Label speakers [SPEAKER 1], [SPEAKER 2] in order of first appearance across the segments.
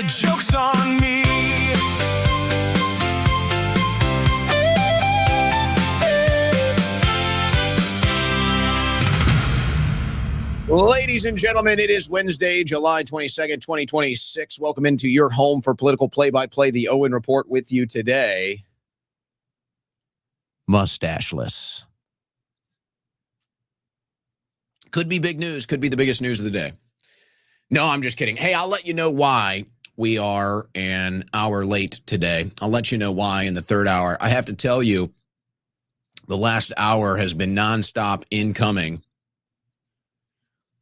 [SPEAKER 1] the joke's on me.
[SPEAKER 2] Ladies and gentlemen, it is Wednesday, July 22nd, 2026. Welcome into your home for political play-by-play, the Owen Report with you today. Mustacheless. Could be big news, could be the biggest news of the day. No, I'm just kidding. Hey, I'll let you know why we are an hour late today. I'll let you know why in the third hour. I have to tell you, the last hour has been nonstop incoming.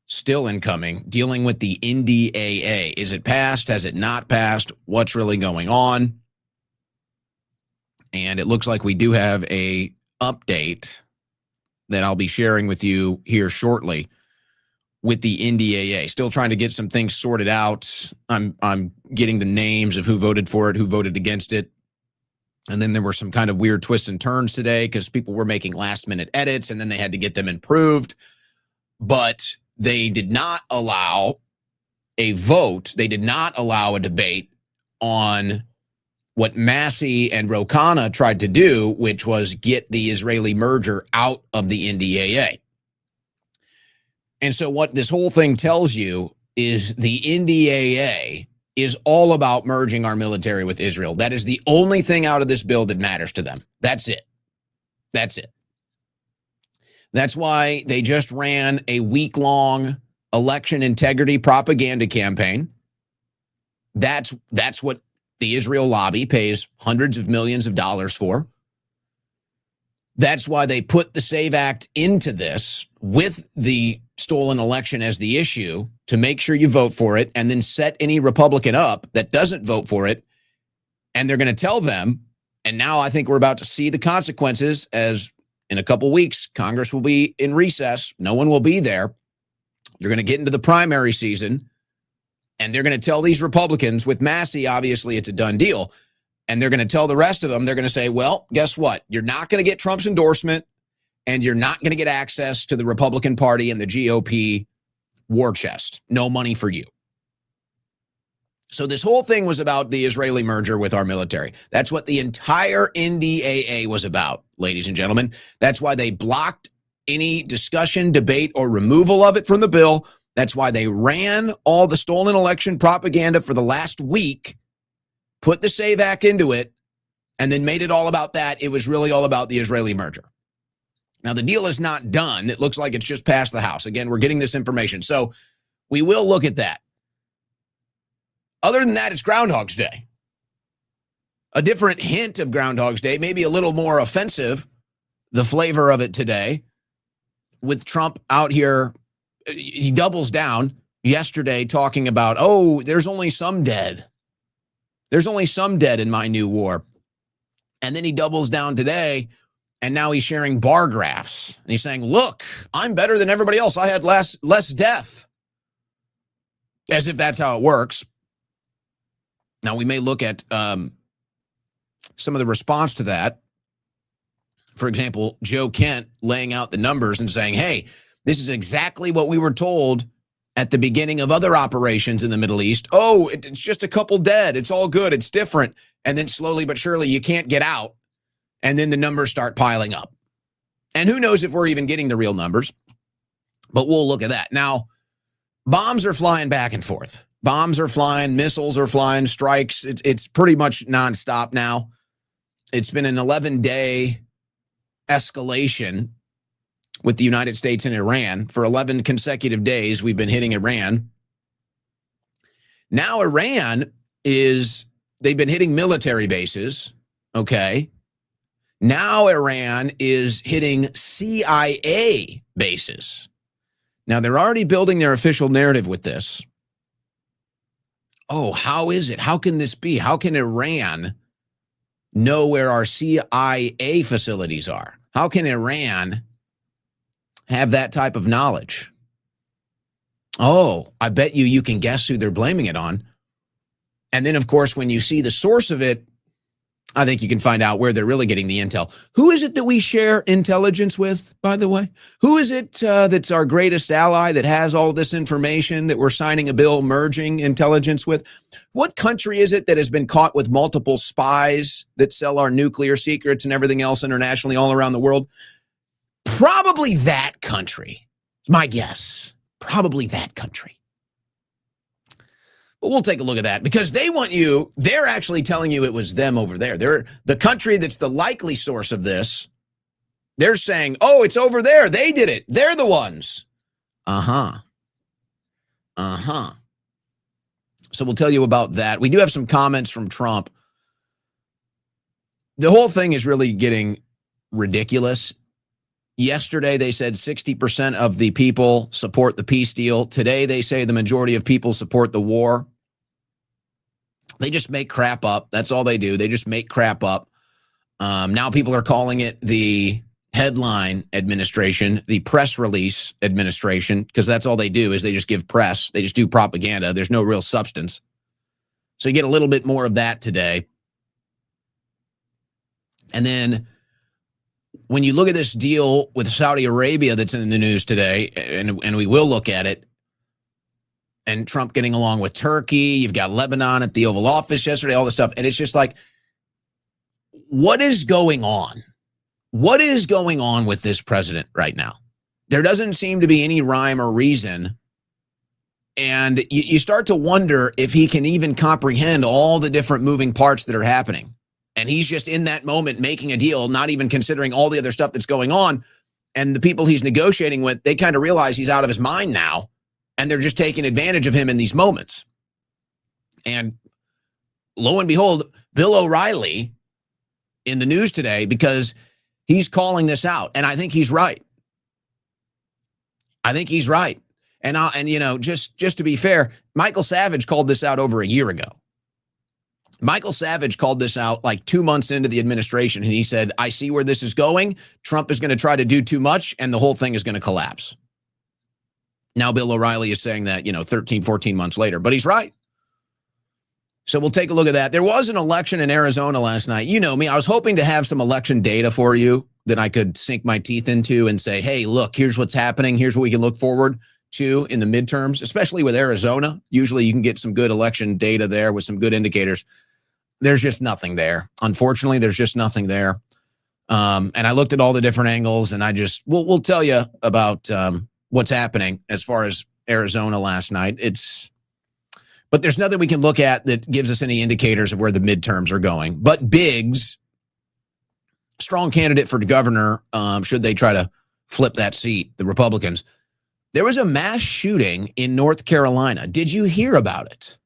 [SPEAKER 2] Still incoming, dealing with the NDAA. Is it passed? Has it not passed? What's really going on? And it looks like we do have a update that I'll be sharing with you here shortly with the NDAA. Still trying to get some things sorted out. I'm getting the names of who voted for it, who voted against it. And then there were some kind of weird twists and turns today because people were making last-minute edits, and then they had to get them improved. But they did not allow a vote. They did not allow a debate on what Massie and Ro Khanna tried to do, which was get the Israeli merger out of the NDAA. And so what this whole thing tells you is the NDAA is all about merging our military with Israel. That is the only thing out of this bill that matters to them. That's it. That's it. That's why they just ran a week-long election integrity propaganda campaign. That's what the Israel lobby pays hundreds of millions of dollars for. That's why they put the SAVE Act into this with the stolen election as the issue to make sure you vote for it and then set any Republican up that doesn't vote for it. And they're going to tell them, and now I think we're about to see the consequences as in a couple weeks, Congress will be in recess. No one will be there. You're going to get into the primary season, and they're going to tell these Republicans, with Massie, obviously it's a done deal, and they're going to tell the rest of them, they're going to say, well, guess what? You're not going to get Trump's endorsement, and you're not going to get access to the Republican Party and the GOP war chest. No money for you. So this whole thing was about the Israeli merger with our military. That's what the entire NDAA was about, ladies and gentlemen. That's why they blocked any discussion, debate, or removal of it from the bill. That's why they ran all the stolen election propaganda for the last week, put the SAVE Act into it, and then made it all about that. It was really all about the Israeli merger. Now, the deal is not done. It looks like it's just passed the House. Again, we're getting this information. So we will look at that. Other than that, it's Groundhog's Day. A different hint of Groundhog's Day, maybe a little more offensive, the flavor of it today, with Trump out here. He doubles down yesterday talking about, oh, there's only some dead. There's only some dead in my new war. And then he doubles down today, and now he's sharing bar graphs. And he's saying, look, I'm better than everybody else. I had less death. As if that's how it works. Now, we may look at some of the response to that. For example, Joe Kent laying out the numbers and saying, hey, this is exactly what we were told at the beginning of other operations in the Middle East. Oh, it's just a couple dead. It's all good. It's different. And then slowly but surely you can't get out. And then the numbers start piling up. And who knows if we're even getting the real numbers. But we'll look at that. Now, bombs are flying back and forth. Bombs are flying, missiles are flying, strikes. It's pretty much nonstop now. It's been an 11-day escalation with the United States and Iran. For 11 consecutive days, we've been hitting Iran. Now Iran they've been hitting military bases, okay? Now Iran is hitting CIA bases. Now they're already building their official narrative with this. Oh, how is it? How can this be? How can Iran know where our CIA facilities are? How can Iran have that type of knowledge? Oh, I bet you can guess who they're blaming it on. And then, of course, when you see the source of it, I think you can find out where they're really getting the intel. Who is it that we share intelligence with, by the way? Who is it that's our greatest ally that has all this information that we're signing a bill merging intelligence with? What country is it that has been caught with multiple spies that sell our nuclear secrets and everything else internationally all around the world? Probably that country. It's my guess. Probably that country. But we'll take a look at that because they're actually telling you it was them over there. They're the country that's the likely source of this. They're saying, oh, it's over there. They did it. They're the ones. So we'll tell you about that. We do have some comments from Trump. The whole thing is really getting ridiculous. Yesterday, they said 60% of the people support the peace deal. Today, they say the majority of people support the war. They just make crap up. That's all they do. They just make crap up. Now people are calling it the headline administration, the press release administration, because that's all they do is they just give press. They just do propaganda. There's no real substance. So you get a little bit more of that today. And then when you look at this deal with Saudi Arabia that's in the news today, and we will look at it, and Trump getting along with Turkey, you've got Lebanon at the Oval Office yesterday, all this stuff, and it's just like, what is going on? What is going on with this president right now? There doesn't seem to be any rhyme or reason, and you start to wonder if he can even comprehend all the different moving parts that are happening. And he's just in that moment making a deal, not even considering all the other stuff that's going on. And the people he's negotiating with, they kind of realize he's out of his mind now. And they're just taking advantage of him in these moments. And lo and behold, Bill O'Reilly in the news today because he's calling this out. And I think he's right. I think he's right. And you know, just to be fair, Michael Savage called this out over a year ago. Michael Savage called this out like 2 months into the administration, and he said, I see where this is going. Trump is going to try to do too much, and the whole thing is going to collapse. Now Bill O'Reilly is saying that, 13, 14 months later, but he's right. So we'll take a look at that. There was an election in Arizona last night. You know me, I was hoping to have some election data for you that I could sink my teeth into and say, hey, look, here's what's happening. Here's what we can look forward to in the midterms, especially with Arizona. Usually you can get some good election data there with some good indicators. There's just nothing there. Unfortunately, there's just nothing there. And I looked at all the different angles, and we'll tell you about what's happening as far as Arizona last night. But there's nothing we can look at that gives us any indicators of where the midterms are going. But Biggs, strong candidate for governor, should they try to flip that seat, the Republicans. There was a mass shooting in North Carolina. Did you hear about it?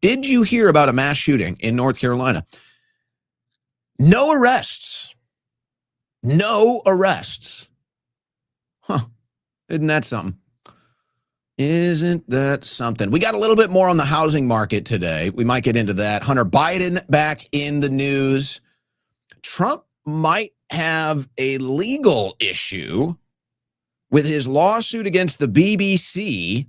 [SPEAKER 2] Did you hear about a mass shooting in North Carolina? No arrests. No arrests. Huh. Isn't that something? Isn't that something? We got a little bit more on the housing market today. We might get into that. Hunter Biden back in the news. Trump might have a legal issue with his lawsuit against the BBC.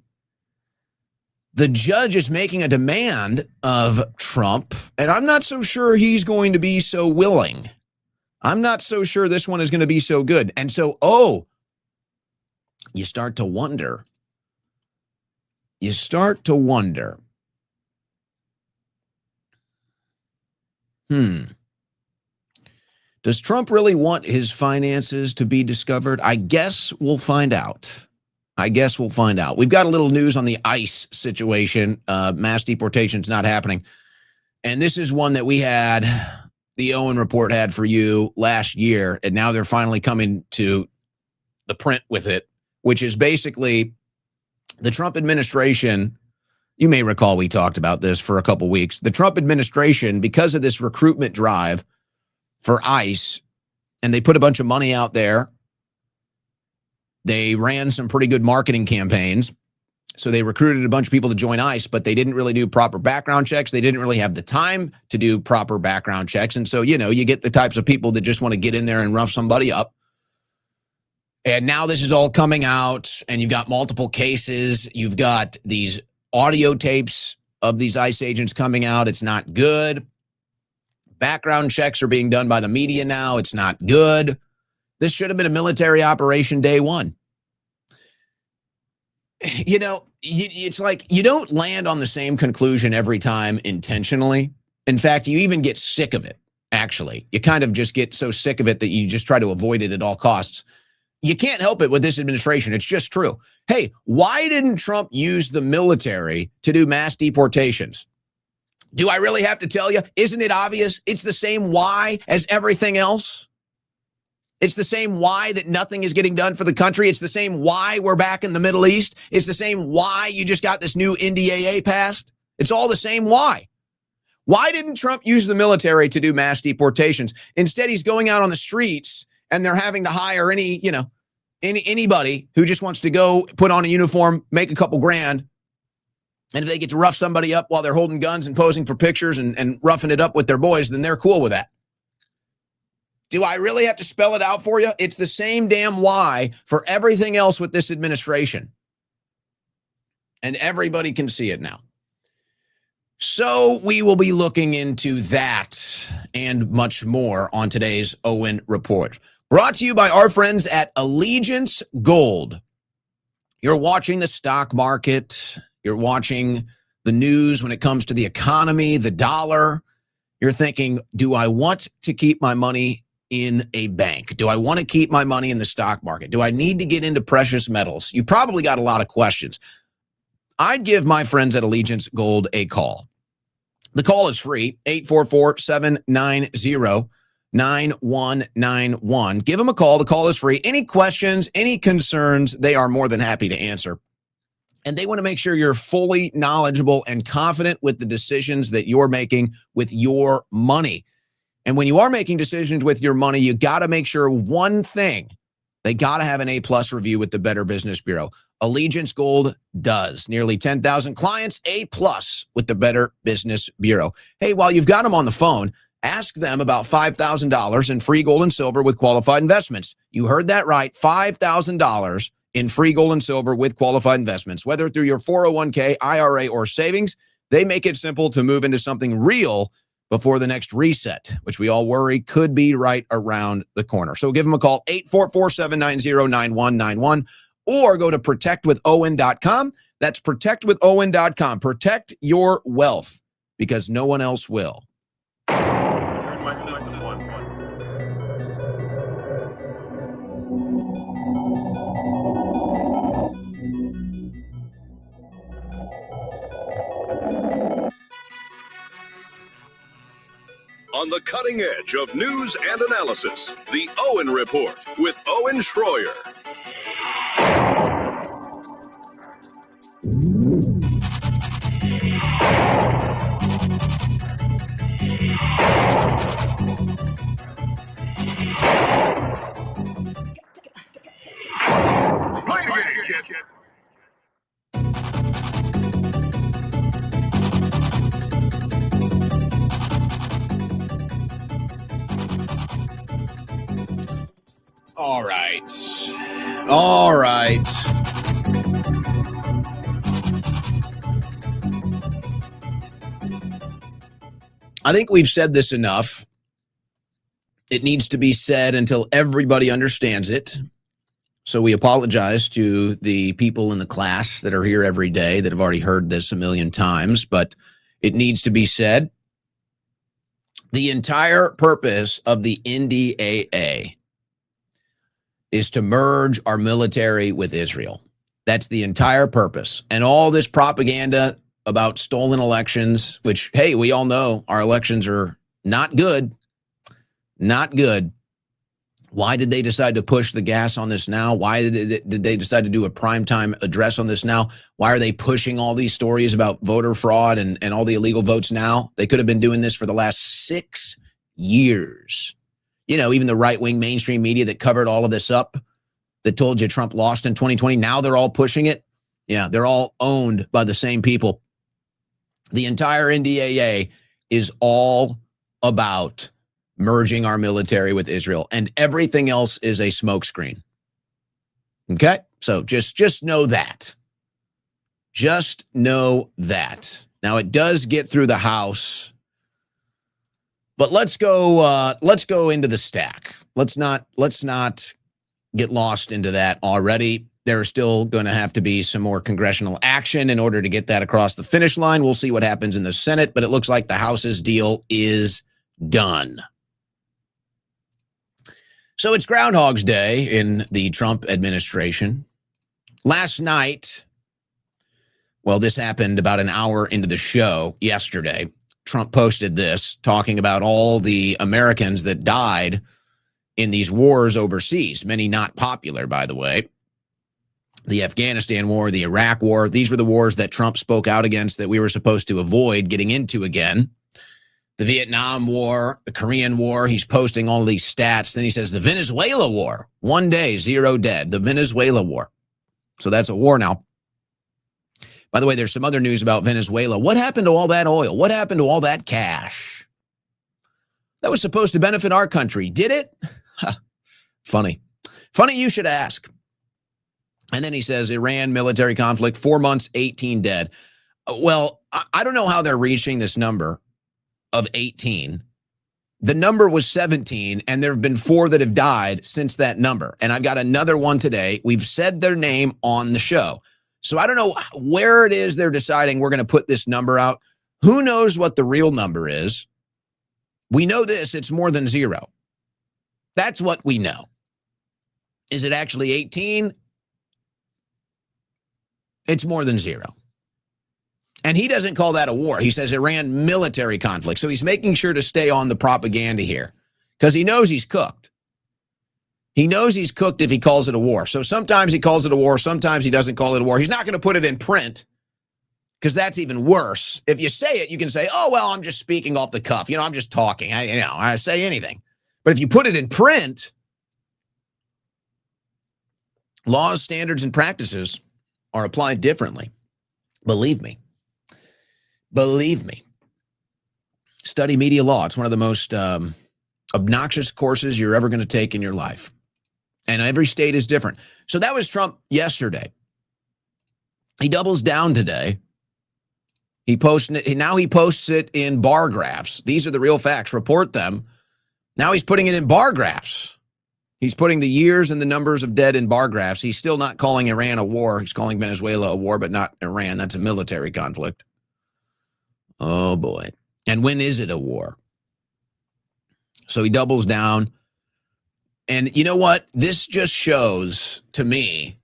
[SPEAKER 2] The judge is making a demand of Trump, and I'm not so sure he's going to be so willing. I'm not so sure this one is going to be so good. And so, you start to wonder. You start to wonder. Does Trump really want his finances to be discovered? I guess we'll find out. We've got a little news on the ICE situation. Mass deportation's not happening. And this is one that the Owen Report had for you last year. And now they're finally coming to the print with it, which is basically the Trump administration. You may recall we talked about this for a couple weeks. The Trump administration, because of this recruitment drive for ICE, and they put a bunch of money out there. They ran some pretty good marketing campaigns. So they recruited a bunch of people to join ICE, but they didn't really do proper background checks. They didn't really have the time to do proper background checks. And so, you get the types of people that just want to get in there and rough somebody up. And now this is all coming out, and you've got multiple cases. You've got these audio tapes of these ICE agents coming out. It's not good. Background checks are being done by the media now. It's not good. This should have been a military operation day one. You know, it's like you don't land on the same conclusion every time intentionally. In fact, you even get sick of it, actually. You kind of just get so sick of it that you just try to avoid it at all costs. You can't help it with this administration. It's just true. Hey, why didn't Trump use the military to do mass deportations? Do I really have to tell you? Isn't it obvious? It's the same why as everything else. It's the same why that nothing is getting done for the country. It's the same why we're back in the Middle East. It's the same why you just got this new NDAA passed. It's all the same why. Why didn't Trump use the military to do mass deportations? Instead, he's going out on the streets and they're having to hire anybody who just wants to go put on a uniform, make a couple grand. And if they get to rough somebody up while they're holding guns and posing for pictures and roughing it up with their boys, then they're cool with that. Do I really have to spell it out for you? It's the same damn why for everything else with this administration. And everybody can see it now. So we will be looking into that and much more on today's Owen Report. Brought to you by our friends at Allegiance Gold. You're watching the stock market. You're watching the news when it comes to the economy, the dollar. You're thinking, do I want to keep my money in a bank? Do I want to keep my money in the stock market? Do I need to get into precious metals? You probably got a lot of questions. I'd give my friends at Allegiance Gold a call. The call is free, 844-790-9191. Give them a call. The call is free. Any questions, any concerns, they are more than happy to answer. And they want to make sure you're fully knowledgeable and confident with the decisions that you're making with your money. And when you are making decisions with your money, you got to make sure one thing, they got to have an A-plus review with the Better Business Bureau. Allegiance Gold does. Nearly 10,000 clients, A-plus with the Better Business Bureau. Hey, while you've got them on the phone, ask them about $5,000 in free gold and silver with qualified investments. You heard that right, $5,000 in free gold and silver with qualified investments. Whether through your 401k, IRA, or savings, they make it simple to move into something real before the next reset, which we all worry could be right around the corner. So give them a call, 844-790-9191, or go to protectwithowen.com. That's protectwithowen.com. Protect your wealth because no one else will.
[SPEAKER 1] On the cutting edge of news and analysis, the Owen Report with Owen Schroyer.
[SPEAKER 2] All right. I think we've said this enough. It needs to be said until everybody understands it. So we apologize to the people in the class that are here every day that have already heard this a million times, but it needs to be said. The entire purpose of the NDAA is to merge our military with Israel. That's the entire purpose. And all this propaganda about stolen elections, which, hey, we all know our elections are not good. Not good. Why did they decide to push the gas on this now? Why did they decide to do a primetime address on this now? Why are they pushing all these stories about voter fraud and all the illegal votes now? They could have been doing this for the last 6 years. You know, even the right-wing mainstream media that covered all of this up, that told you Trump lost in 2020, now they're all pushing it. Yeah, they're all owned by the same people. The entire NDAA is all about merging our military with Israel, and everything else is a smokescreen. Okay? So just know that. Just know that. Now, it does get through the House But let's go into the stack. Let's not get lost into that already. There's still going to have to be some more congressional action in order to get that across the finish line. We'll see what happens in the Senate, but it looks like the House's deal is done. So it's Groundhog's Day in the Trump administration. Last night, well, this happened about an hour into the show yesterday. Trump posted this, talking about all the Americans that died in these wars overseas, many not popular, by the way. The Afghanistan war, the Iraq war, these were the wars that Trump spoke out against that we were supposed to avoid getting into again. The Vietnam War, the Korean War, he's posting all these stats. Then he says the Venezuela War, 1 day, 0 dead, the Venezuela War. So that's a war now. By the way, there's some other news about Venezuela. What happened to all that oil? What happened to all that cash? That was supposed to benefit our country. Did it? Funny. Funny you should ask. And then he says Iran military conflict, 4 months, 18 dead. Well, I don't know how they're reaching this number of 18. The number was 17, and there have been 4 that have died since that number. And I've got another one today. We've said their name on the show. So I don't know where it is they're deciding we're going to put this number out. Who knows what the real number is? We know this, it's more than 0. That's what we know. Is it actually 18? It's more than 0. And he doesn't call that a war. He says Iran military conflict. So he's making sure to stay on the propaganda here because he knows he's cooked. He knows he's cooked if he calls it a war. So sometimes he calls it a war. Sometimes he doesn't call it a war. He's not going to put it in print because that's even worse. If you say it, you can say, oh, well, I'm just speaking off the cuff. I'm just talking. I say anything. But if you put it in print, laws, standards, and practices are applied differently. Believe me. Believe me. Study media law. It's one of the most obnoxious courses you're ever going to take in your life. And every state is different. So that was Trump yesterday. He doubles down today. Now he posts it in bar graphs. These are the real facts. Report them. Now he's putting it in bar graphs. He's putting the years and the numbers of dead in bar graphs. He's still not calling Iran a war. He's calling Venezuela a war, but not Iran. That's a military conflict. Oh, boy. And when is it a war? So he doubles down. And you know what? This just shows to me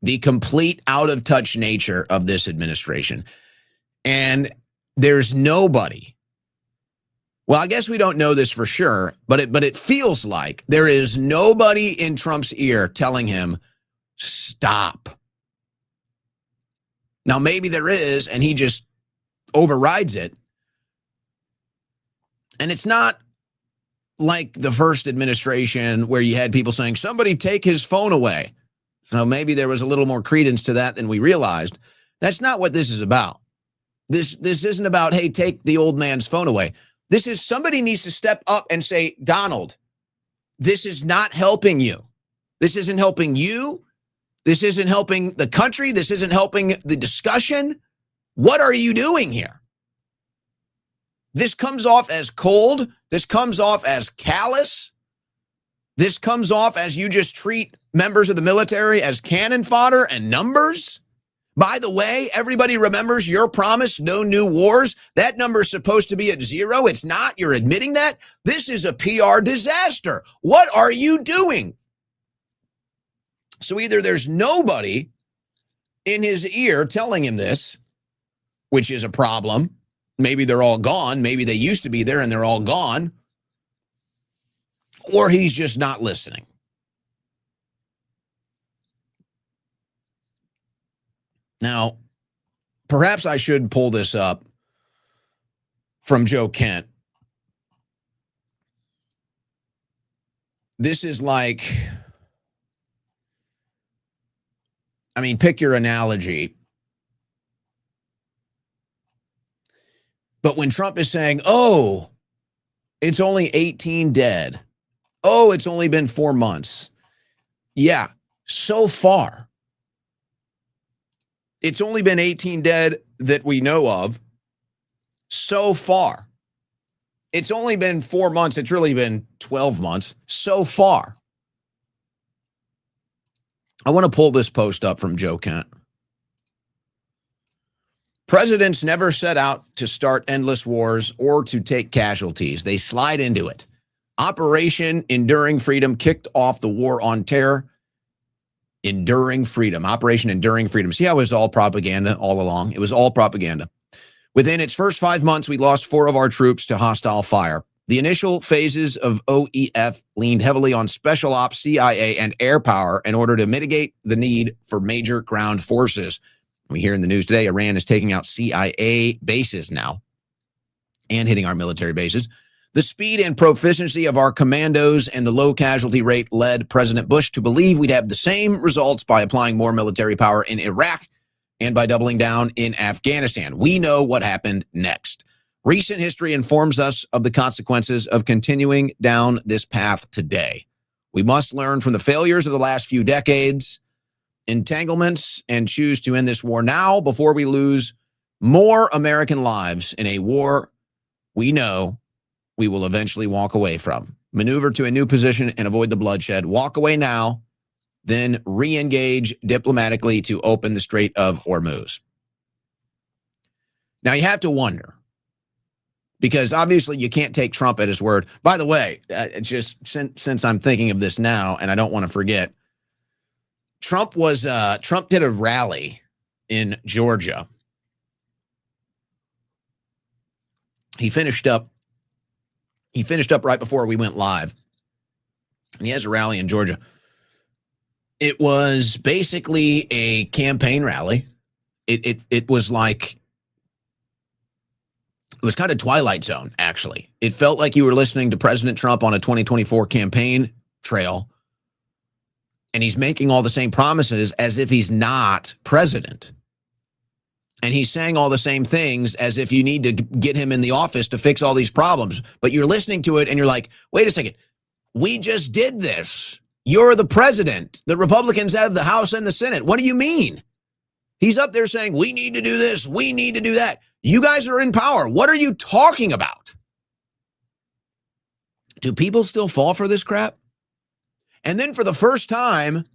[SPEAKER 2] the complete out-of-touch nature of this administration. And there's nobody. Well, I guess we don't know this for sure, but it feels like there is nobody in Trump's ear telling him, stop. Now, maybe there is, and he just overrides it. And it's not like the first administration where you had people saying, somebody take his phone away. So maybe there was a little more credence to that than we realized. That's not what this is about. This isn't about, hey, take the old man's phone away. This is somebody needs to step up and say, Donald, this is not helping you. This isn't helping you. This isn't helping the country. This isn't helping the discussion. What are you doing here? This comes off as cold. This comes off as callous. This comes off as you just treat members of the military as cannon fodder and numbers. By the way, everybody remembers your promise, no new wars. That number is supposed to be at 0. It's not. You're admitting that. This is a PR disaster. What are you doing? So either there's nobody in his ear telling him this, which is a problem. Maybe they're all gone. Maybe they used to be there and they're all gone. Or he's just not listening. Now, perhaps I should pull this up from Joe Kent. This is like, I mean, pick your analogy. But when Trump is saying, oh, it's only 18 dead. Oh, it's only been 4 months. Yeah, so far. It's only been 18 dead that we know of so far. It's only been 4 months. It's really been 12 months so far. I want to pull this post up from Joe Kent. Presidents never set out to start endless wars or to take casualties. They slide into it. Operation Enduring Freedom kicked off the war on terror. Enduring Freedom. Operation Enduring Freedom. See how it was all propaganda all along? It was all propaganda. Within its first 5 months, we lost 4 of our troops to hostile fire. The initial phases of OEF leaned heavily on special ops, CIA, and air power in order to mitigate the need for major ground forces. We hear in the news today, Iran is taking out CIA bases now and hitting our military bases. The speed and proficiency of our commandos and the low casualty rate led President Bush to believe we'd have the same results by applying more military power in Iraq and by doubling down in Afghanistan. We know what happened next. Recent history informs us of the consequences of continuing down this path today. We must learn from the failures of the last few decades, entanglements, and choose to end this war now before we lose more American lives in a war we know we will eventually walk away from. Maneuver to a new position and avoid the bloodshed. Walk away now, then re-engage diplomatically to open the Strait of Hormuz. Now you have to wonder, because obviously you can't take Trump at his word. By the way, just since I'm thinking of this now, and I don't want to forget, Trump did a rally in Georgia. He finished up right before we went live. And he has a rally in Georgia. It was basically a campaign rally. It was like, it was kind of Twilight Zone, actually. It felt like you were listening to President Trump on a 2024 campaign trail, and he's making all the same promises as if he's not president. And he's saying all the same things as if you need to get him in the office to fix all these problems. But you're listening to it and you're like, wait a second, we just did this. You're the president. The Republicans have the House and the Senate. What do you mean? He's up there saying, we need to do this, we need to do that. You guys are in power. What are you talking about? Do people still fall for this crap? And then for the first time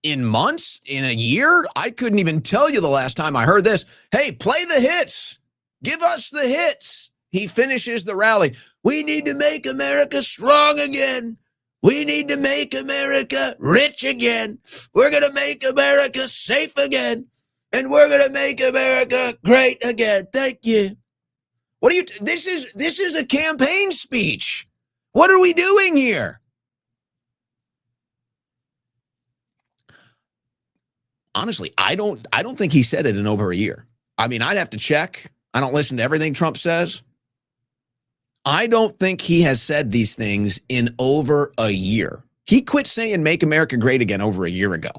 [SPEAKER 2] in months, in a year, I couldn't even tell you the last time I heard this. Hey, play the hits. Give us the hits. He finishes the rally. We need to make America strong again. We need to make America rich again. We're going to make America safe again. And we're going to make America great again. Thank you. What are you, this is a campaign speech. What are we doing here? Honestly, I don't think he said it in over a year. I mean, I'd have to check. I don't listen to everything Trump says. I don't think he has said these things in over a year. He quit saying make America great again over a year ago.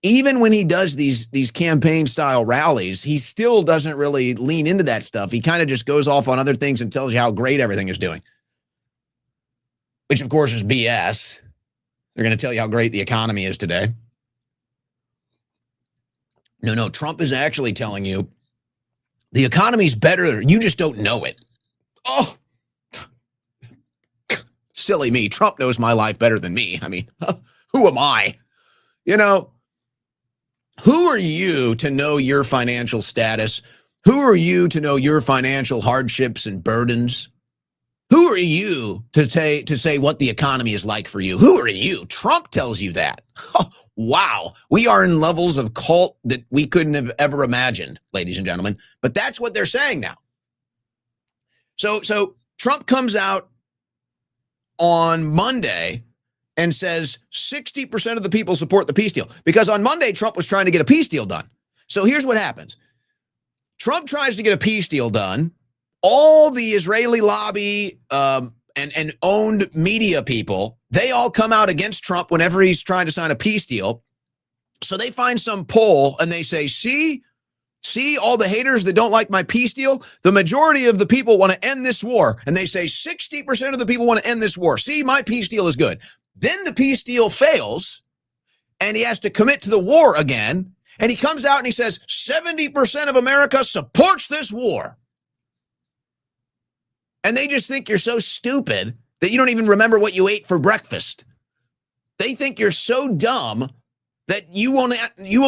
[SPEAKER 2] Even when he does these campaign style rallies, he still doesn't really lean into that stuff. He kind of just goes off on other things and tells you how great everything is doing, which of course is BS. They're going to tell you how great the economy is today. No, Trump is actually telling you the economy's better. You just don't know it. Oh, silly me. Trump knows my life better than me. I mean, who am I? You know, who are you to know your financial status? Who are you to know your financial hardships and burdens? Who are you to say what the economy is like for you? Who are you? Trump tells you that. Oh, wow. We are in levels of cult that we couldn't have ever imagined, ladies and gentlemen. But that's what they're saying now. So Trump comes out on Monday and says 60% of the people support the peace deal. Because on Monday, Trump was trying to get a peace deal done. So here's what happens. Trump tries to get a peace deal done. All the Israeli lobby and owned media people, they all come out against Trump whenever he's trying to sign a peace deal. So they find some poll and they say, see all the haters that don't like my peace deal? The majority of the people want to end this war. And they say 60% of the people want to end this war. See, my peace deal is good. Then the peace deal fails and he has to commit to the war again. And he comes out and he says 70% of America supports this war. And they just think you're so stupid that you don't even remember what you ate for breakfast. They think you're so dumb that you will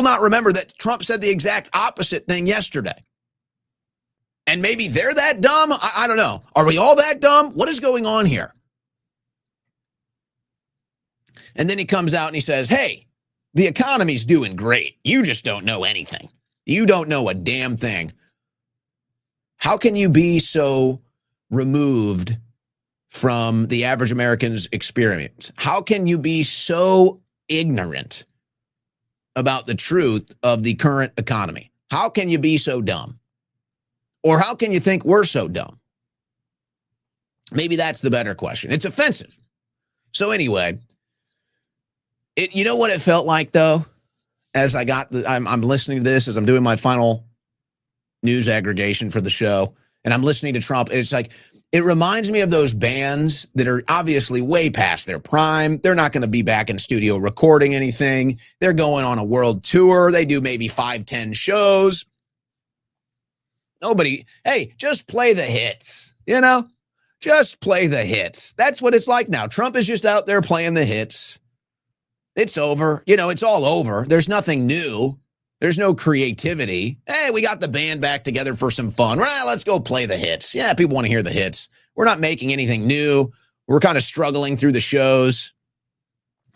[SPEAKER 2] not remember that Trump said the exact opposite thing yesterday. And maybe they're that dumb. I don't know. Are we all that dumb? What is going on here? And then he comes out and he says, hey, the economy's doing great. You just don't know anything. You don't know a damn thing. How can you be so removed from the average American's experience? How can you be so ignorant about the truth of the current economy? How can you be so dumb? Or how can you think we're so dumb? Maybe that's the better question. It's offensive. So anyway, you know what it felt like, though, as I'm listening to this, as I'm doing my final news aggregation for the show, and I'm listening to Trump. It's like, it reminds me of those bands that are obviously way past their prime. They're not going to be back in studio recording anything. They're going on a world tour. They do maybe 5-10 shows. Hey, just play the hits, just play the hits. That's what it's like now. Trump is just out there playing the hits. It's over. It's all over. There's nothing new. There's no creativity. Hey, we got the band back together for some fun. Well, let's go play the hits. Yeah, people want to hear the hits. We're not making anything new. We're kind of struggling through the shows.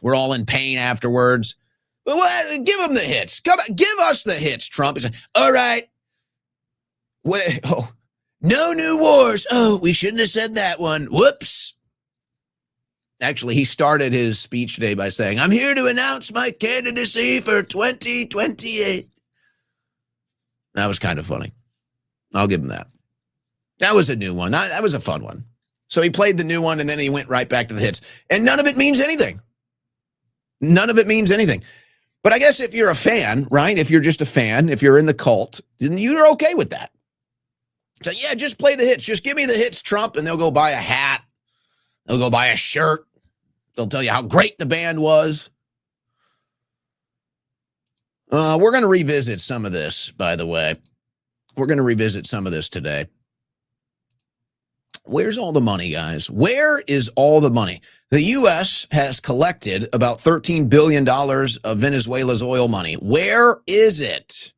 [SPEAKER 2] We're all in pain afterwards. But give them the hits. Come on, give us the hits, Trump. He's like, all right. No new wars. Oh, we shouldn't have said that one. Whoops. Actually, he started his speech today by saying, I'm here to announce my candidacy for 2028. That was kind of funny. I'll give him that. That was a new one. That was a fun one. So he played the new one, and then he went right back to the hits. And none of it means anything. None of it means anything. But I guess if you're a fan, right? If you're just a fan, if you're in the cult, then you're okay with that. So, yeah, just play the hits. Just give me the hits, Trump, and they'll go buy a hat. They'll go buy a shirt. They'll tell you how great the band was. We're going to revisit some of this, by the way. We're going to revisit some of this today. Where's all the money, guys? Where is all the money? The U.S. has collected about $13 billion of Venezuela's oil money. Where is it?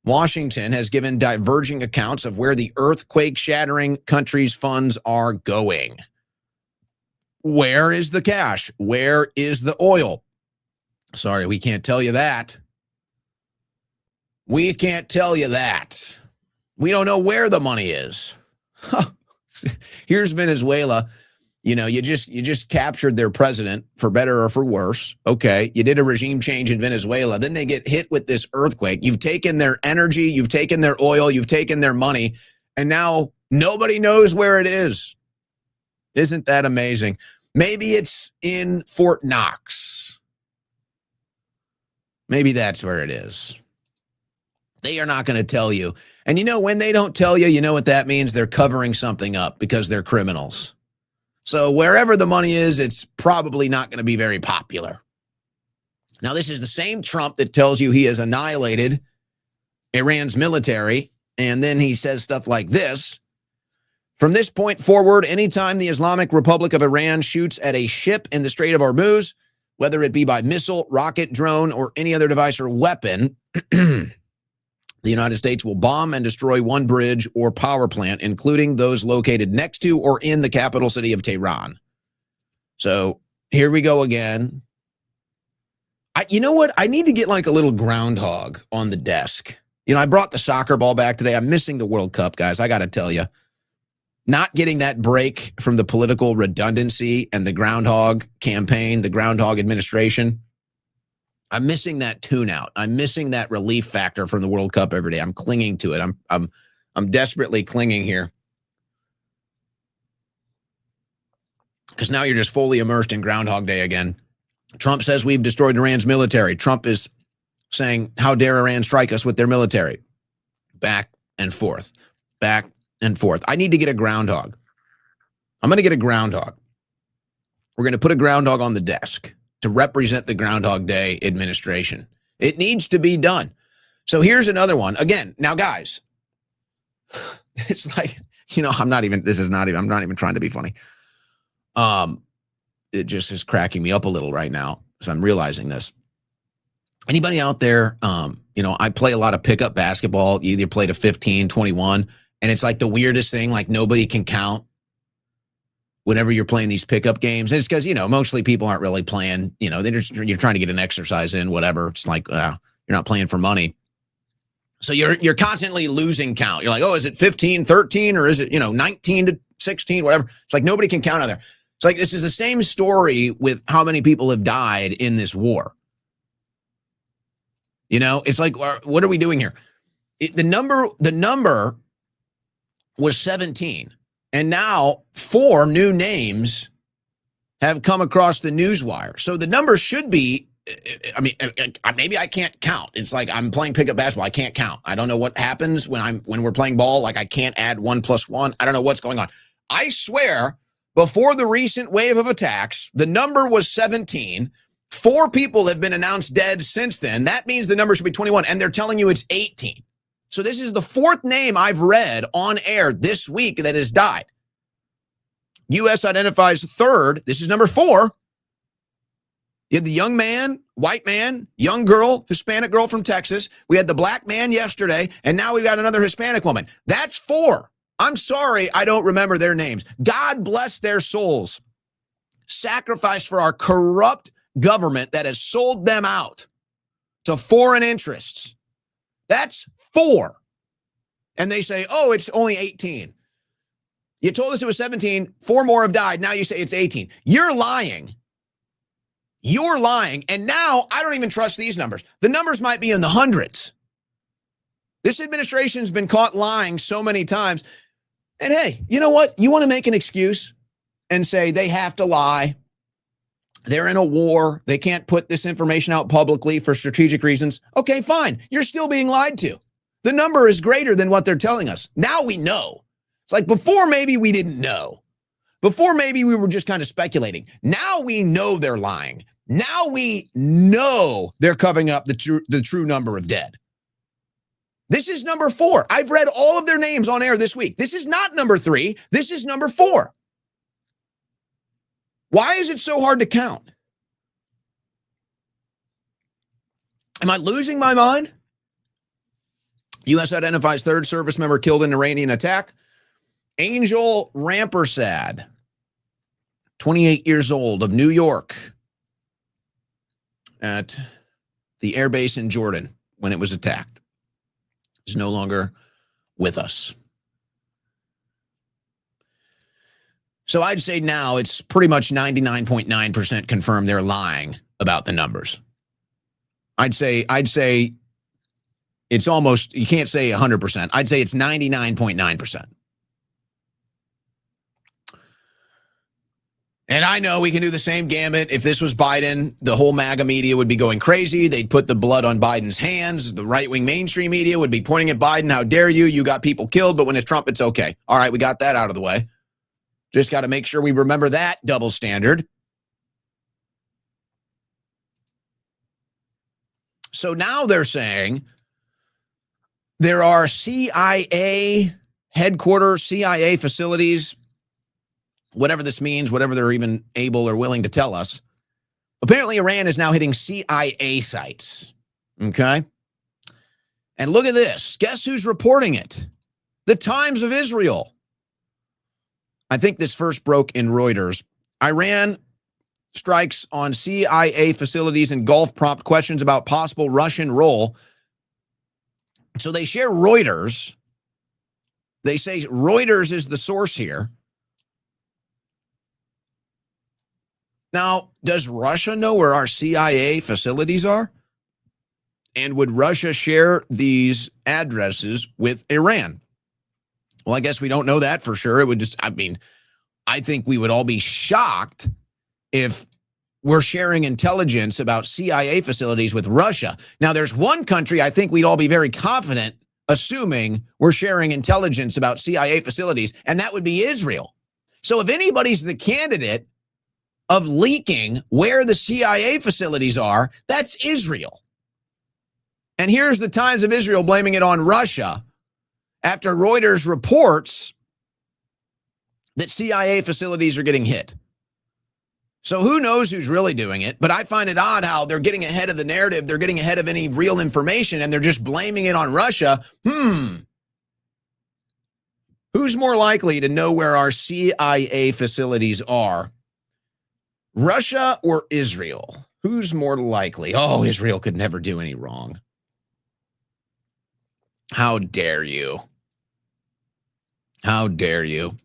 [SPEAKER 2] Washington has given diverging accounts of where the earthquake-shattering country's funds are going. Where is the cash? Where is the oil? Sorry, we can't tell you that. We can't tell you that. We don't know where the money is. Here's Venezuela. You just captured their president, for better or for worse. Okay, you did a regime change in Venezuela. Then they get hit with this earthquake. You've taken their energy, you've taken their oil, you've taken their money, and now nobody knows where it is. Isn't that amazing? Maybe it's in Fort Knox. Maybe that's where it is. They are not going to tell you. And when they don't tell you, you know what that means? They're covering something up because they're criminals. So wherever the money is, it's probably not going to be very popular. Now, this is the same Trump that tells you he has annihilated Iran's military, and then he says stuff like this. From this point forward, anytime the Islamic Republic of Iran shoots at a ship in the Strait of Hormuz, whether it be by missile, rocket, drone, or any other device or weapon, the United States will bomb and destroy one bridge or power plant, including those located next to or in the capital city of Tehran. So here we go again. You know what? I need to get like a little groundhog on the desk. I brought the soccer ball back today. I'm missing the World Cup, guys. I got to tell you. Not getting that break from the political redundancy and the groundhog campaign, the groundhog administration. I'm missing that tune out. I'm missing that relief factor from the World Cup every day. I'm clinging to it. I'm desperately clinging here. Because now you're just fully immersed in Groundhog Day again. Trump says we've destroyed Iran's military. Trump is saying, how dare Iran strike us with their military? Back and forth. Back and forth. I need to get a groundhog. I'm going to get a groundhog. We're going to put a groundhog on the desk to represent the Groundhog Day administration. It needs to be done. So here's another one. Again, now guys, it's like I'm not even trying to be funny. It just is cracking me up a little right now as I'm realizing this. Anybody out there, I play a lot of pickup basketball. You either play to 15, 21, and it's like the weirdest thing, like nobody can count whenever you're playing these pickup games. And it's because, mostly people aren't really playing, you're trying to get an exercise in, whatever. It's like, you're not playing for money. So you're constantly losing count. You're like, oh, is it 15, 13, or is it, 19 to 16, whatever? It's like nobody can count out there. It's like this is the same story with how many people have died in this war. It's like, what are we doing here? The number was 17. And now 4 new names have come across the newswire. So the number should be, maybe I can't count. It's like I'm playing pickup basketball. I can't count. I don't know what happens when we're playing ball. Like I can't add 1 + 1. I don't know what's going on. I swear, before the recent wave of attacks, the number was 17. 4 people have been announced dead since then. That means the number should be 21, and they're telling you it's 18. So this is the 4th name I've read on air this week that has died. U.S. identifies 3rd. This is number 4. You had the young man, white man, young girl, Hispanic girl from Texas. We had the black man yesterday, and now we've got another Hispanic woman. That's 4. I'm sorry, I don't remember their names. God bless their souls. Sacrificed for our corrupt government that has sold them out to foreign interests. That's 4. And they say, oh, it's only 18. You told us it was 17. 4 more have died. Now you say it's 18. You're lying. You're lying. And now I don't even trust these numbers. The numbers might be in the hundreds. This administration's been caught lying so many times. And hey, you know what? You want to make an excuse and say they have to lie. They're in a war. They can't put this information out publicly for strategic reasons. Okay, fine. You're still being lied to. The number is greater than what they're telling us. Now we know. It's like before maybe we didn't know. Before maybe we were just kind of speculating. Now we know they're lying. Now we know they're covering up the true number of dead. This is number 4. I've read all of their names on air this week. This is not number 3. This is number 4. Why is it so hard to count? Am I losing my mind? U.S. identifies 3rd service member killed in Iranian attack. Angel Rampersad, 28 years old, of New York, at the air base in Jordan when it was attacked, is no longer with us. So I'd say now it's pretty much 99.9% confirmed they're lying about the numbers. I'd say it's almost, you can't say 100%. I'd say it's 99.9%. And I know we can do the same gambit. If this was Biden, the whole MAGA media would be going crazy. They'd put the blood on Biden's hands. The right-wing mainstream media would be pointing at Biden. How dare you? You got people killed. But when it's Trump, it's okay. All right, we got that out of the way. Just got to make sure we remember that double standard. So now they're saying there are CIA headquarters, CIA facilities, whatever this means, whatever they're even able or willing to tell us. Apparently, Iran is now hitting CIA sites. Okay? And look at this. Guess who's reporting it? The Times of Israel. I think this first broke in Reuters. Iran strikes on CIA facilities in Gulf prompt questions about possible Russian role. So they share Reuters. They say Reuters is the source here. Now, does Russia know where our CIA facilities are? And would Russia share these addresses with Iran? Well, I guess we don't know that for sure. It would just, I think we would all be shocked if we're sharing intelligence about CIA facilities with Russia. Now, there's one country I think we'd all be very confident assuming we're sharing intelligence about CIA facilities, and that would be Israel. So if anybody's the candidate of leaking where the CIA facilities are, that's Israel. And here's the Times of Israel blaming it on Russia after Reuters reports that CIA facilities are getting hit. So who knows who's really doing it, but I find it odd how they're getting ahead of the narrative, they're getting ahead of any real information, and they're just blaming it on Russia. Who's more likely to know where our CIA facilities are? Russia or Israel? Who's more likely? Oh, Israel could never do any wrong. How dare you? How dare you?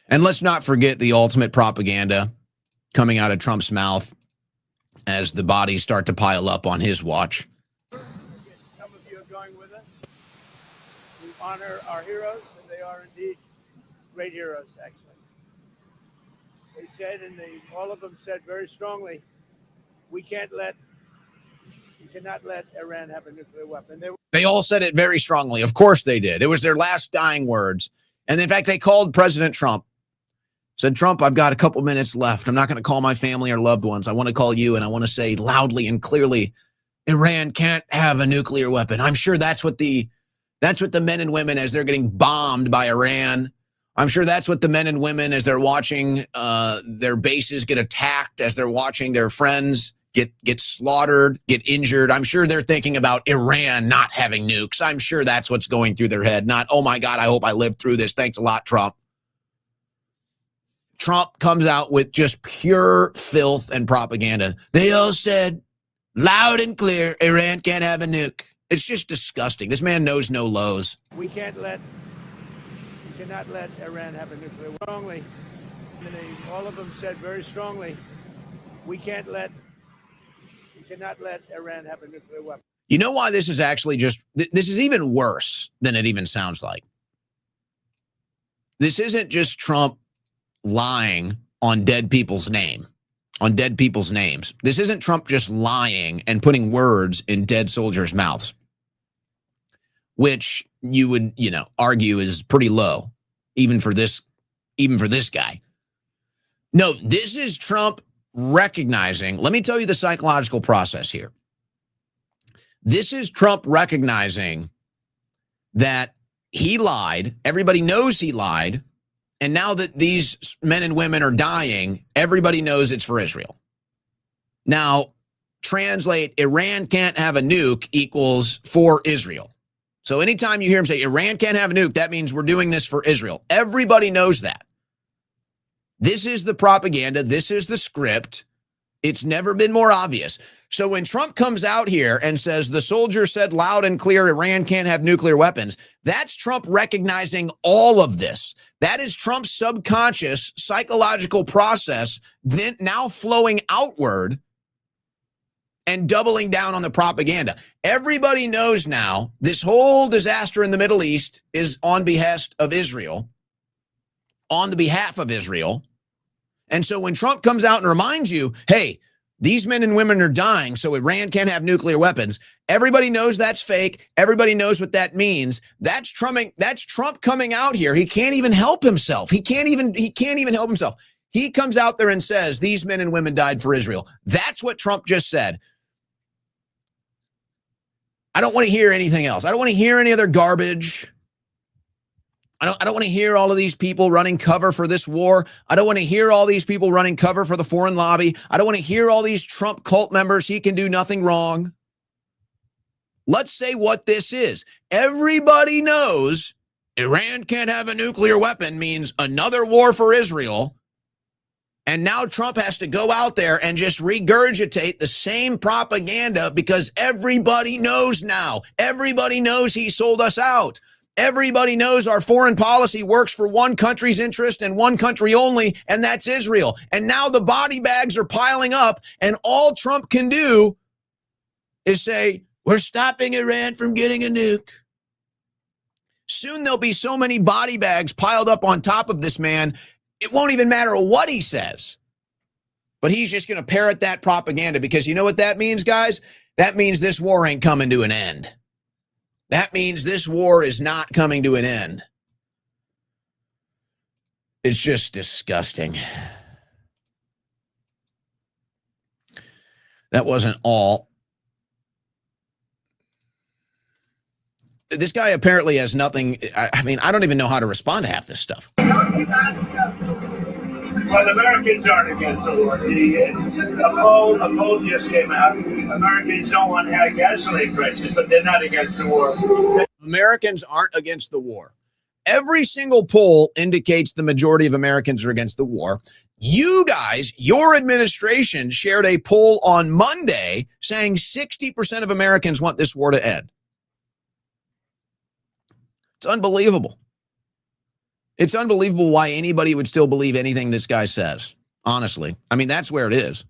[SPEAKER 2] And let's not forget the ultimate propaganda coming out of Trump's mouth as the bodies start to pile up on his watch.
[SPEAKER 3] Some of you are going with us. We honor our heroes, and they are indeed great heroes, actually. They said, all of them said very strongly, we cannot let Iran have a nuclear weapon.
[SPEAKER 2] They all said it very strongly. Of course they did. It was their last dying words. And in fact, they called President Trump. Said, Trump, I've got a couple minutes left. I'm not going to call my family or loved ones. I want to call you, and I want to say loudly and clearly, Iran can't have a nuclear weapon. I'm sure that's what the men and women, as they're getting bombed by Iran, I'm sure that's what the men and women, as they're watching their bases get attacked, as they're watching their friends get slaughtered, get injured. I'm sure they're thinking about Iran not having nukes. I'm sure that's what's going through their head. Not, oh my God, I hope I live through this. Thanks a lot, Trump. Trump comes out with just pure filth and propaganda. They all said loud and clear, Iran can't have a nuke. It's just disgusting. This man knows no lows.
[SPEAKER 3] We cannot let Iran have a nuclear weapon. Strongly, all of them said very strongly, we cannot let Iran have a nuclear weapon.
[SPEAKER 2] You know why this is actually this is even worse than it even sounds like. This isn't just Trump lying on dead people's names. This isn't Trump just lying and putting words in dead soldiers' mouths, which you would, argue is pretty low, even for this guy. No, this is Trump recognizing, let me tell you the psychological process here. This is Trump recognizing that he lied. Everybody knows he lied. And now that these men and women are dying, everybody knows it's for Israel. Now, translate Iran can't have a nuke equals for Israel. So anytime you hear him say Iran can't have a nuke, that means we're doing this for Israel. Everybody knows that. This is the propaganda. This is the script. It's never been more obvious. So when Trump comes out here and says the soldier said loud and clear Iran can't have nuclear weapons, that's Trump recognizing all of this. That is Trump's subconscious psychological process then now flowing outward and doubling down on the propaganda. Everybody knows now this whole disaster in the Middle East is on behest of Israel, on the behalf of Israel. And so when Trump comes out and reminds you, hey, these men and women are dying, so Iran can't have nuclear weapons, everybody knows that's fake. Everybody knows what that means. That's Trump coming out here. He can't even help himself. He can't even help himself. He comes out there and says, these men and women died for Israel. That's what Trump just said. I don't want to hear anything else. I don't want to hear any other garbage. I don't want to hear all of these people running cover for this war. I don't want to hear all these people running cover for the foreign lobby. I don't want to hear all these Trump cult members. He can do nothing wrong. Let's say what this is. Everybody knows Iran can't have a nuclear weapon means another war for Israel. And now Trump has to go out there and just regurgitate the same propaganda because everybody knows now. Everybody knows he sold us out. Everybody knows our foreign policy works for one country's interest and one country only, and that's Israel. And now the body bags are piling up, and all Trump can do is say, we're stopping Iran from getting a nuke. Soon there'll be so many body bags piled up on top of this man, it won't even matter what he says. But he's just going to parrot that propaganda because you know what that means, guys? That means this war ain't coming to an end. That means this war is not coming to an end. It's just disgusting. That wasn't all. This guy apparently has nothing. I mean, I don't even know how to respond to half this stuff.
[SPEAKER 3] You guys Well, Americans aren't against the war. A poll just came out. Americans don't want high gasoline prices, but they're not against the war.
[SPEAKER 2] Americans aren't against the war. Every single poll indicates the majority of Americans are against the war. You guys, your administration shared a poll on Monday saying 60% of Americans want this war to end. It's unbelievable. It's unbelievable why anybody would still believe anything this guy says. Honestly, I mean, that's where it is.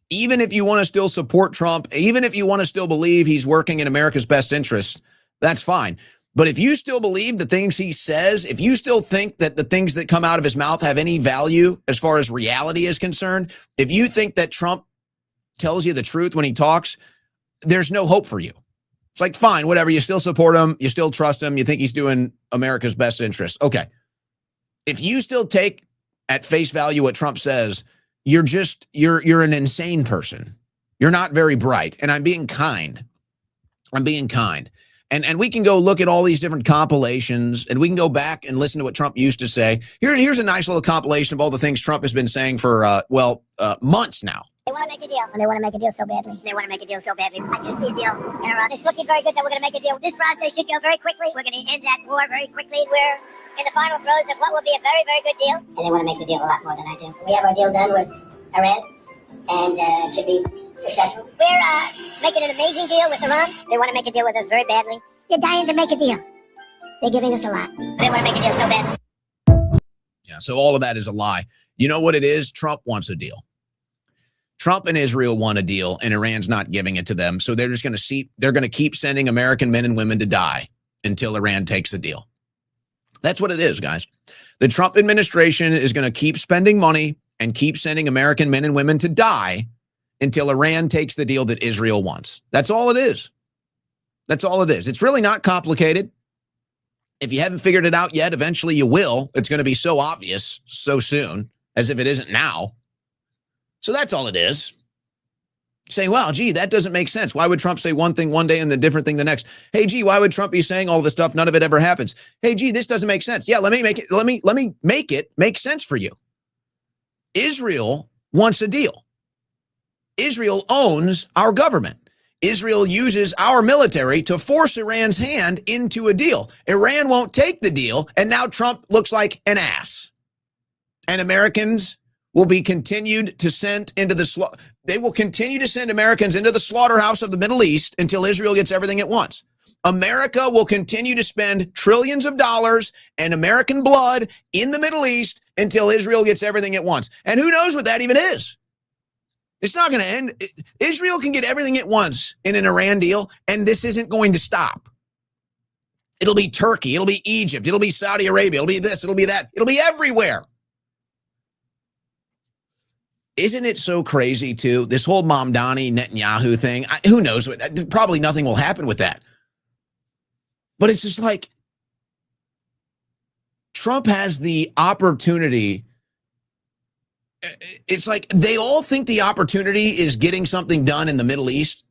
[SPEAKER 2] Even if you want to still support Trump, even if you want to still believe he's working in America's best interest, that's fine. But if you still believe the things he says, if you still think that the things that come out of his mouth have any value as far as reality is concerned, if you think that Trump tells you the truth when he talks, there's no hope for you. It's like, fine, whatever. You still support him. You still trust him. You think he's doing America's best interest. Okay. If you still take at face value what Trump says, you're an insane person. You're not very bright. And I'm being kind. I'm being kind. And we can go look at all these different compilations, and we can go back and listen to what Trump used to say. Here's a nice little compilation of all the things Trump has been saying for, months now.
[SPEAKER 4] They want to make a deal. And they want to make a deal so badly. They want to make a deal so badly. I do see a deal. It's looking very good that we're going to make a deal. This process should go very quickly. We're going to end that war very quickly. We're in the final throes of what will be a very, very good deal. And they want to make the deal a lot more than I do. We have our deal done with Iran, and it should be successful. We're making an amazing deal with Iran. They want to make a deal with us very badly. They're dying to make a deal. They're giving us a lot. They want to make a deal so badly.
[SPEAKER 2] Yeah, so all of that is a lie. You know what it is? Trump wants a deal. Trump and Israel want a deal, and Iran's not giving it to them. So they're just going to keep sending American men and women to die until Iran takes the deal. That's what it is, guys. The Trump administration is going to keep spending money and keep sending American men and women to die until Iran takes the deal that Israel wants. That's all it is. That's all it is. It's really not complicated. If you haven't figured it out yet, eventually you will. It's going to be so obvious so soon, as if it isn't now. So that's all it is. Say, well, gee, that doesn't make sense. Why would Trump say one thing one day and the different thing the next? Hey, gee, why would Trump be saying all this stuff? None of it ever happens. Hey, gee, this doesn't make sense. Yeah, let me make it make sense for you. Israel wants a deal. Israel owns our government. Israel uses our military to force Iran's hand into a deal. Iran won't take the deal, and now Trump looks like an ass. And Americans will be continued to send into the they will continue to send Americans into the slaughterhouse of the Middle East until Israel gets everything it wants. America will continue to spend trillions of dollars and American blood in the Middle East until Israel gets everything it wants. And who knows what that even is? It's not going to end. Israel can get everything it wants in an Iran deal, and this isn't going to stop. It'll be Turkey. It'll be Egypt. It'll be Saudi Arabia. It'll be this. It'll be that. It'll be everywhere. Isn't it so crazy, too? This whole Mamdani Netanyahu thing, who knows? Probably nothing will happen with that. But it's just like Trump has the opportunity. It's like they all think the opportunity is getting something done in the Middle East.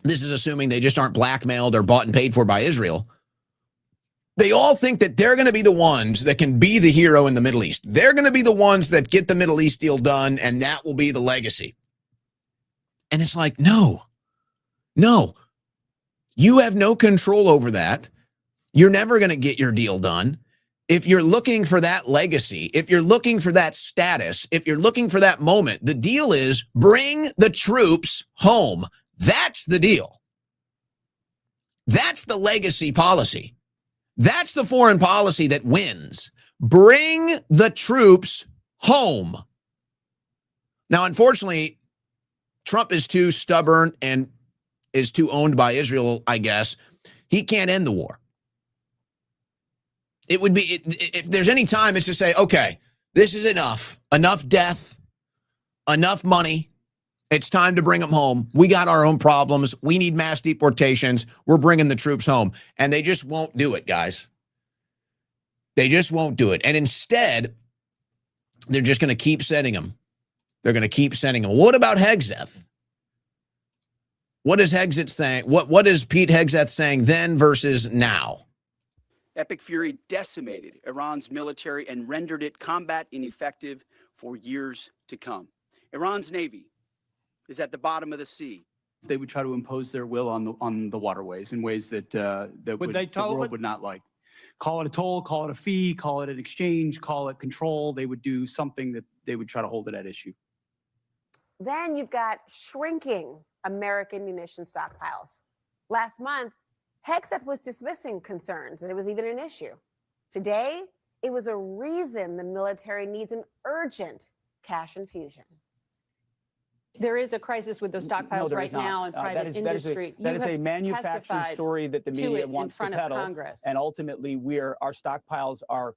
[SPEAKER 2] This is assuming they just aren't blackmailed or bought and paid for by Israel. They all think that they're going to be the ones that can be the hero in the Middle East. They're going to be the ones that get the Middle East deal done, and that will be the legacy. And it's like, no, you have no control over that. You're never going to get your deal done. If you're looking for that legacy, if you're looking for that status, if you're looking for that moment, the deal is bring the troops home. That's the deal. That's the legacy policy. That's the foreign policy that wins. Bring the troops home. Now, unfortunately, Trump is too stubborn and is too owned by Israel, I guess. He can't end the war. It would be, if there's any time, it's to say, okay, this is enough. Enough death, enough money. It's time to bring them home. We got our own problems. We need mass deportations. We're bringing the troops home. And they just won't do it, guys. They just won't do it. And instead, they're just going to keep sending them. They're going to keep sending them. What about Hegseth? What is Hegseth saying? What is Pete Hegseth saying then versus now?
[SPEAKER 5] Epic Fury decimated Iran's military and rendered it combat ineffective for years to come. Iran's navy is at the bottom of the sea. They would try to impose their will on the waterways in ways that the world would not like. Call it a toll, call it a fee, call it an exchange, call it control. They would do something that they would try to hold it at issue.
[SPEAKER 6] Then you've got shrinking American munition stockpiles. Last month, Hegseth was dismissing concerns, and it was even an issue. Today, it was a reason the military needs an urgent cash infusion.
[SPEAKER 7] There is a crisis with those stockpiles right now in private industry.
[SPEAKER 8] That is a manufactured story that the media wants to peddle.
[SPEAKER 7] Congress.
[SPEAKER 8] And ultimately, our stockpiles are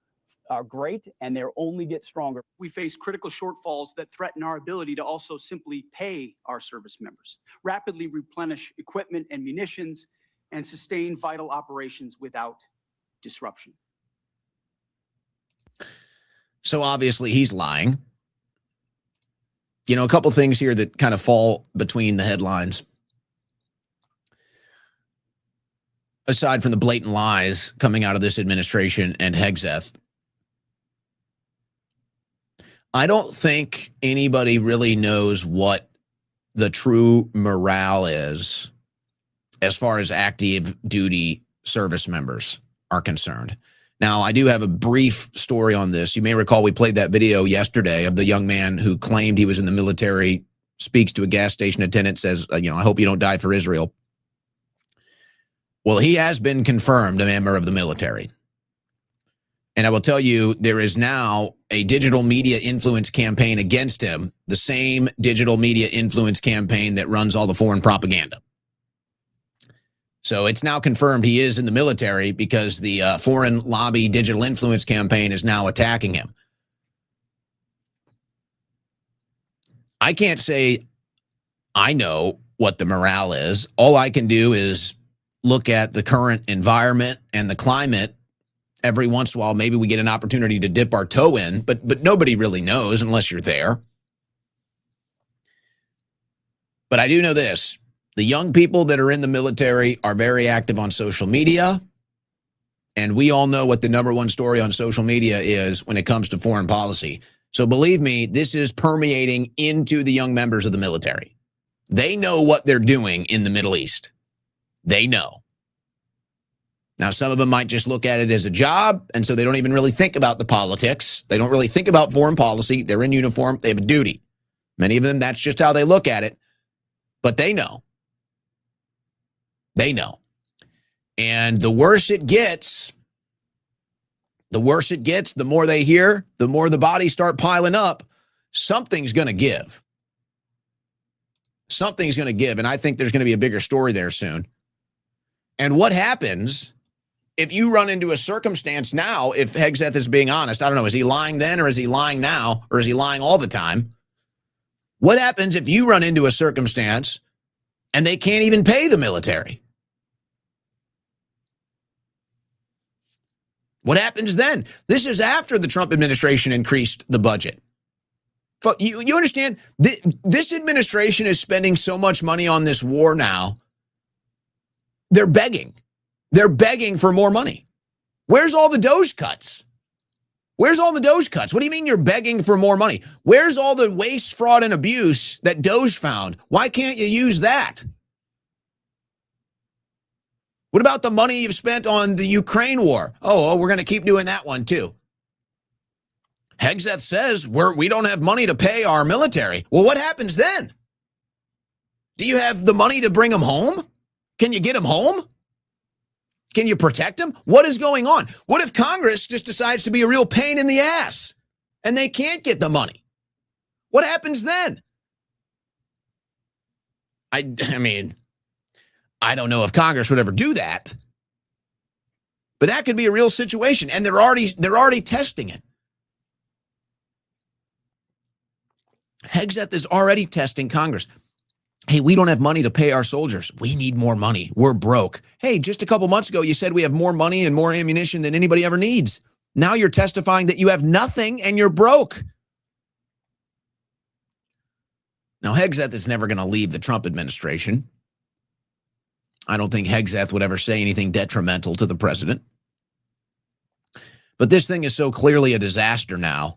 [SPEAKER 8] great, and they'll only get stronger.
[SPEAKER 5] We face critical shortfalls that threaten our ability to also simply pay our service members, rapidly replenish equipment and munitions, and sustain vital operations without disruption.
[SPEAKER 2] So obviously he's lying. You know, a couple things here that kind of fall between the headlines. Aside from the blatant lies coming out of this administration and Hegseth, I don't think anybody really knows what the true morale is as far as active duty service members are concerned. Now, I do have a brief story on this. You may recall we played that video yesterday of the young man who claimed he was in the military, speaks to a gas station attendant, says, I hope you don't die for Israel. Well, he has been confirmed a member of the military. And I will tell you, there is now a digital media influence campaign against him, the same digital media influence campaign that runs all the foreign propaganda. So it's now confirmed he is in the military because the foreign lobby digital influence campaign is now attacking him. I can't say I know what the morale is. All I can do is look at the current environment and the climate. Every once in a while, maybe we get an opportunity to dip our toe in, but nobody really knows unless you're there. But I do know this. The young people that are in the military are very active on social media, and we all know what the #1 story on social media is when it comes to foreign policy. So believe me, this is permeating into the young members of the military. They know what they're doing in the Middle East. They know. Now, some of them might just look at it as a job, and so they don't even really think about the politics. They don't really think about foreign policy. They're in uniform. They have a duty. Many of them, that's just how they look at it. But they know. They know. And the worse it gets, the more they hear, the more the bodies start piling up. Something's going to give. Something's going to give. And I think there's going to be a bigger story there soon. And what happens if you run into a circumstance now, if Hegseth is being honest? I don't know, is he lying then, or is he lying now, or is he lying all the time? What happens if you run into a circumstance and they can't even pay the military? What happens then? This is after the Trump administration increased the budget. You understand? This administration is spending so much money on this war now. They're begging. They're begging for more money. Where's all the DOGE cuts? Where's all the DOGE cuts? What do you mean you're begging for more money? Where's all the waste, fraud, and abuse that DOGE found? Why can't you use that? What about the money you've spent on the Ukraine war? Oh, we're going to keep doing that one too. Hegseth says we don't have money to pay our military. Well, what happens then? Do you have the money to bring them home? Can you get them home? Can you protect them? What is going on? What if Congress just decides to be a real pain in the ass and they can't get the money? What happens then? I mean, I don't know if Congress would ever do that, but that could be a real situation, and they're already testing it. Hegseth is already testing Congress. Hey, we don't have money to pay our soldiers. We need more money. We're broke. Hey, just a couple months ago, you said we have more money and more ammunition than anybody ever needs. Now you're testifying that you have nothing and you're broke. Now, Hegseth is never going to leave the Trump administration. I don't think Hegseth would ever say anything detrimental to the president. But this thing is so clearly a disaster now.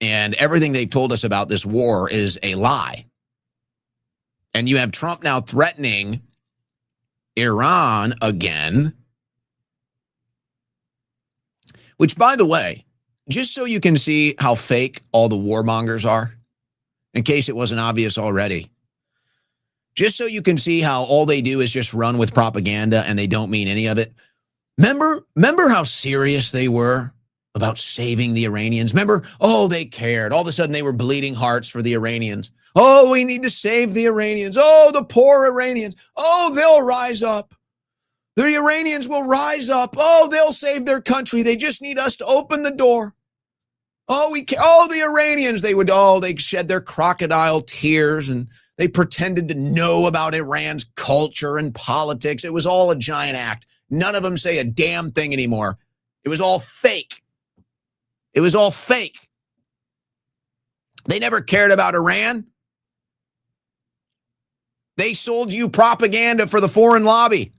[SPEAKER 2] And everything they've told us about this war is a lie. And you have Trump now threatening Iran again. Which, by the way, just so you can see how fake all the warmongers are, in case it wasn't obvious already, just so you can see how all they do is just run with propaganda and they don't mean any of it. Remember how serious they were about saving the Iranians? Remember, oh, they cared. All of a sudden they were bleeding hearts for the Iranians. Oh, we need to save the Iranians. Oh, the poor Iranians. Oh, they'll rise up. The Iranians will rise up. Oh, they'll save their country. They just need us to open the door. Oh, the Iranians, they shed their crocodile tears and they pretended to know about Iran's culture and politics. It was all a giant act. None of them say a damn thing anymore. It was all fake. It was all fake. They never cared about Iran. They sold you propaganda for the foreign lobby.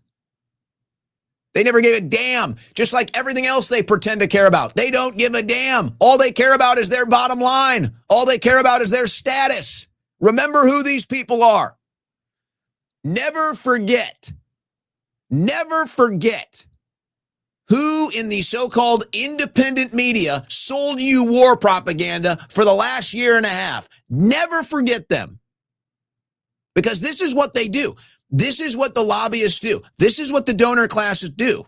[SPEAKER 2] They never gave a damn, just like everything else they pretend to care about. They don't give a damn. All they care about is their bottom line. All they care about is their status. Remember who these people are. Never forget who in the so-called independent media sold you war propaganda for the last year and a half. Never forget them. Because this is what they do. This is what the lobbyists do. This is what the donor classes do.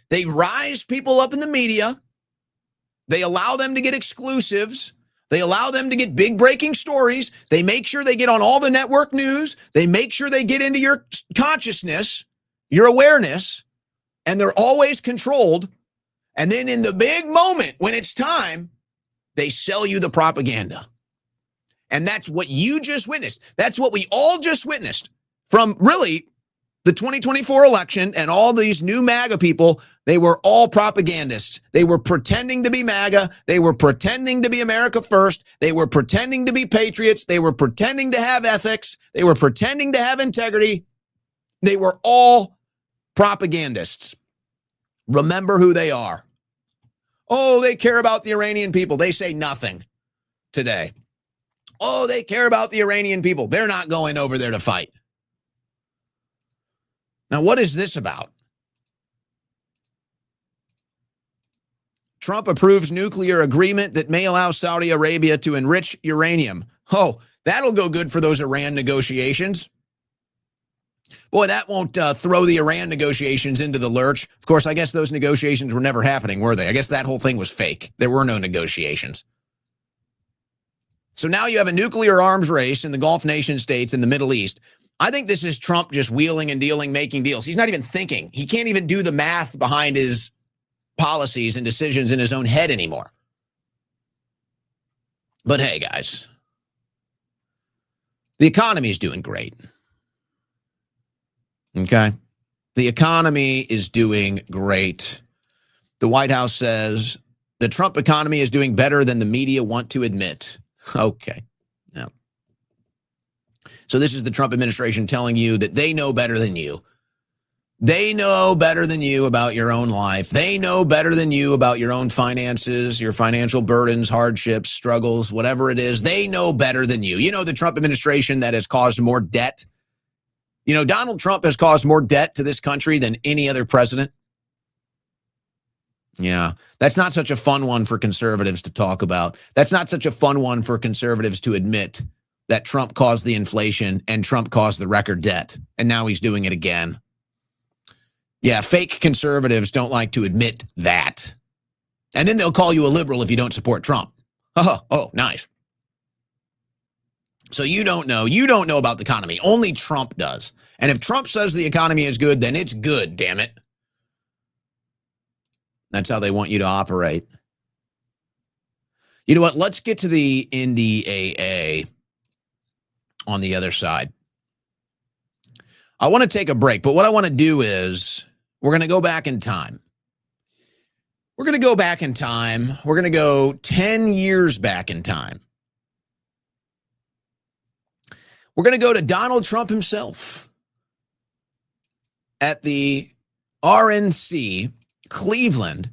[SPEAKER 2] They rise people up in the media. They allow them to get exclusives. They allow them to get big breaking stories. They make sure they get on all the network news. They make sure they get into your consciousness, your awareness, and they're always controlled. And then in the big moment, when it's time, they sell you the propaganda. And that's what you just witnessed. That's what we all just witnessed from really the 2024 election and all these new MAGA people. They were all propagandists. They were pretending to be MAGA. They were pretending to be America first. They were pretending to be patriots. They were pretending to have ethics. They were pretending to have integrity. They were all propagandists. Remember who they are. Oh, they care about the Iranian people. They say nothing today. Oh, they care about the Iranian people. They're not going over there to fight. Now, what is this about? Trump approves nuclear agreement that may allow Saudi Arabia to enrich uranium. Oh, that'll go good for those Iran negotiations. Boy, that won't throw the Iran negotiations into the lurch. Of course, I guess those negotiations were never happening, were they? I guess that whole thing was fake. There were no negotiations. So now you have a nuclear arms race in the Gulf nation states in the Middle East. I think this is Trump just wheeling and dealing, making deals. He's not even thinking. He can't even do the math behind his policies and decisions in his own head anymore. But hey, guys, the economy is doing great. Okay? The economy is doing great. The White House says the Trump economy is doing better than the media want to admit. Okay. Yeah. So this is the Trump administration telling you that they know better than you. They know better than you about your own life. They know better than you about your own finances, your financial burdens, hardships, struggles, whatever it is. They know better than you. You know, the Trump administration that has caused more debt. You know, Donald Trump has caused more debt to this country than any other president. Yeah, that's not such a fun one for conservatives to talk about. That's not such a fun one for conservatives to admit that Trump caused the inflation and Trump caused the record debt. And now he's doing it again. Yeah, fake conservatives don't like to admit that. And then they'll call you a liberal if you don't support Trump. Oh, nice. So you don't know about the economy. Only Trump does. And if Trump says the economy is good, then it's good, damn it. That's how they want you to operate. You know what? Let's get to the NDAA on the other side. I want to take a break, but what I want to do is we're going to go back in time. We're going to go back in time. We're going to go 10 years back in time. We're going to go to Donald Trump himself at the RNC Cleveland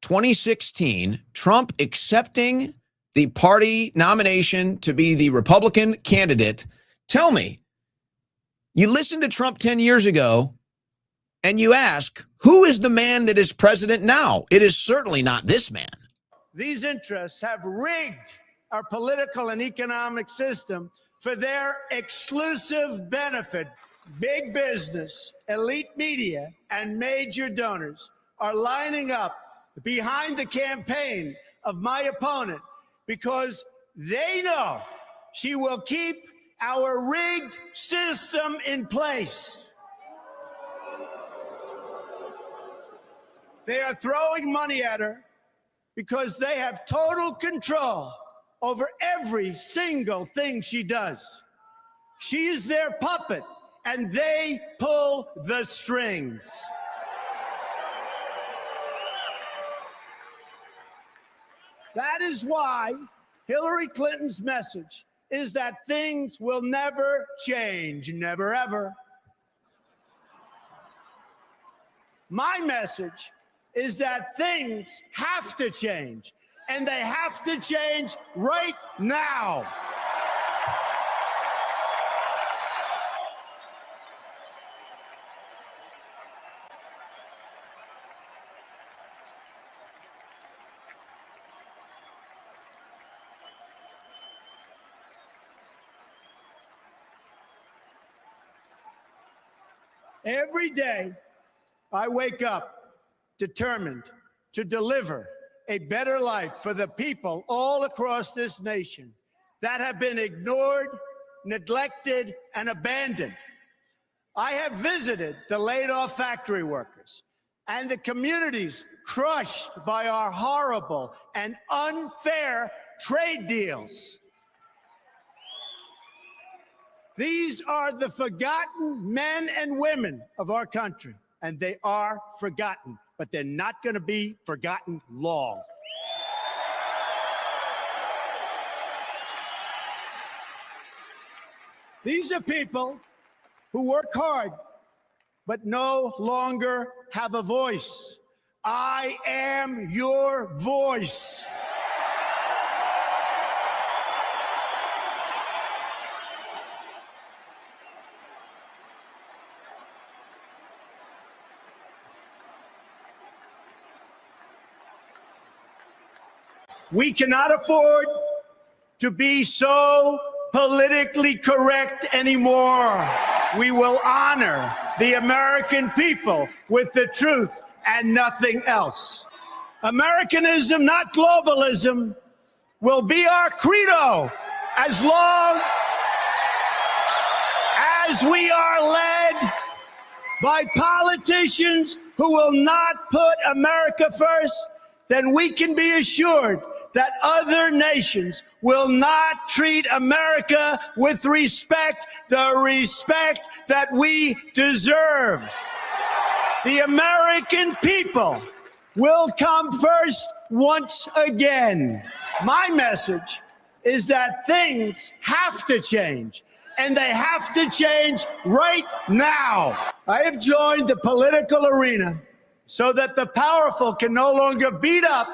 [SPEAKER 2] 2016, Trump accepting the party nomination to be the Republican candidate. Tell me, you listened to Trump 10 years ago and you ask, who is the man that is president now? It is certainly not this man.
[SPEAKER 3] These interests have rigged our political and economic system for their exclusive benefit. Big business, elite media, and major donors are lining up behind the campaign of my opponent because they know she will keep our rigged system in place. They are throwing money at her because they have total control over every single thing she does. She is their puppet, and they pull the strings. That is why Hillary Clinton's message is that things will never change, never ever. My message is that things have to change, and they have to change right now. Every day, I wake up determined to deliver a better life for the people all across this nation that have been ignored, neglected, and abandoned. I have visited the laid-off factory workers and the communities crushed by our horrible and unfair trade deals. These are the forgotten men and women of our country, and they are forgotten, but they're not going to be forgotten long. These are people who work hard, but no longer have a voice. I am your voice. We cannot afford to be so politically correct anymore. We will honor the American people with the truth and nothing else. Americanism, not globalism, will be our credo as long as we are led by politicians who will not put America first. Then we can be assured that other nations will not treat America with respect, the respect that we deserve. The American people will come first once again. My message is that things have to change, and they have to change right now. I have joined the political arena so that the powerful can no longer beat up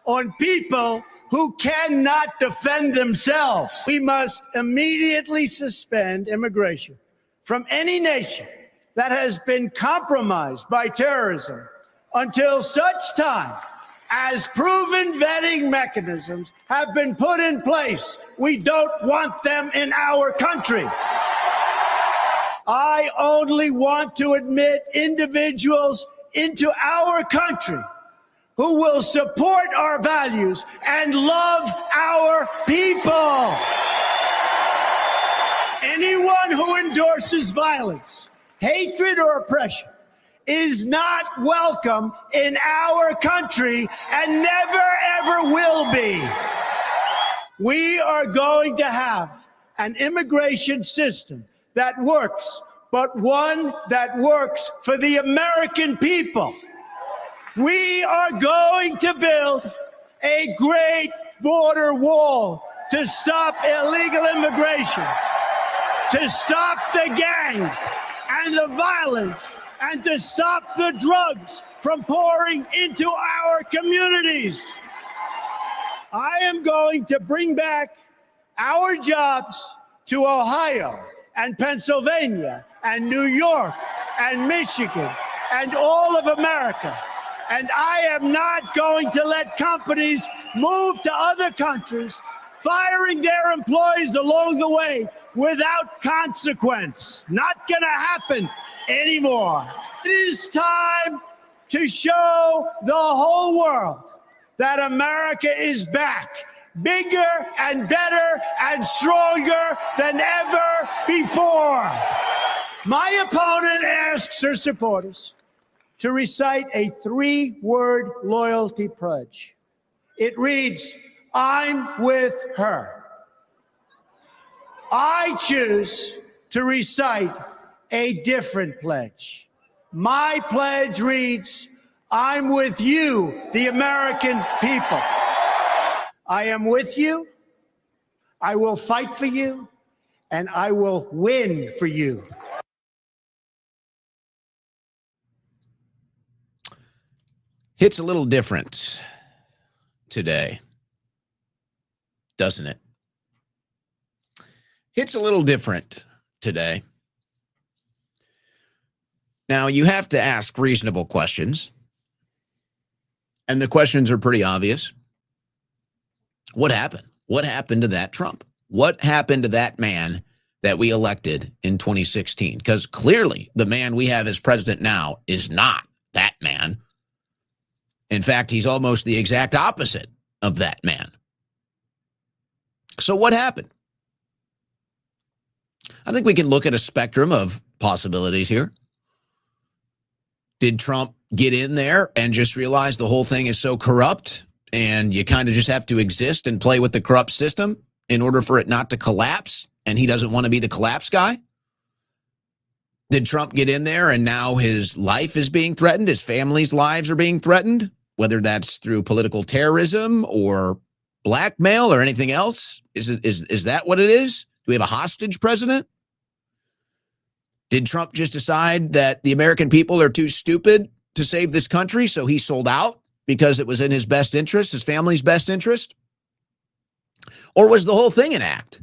[SPEAKER 3] on people who cannot defend themselves. We must immediately suspend immigration from any nation that has been compromised by terrorism until such time as proven vetting mechanisms have been put in place. We don't want them in our country. I only want to admit individuals into our country who will support our values and love our people. Anyone who endorses violence, hatred, or oppression is not welcome in our country and never, ever will be. We are going to have an immigration system that works, but one that works for the American people. We are going to build a great border wall to stop illegal immigration, to stop the gangs and the violence, and to stop the drugs from pouring into our communities. I am going to bring back our jobs to Ohio and Pennsylvania and New York and Michigan and all of America. And I am not going to let companies move to other countries, firing their employees along the way without consequence. Not going to happen anymore. It is time to show the whole world that America is back, bigger and better and stronger than ever before. My opponent asks her supporters to recite a 3-word loyalty pledge. It reads, I'm with her. I choose to recite a different pledge. My pledge reads, I'm with you, the American people. I am with you. I will fight for you, and I will win for you.
[SPEAKER 2] Hits a little different today, doesn't it? Hits a little different today. Now, you have to ask reasonable questions, and the questions are pretty obvious. What happened? What happened to that Trump? What happened to that man that we elected in 2016? Because clearly the man we have as president now is not that man. In fact, he's almost the exact opposite of that man. So what happened? I think we can look at a spectrum of possibilities here. Did Trump get in there and just realize the whole thing is so corrupt and you kind of just have to exist and play with the corrupt system in order for it not to collapse, and he doesn't want to be the collapse guy? Did Trump get in there and now his life is being threatened, his family's lives are being threatened, whether that's through political terrorism or blackmail or anything else? Is that what it is? Do we have a hostage president? Did Trump just decide that the American people are too stupid to save this country, so he sold out because it was in his best interest, his family's best interest? Or was the whole thing an act?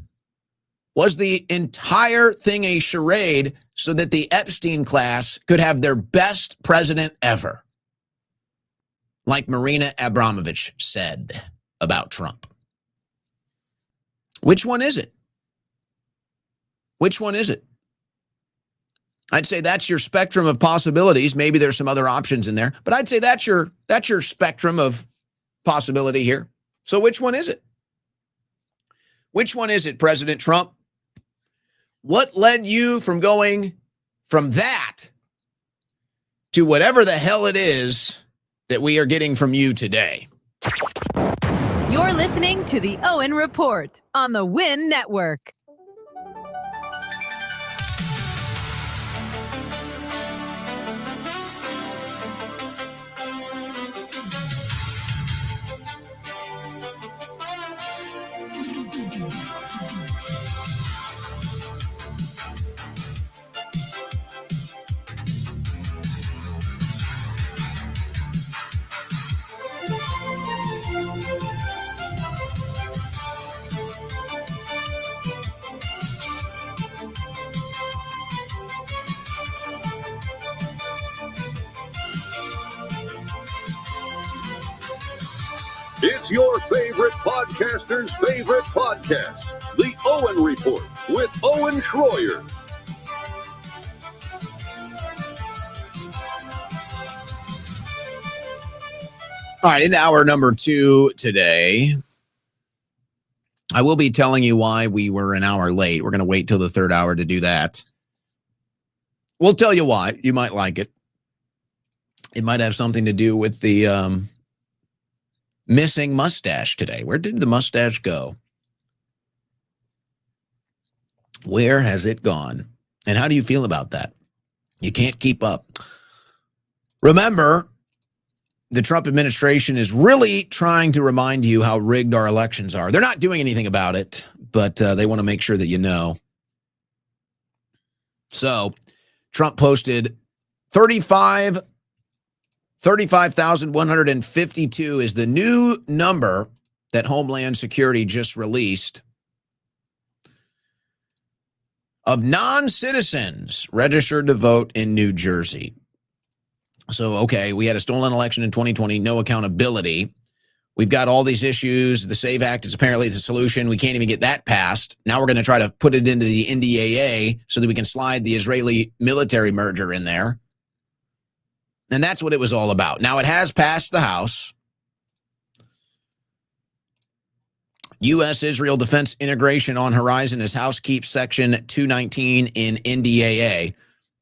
[SPEAKER 2] Was the entire thing a charade so that the Epstein class could have their best president ever? Like Marina Abramovich said about Trump. Which one is it? Which one is it? I'd say that's your spectrum of possibilities. Maybe there's some other options in there, but I'd say that's your spectrum of possibility here. So which one is it? Which one is it, President Trump? What led you from going from that to whatever the hell it is that we are getting from you today?
[SPEAKER 9] You're listening to the Owen Report on the Win Network.
[SPEAKER 1] It's your favorite podcaster's favorite podcast, The Owen Report with Owen Schroyer.
[SPEAKER 2] All right, in hour number 2 today, I will be telling you why we were an hour late. We're going to wait till the third hour to do that. We'll tell you why. You might like it. It might have something to do with the missing mustache today. Where did the mustache go? Where has it gone? And how do you feel about that? You can't keep up. Remember, the Trump administration is really trying to remind you how rigged our elections are. They're not doing anything about it, but they want to make sure that you know. So Trump posted 35 35,152 is the new number that Homeland Security just released of non-citizens registered to vote in New Jersey. So, okay, we had a stolen election in 2020, no accountability. We've got all these issues. The SAVE Act is apparently the solution. We can't even get that passed. Now we're going to try to put it into the NDAA so that we can slide the Israeli military merger in there. And that's what it was all about. Now it has passed the House. U.S.-Israel defense integration on horizon as House keeps Section 219 in NDAA.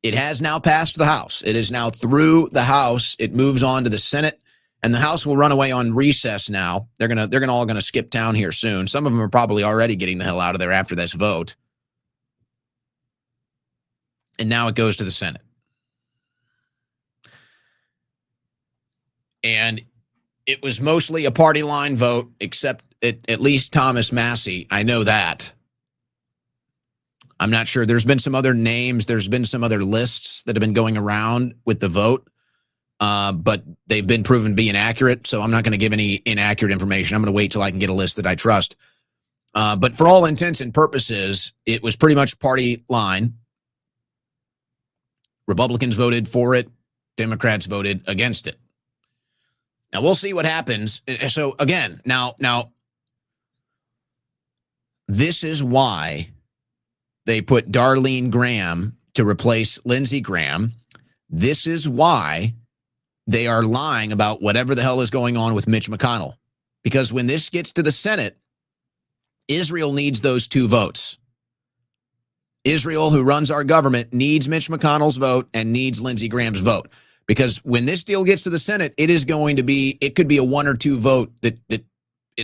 [SPEAKER 2] It has now passed the House. It is now through the House. It moves on to the Senate, and the House will run away on recess now. They're all gonna skip town here soon. Some of them are probably already getting the hell out of there after this vote. And now it goes to the Senate. And it was mostly a party line vote, except at least Thomas Massie. I know that. I'm not sure. There's been some other names. There's been some other lists that have been going around with the vote, but they've been proven to be inaccurate. So I'm not going to give any inaccurate information. I'm going to wait till I can get a list that I trust. But for all intents and purposes, it was pretty much party line. Republicans voted for it. Democrats voted against it. Now we'll see what happens. So again, now this is why they put Darlene Graham to replace Lindsey Graham. This is why they are lying about whatever the hell is going on with Mitch McConnell. Because when this gets to the Senate, Israel needs those 2 votes. Israel, who runs our government, needs Mitch McConnell's vote and needs Lindsey Graham's vote. Because when this deal gets to the Senate, it could be a 1 or 2 vote that it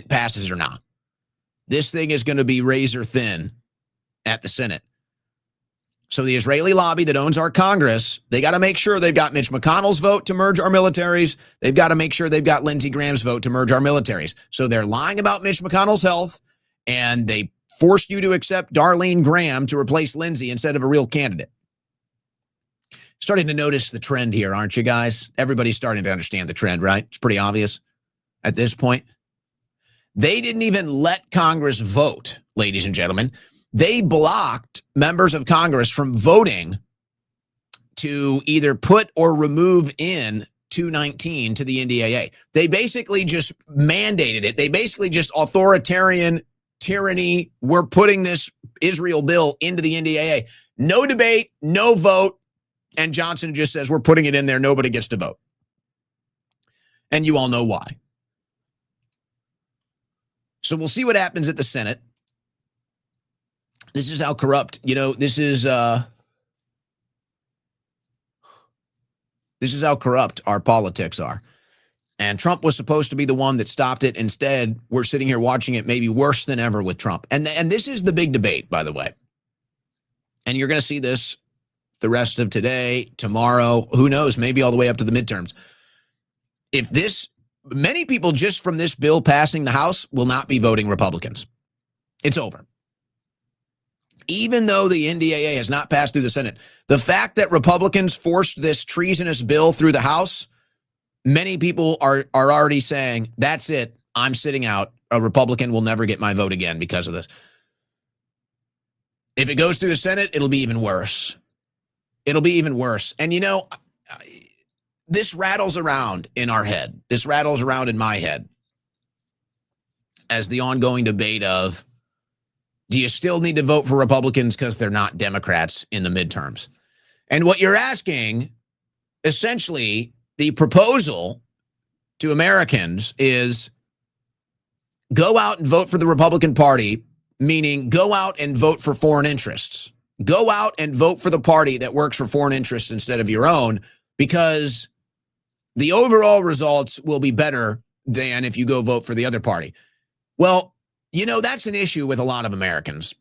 [SPEAKER 2] passes or not. This thing is going to be razor thin at the Senate. So the Israeli lobby that owns our Congress, they got to make sure they've got Mitch McConnell's vote to merge our militaries. They've got to make sure they've got Lindsey Graham's vote to merge our militaries. So they're lying about Mitch McConnell's health, and they forced you to accept Darlene Graham to replace Lindsey instead of a real candidate. Starting to notice the trend here, aren't you guys? Everybody's starting to understand the trend, right? It's pretty obvious at this point. They didn't even let Congress vote, ladies and gentlemen. They blocked members of Congress from voting to either put or remove in 219 to the NDAA. They basically just mandated it. They basically just authoritarian tyranny. We're putting this Israel bill into the NDAA. No debate, no vote. And Johnson just says, we're putting it in there. Nobody gets to vote. And you all know why. So we'll see what happens at the Senate. This is how corrupt, this is how corrupt our politics are. And Trump was supposed to be the one that stopped it. Instead, we're sitting here watching it maybe worse than ever with Trump. And this is the big debate, by the way. And you're going to see this the rest of today, tomorrow, who knows, maybe all the way up to the midterms. Many people just from this bill passing the House will not be voting Republicans. It's over. Even though the NDAA has not passed through the Senate, the fact that Republicans forced this treasonous bill through the House, many people are already saying, that's it, I'm sitting out. A Republican will never get my vote again because of this. If it goes through the Senate, it'll be even worse. It'll be even worse. And this rattles around in our head. This rattles around in my head as the ongoing debate of, do you still need to vote for Republicans because they're not Democrats in the midterms? And what you're asking, essentially, the proposal to Americans is go out and vote for the Republican Party, meaning go out and vote for foreign interests. Go out and vote for the party that works for foreign interests instead of your own, because the overall results will be better than if you go vote for the other party. Well, that's an issue with a lot of Americans.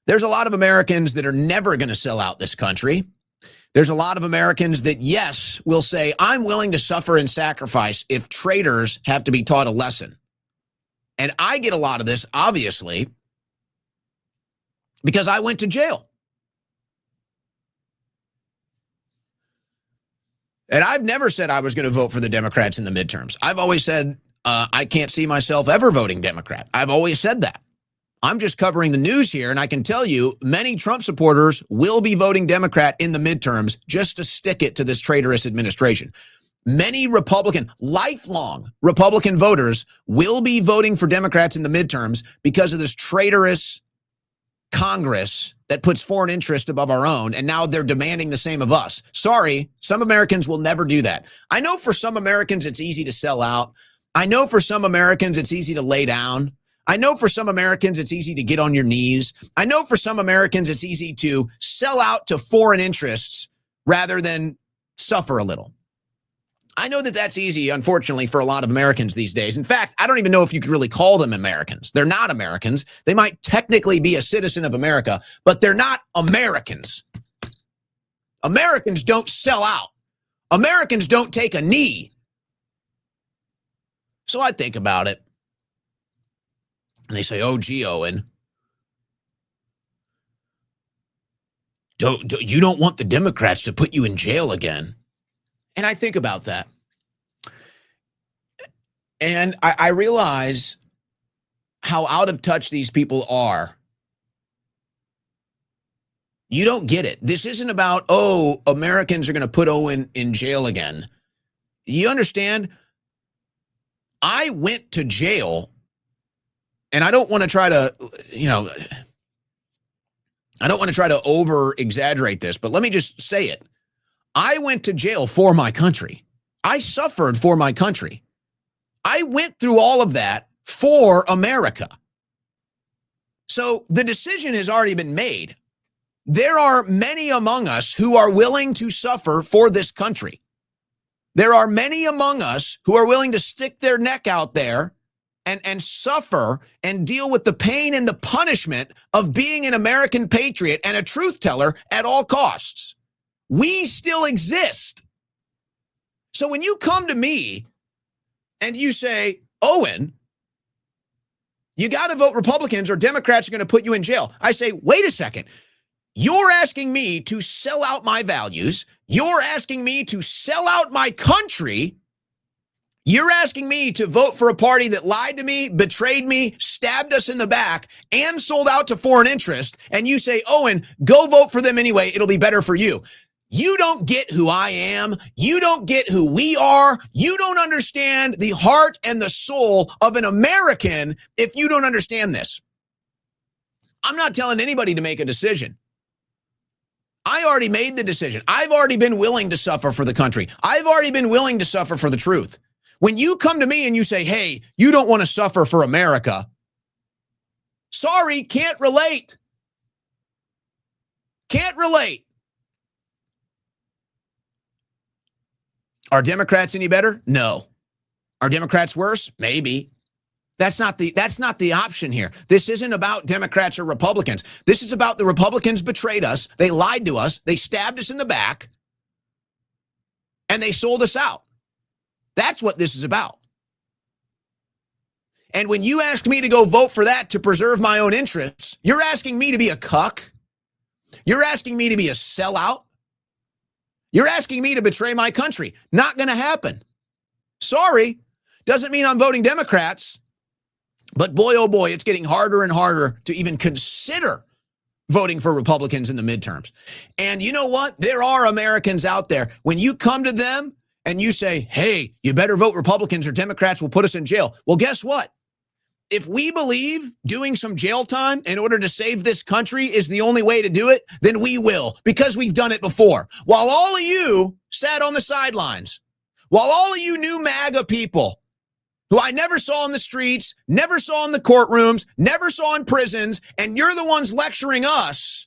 [SPEAKER 2] There's a lot of Americans that are never going to sell out this country. There's a lot of Americans that, yes, will say, I'm willing to suffer and sacrifice if traitors have to be taught a lesson. And I get a lot of this, obviously, because I went to jail. And I've never said I was going to vote for the Democrats in the midterms. I've always said I can't see myself ever voting Democrat. I've always said that. I'm just covering the news here, and I can tell you many Trump supporters will be voting Democrat in the midterms just to stick it to this traitorous administration. Many lifelong Republican voters will be voting for Democrats in the midterms because of this traitorous Congress that puts foreign interest above our own, and now they're demanding the same of us. Sorry, some Americans will never do that. I know for some Americans it's easy to sell out. I know for some Americans it's easy to lay down. I know for some Americans it's easy to get on your knees. I know for some Americans it's easy to sell out to foreign interests rather than suffer a little. I know that that's easy, unfortunately, for a lot of Americans these days. In fact, I don't even know if you could really call them Americans. They're not Americans. They might technically be a citizen of America, but they're not Americans. Americans don't sell out. Americans don't take a knee. So I think about it. And they say, oh, gee, Owen, you don't want the Democrats to put you in jail again. And I think about that. And I realize how out of touch these people are. You don't get it. This isn't about, oh, Americans are going to put Owen in jail again. You understand? I went to jail, and I don't want to try to, I don't want to try to over exaggerate this, but let me just say it. I went to jail for my country. I suffered for my country. I went through all of that for America. So the decision has already been made. There are many among us who are willing to suffer for this country. There are many among us who are willing to stick their neck out there and suffer and deal with the pain and the punishment of being an American patriot and a truth teller at all costs. We still exist. So when you come to me and you say, Owen, you got to vote Republicans or Democrats are going to put you in jail, I say, wait a second. You're asking me to sell out my values. You're asking me to sell out my country. You're asking me to vote for a party that lied to me, betrayed me, stabbed us in the back, and sold out to foreign interest. And you say, Owen, go vote for them anyway. It'll be better for you. You don't get who I am. You don't get who we are. You don't understand the heart and the soul of an American if you don't understand this. I'm not telling anybody to make a decision. I already made the decision. I've already been willing to suffer for the country. I've already been willing to suffer for the truth. When you come to me and you say, hey, you don't want to suffer for America, sorry, can't relate. Can't relate. Are Democrats any better? No. Are Democrats worse? Maybe. That's not the option here. This isn't about Democrats or Republicans. This is about the Republicans betrayed us. They lied to us. They stabbed us in the back. And they sold us out. That's what this is about. And when you ask me to go vote for that to preserve my own interests, you're asking me to be a cuck. You're asking me to be a sellout. You're asking me to betray my country. Not going to happen. Sorry. Doesn't mean I'm voting Democrats. But boy, oh boy, it's getting harder and harder to even consider voting for Republicans in the midterms. And you know what? There are Americans out there. When you come to them and you say, hey, you better vote Republicans or Democrats will put us in jail. Well, guess what? If we believe doing some jail time in order to save this country is the only way to do it, then we will, because we've done it before. While all of you sat on the sidelines, while all of you new MAGA people who I never saw in the streets, never saw in the courtrooms, never saw in prisons, and you're the ones lecturing us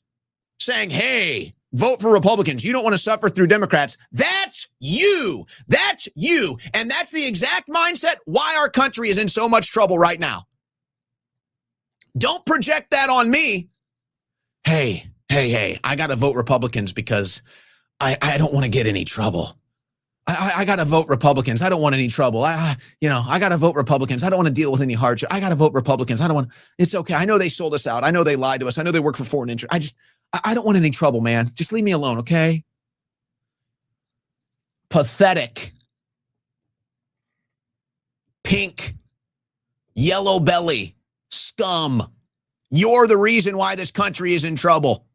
[SPEAKER 2] saying, hey, vote for Republicans. You don't want to suffer through Democrats. That's you. That's you. And that's the exact mindset why our country is in so much trouble right now. Don't project that on me. Hey, I got to vote Republicans because I don't want to get any trouble. I got to vote Republicans. I don't want any trouble. I got to vote Republicans. I don't want to deal with any hardship. I got to vote Republicans. It's okay. I know they sold us out. I know they lied to us. I know they work for foreign interests. I don't want any trouble, man. Just leave me alone, okay? pathetic, pink, yellow belly, scum. You're the reason why this country is in trouble.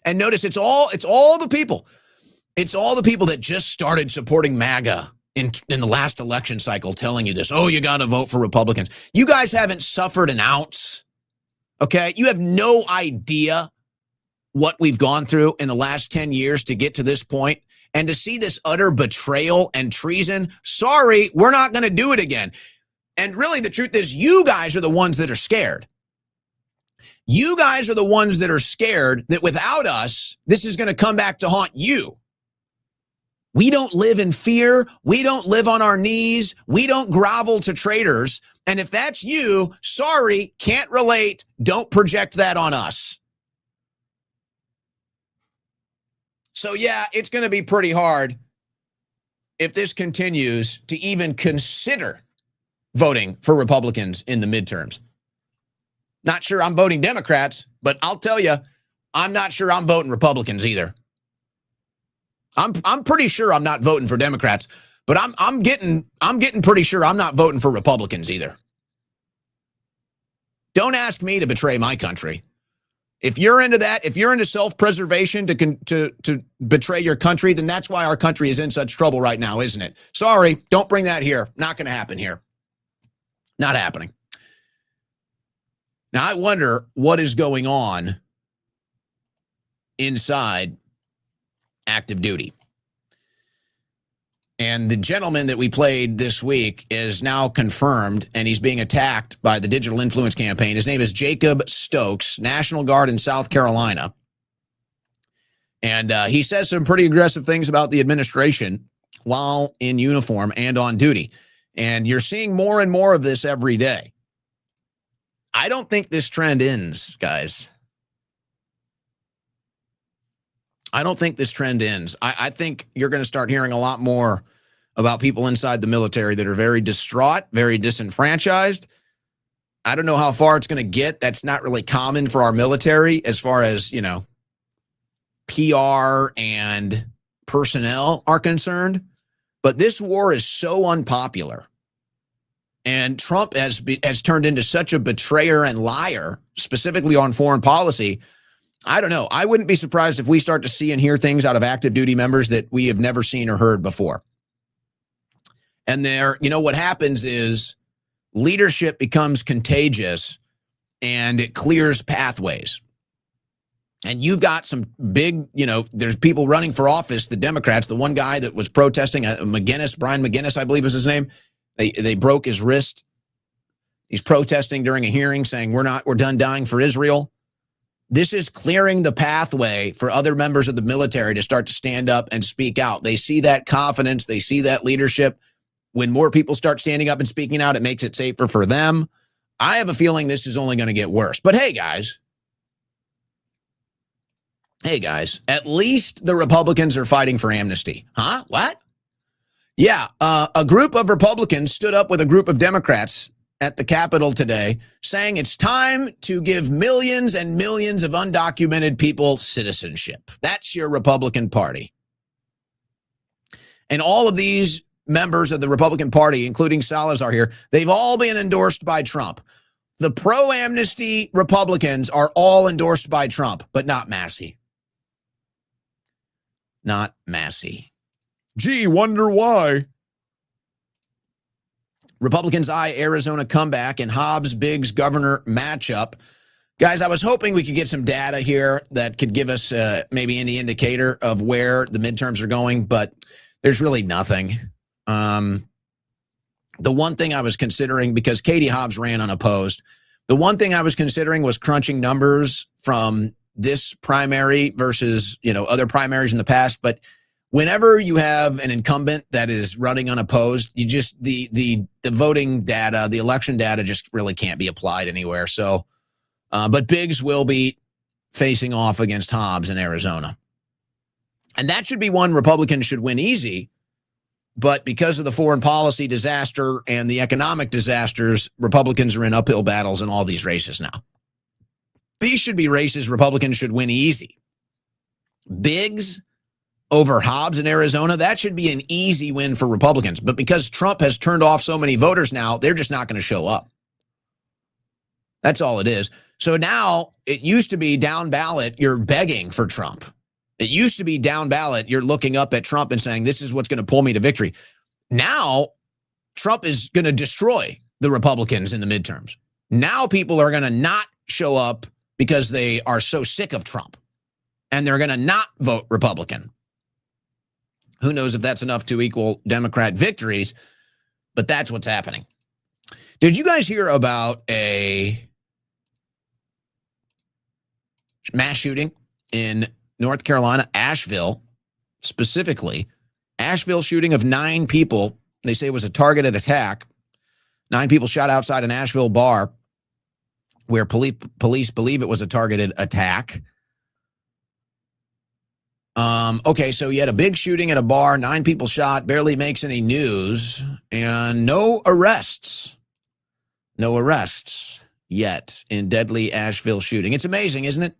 [SPEAKER 2] And notice it's all the people. It's all the people that just started supporting MAGA in the last election cycle telling you this. Oh, you got to vote for Republicans. You guys haven't suffered an ounce. Okay? You have no idea what we've gone through in the last 10 years to get to this point. And to see this utter betrayal and treason, sorry, we're not going to do it again. And really, the truth is, you guys are the ones that are scared. You guys are the ones that are scared that without us, this is going to come back to haunt you. We don't live in fear. We don't live on our knees. We don't grovel to traitors. And if that's you, sorry, can't relate. Don't project that on us. So yeah, it's going to be pretty hard if this continues to even consider voting for Republicans in the midterms. Not sure I'm voting Democrats, but I'll tell you, I'm not sure I'm voting Republicans either. I'm pretty sure I'm not voting for Democrats, but I'm getting pretty sure I'm not voting for Republicans either. Don't ask me to betray my country. If you're into that, if you're into self-preservation to betray your country, then that's why our country is in such trouble right now, isn't it? Sorry, don't bring that here. Not going to happen here. Not happening. Now, I wonder what is going on inside active duty. And the gentleman that we played this week is now confirmed, and he's being attacked by the Digital Influence Campaign. His name is Jacob Stokes, National Guard in South Carolina. And he says some pretty aggressive things about the administration while in uniform and on duty. And you're seeing more and more of this every day. I don't think this trend ends, guys. I don't think this trend ends. I think you're going to start hearing a lot more about people inside the military that are very distraught, very disenfranchised. I don't know how far it's going to get. That's not really common for our military as far as, you know, PR and personnel are concerned. But this war is so unpopular. And Trump has turned into such a betrayer and liar, specifically on foreign policy. I don't know. I wouldn't be surprised if we start to see and hear things out of active duty members that we have never seen or heard before. And there, you know, what happens is leadership becomes contagious and it clears pathways. And you've got some big, you know, there's people running for office, the Democrats, the one guy that was protesting, Brian McGinnis, I believe was his name. They broke his wrist. He's protesting during a hearing saying, we're done dying for Israel. This is clearing the pathway for other members of the military to start to stand up and speak out. They see that confidence. They see that leadership. When more people start standing up and speaking out, it makes it safer for them. I have a feeling this is only going to get worse. But hey, guys, at least the Republicans are fighting for amnesty. Huh? What? Yeah, a group of Republicans stood up with a group of Democrats at the Capitol today saying it's time to give millions and millions of undocumented people citizenship. That's your Republican Party. And all of these members of the Republican Party, including Salazar here, they've all been endorsed by Trump. The pro-amnesty Republicans are all endorsed by Trump, but not Massey. Not Massey. Gee, wonder why. Republicans eye Arizona comeback and Hobbs-Biggs governor matchup. Guys, I was hoping we could get some data here that could give us maybe any indicator of where the midterms are going, but there's really nothing. The one thing I was considering, because Katie Hobbs ran unopposed, the one thing I was considering was crunching numbers from this primary versus, you know, other primaries in the past, but whenever you have an incumbent that is running unopposed, you just the voting data, the election data just really can't be applied anywhere. So, but Biggs will be facing off against Hobbs in Arizona. And that should be one Republicans should win easy. But because of the foreign policy disaster and the economic disasters, Republicans are in uphill battles in all these races now. These should be races Republicans should win easy. Biggs, over Hobbs in Arizona, that should be an easy win for Republicans. But because Trump has turned off so many voters now, they're just not going to show up. That's all it is. So now it used to be down ballot, you're begging for Trump. It used to be down ballot, you're looking up at Trump and saying, this is what's going to pull me to victory. Now, Trump is going to destroy the Republicans in the midterms. Now people are going to not show up because they are so sick of Trump. And they're going to not vote Republican. Who knows if that's enough to equal Democrat victories, but that's what's happening. Did you guys hear about a mass shooting in North Carolina, Asheville, specifically? Asheville shooting of 9 people. They say it was a targeted attack. 9 people shot outside an Asheville bar where police believe it was a targeted attack. Okay, so you had a big shooting at a bar, 9 people shot, barely makes any news, and no arrests. No arrests yet in deadly Asheville shooting. It's amazing, isn't it?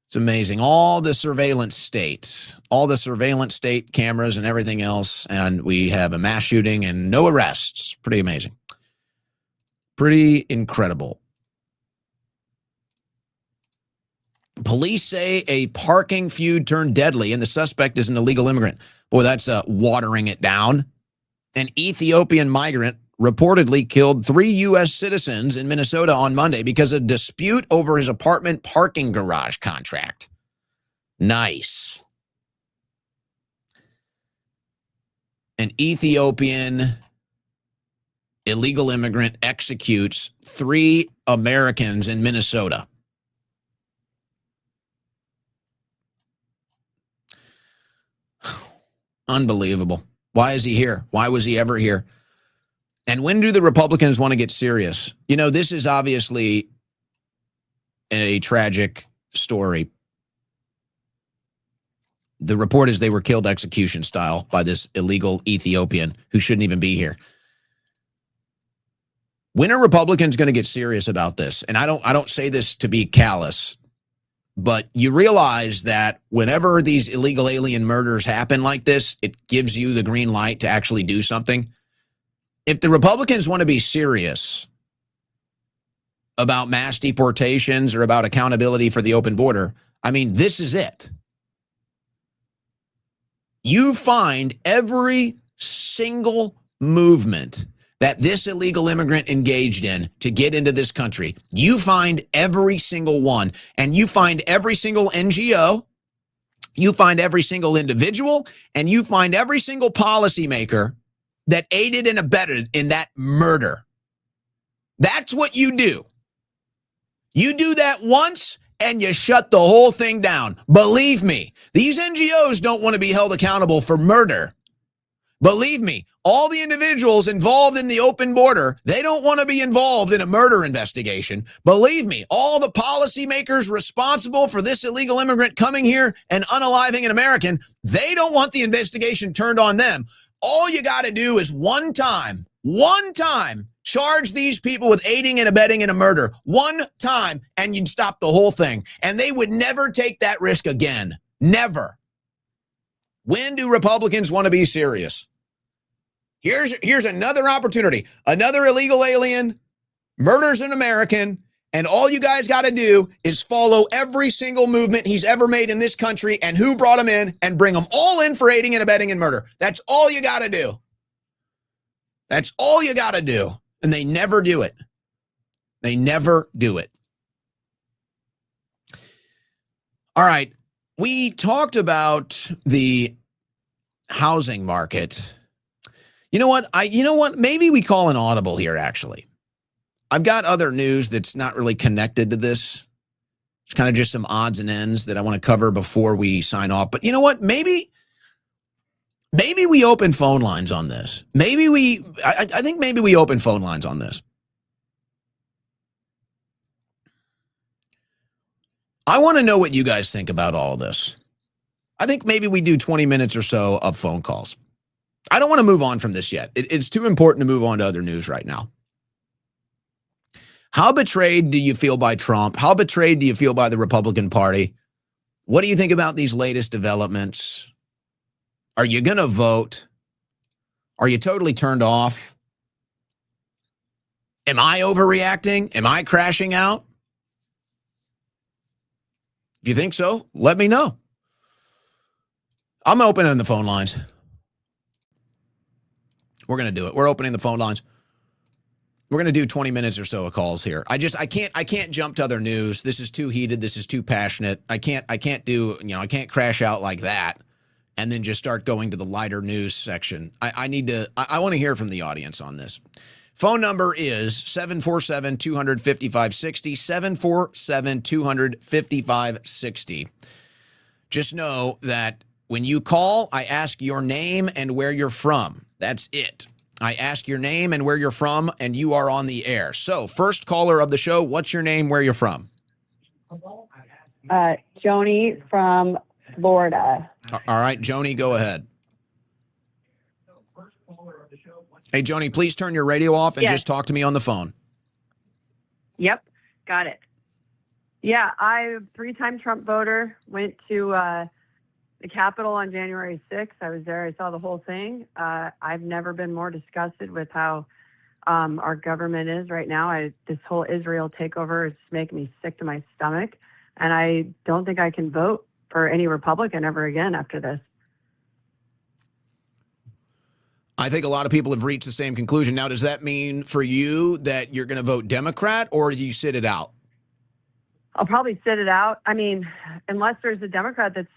[SPEAKER 2] It's amazing. All the surveillance state cameras and everything else, and we have a mass shooting and no arrests. Pretty amazing. Pretty incredible. Police say a parking feud turned deadly and the suspect is an illegal immigrant. Boy, that's watering it down. An Ethiopian migrant reportedly killed 3 U.S. citizens in Minnesota on Monday because of a dispute over his apartment parking garage contract. Nice. An Ethiopian illegal immigrant executes 3 Americans in Minnesota. Unbelievable. Why is he here? Why was he ever here? And when do the Republicans want to get serious? You know, this is obviously a tragic story. The report is they were killed execution style by this illegal Ethiopian who shouldn't even be here. When are Republicans going to get serious about this? And I don't say this to be callous, but you realize that whenever these illegal alien murders happen like this, it gives you the green light to actually do something. If the Republicans want to be serious about mass deportations or about accountability for the open border, I mean, this is it. You find every single movement that this illegal immigrant engaged in to get into this country. You find every single one, and you find every single NGO, you find every single individual, and you find every single policymaker that aided and abetted in that murder. That's what you do. You do that once, and you shut the whole thing down. Believe me, these NGOs don't want to be held accountable for murder. Believe me, all the individuals involved in the open border, they don't want to be involved in a murder investigation. Believe me, all the policymakers responsible for this illegal immigrant coming here and unaliving an American, they don't want the investigation turned on them. All you got to do is one time, charge these people with aiding and abetting in a murder. One time, and you'd stop the whole thing. And they would never take that risk again. Never. When do Republicans want to be serious? Here's another opportunity. Another illegal alien murders an American, and all you guys got to do is follow every single movement he's ever made in this country and who brought him in and bring them all in for aiding and abetting in murder. That's all you got to do. That's all you got to do. And they never do it. They never do it. All right. We talked about the housing market. You know what? Maybe we call an audible here, actually. I've got other news that's not really connected to this. It's kind of just some odds and ends that I want to cover before we sign off. But you know what? Maybe we open phone lines on this. I think maybe we open phone lines on this. I want to know what you guys think about all of this. I think maybe we do 20 minutes or so of phone calls. I don't want to move on from this yet. It's too important to move on to other news right now. How betrayed do you feel by Trump? How betrayed do you feel by the Republican Party? What do you think about these latest developments? Are you going to vote? Are you totally turned off? Am I overreacting? Am I crashing out? If you think so, let me know. I'm opening the phone lines. We're going to do it. We're opening the phone lines. We're going to do 20 minutes or so of calls here. I can't jump to other news. This is too heated. This is too passionate. I can't crash out like that and then just start going to the lighter news section. I want to hear from the audience on this. Phone number is 747-200-5560, 747-200-5560. Just know that when you call, I ask your name and where you're from. That's it. I ask your name and where you're from, and you are on the air. So, first caller of the show, what's your name, where you're from?
[SPEAKER 10] Joni from Florida.
[SPEAKER 2] All right, Joni, go ahead. Hey, Joni, please turn your radio off and just talk to me on the phone.
[SPEAKER 10] Yep, got it. Yeah, I'm a three-time Trump voter. Went to the Capitol on January 6th. I was there. I saw the whole thing. I've never been more disgusted with how our government is right now. This whole Israel takeover is making me sick to my stomach. And I don't think I can vote for any Republican ever again after this.
[SPEAKER 2] I think a lot of people have reached the same conclusion. Now, does that mean for you that you're going to vote Democrat, or do you sit it out?
[SPEAKER 10] I'll probably sit it out. I mean, unless there's a Democrat that's,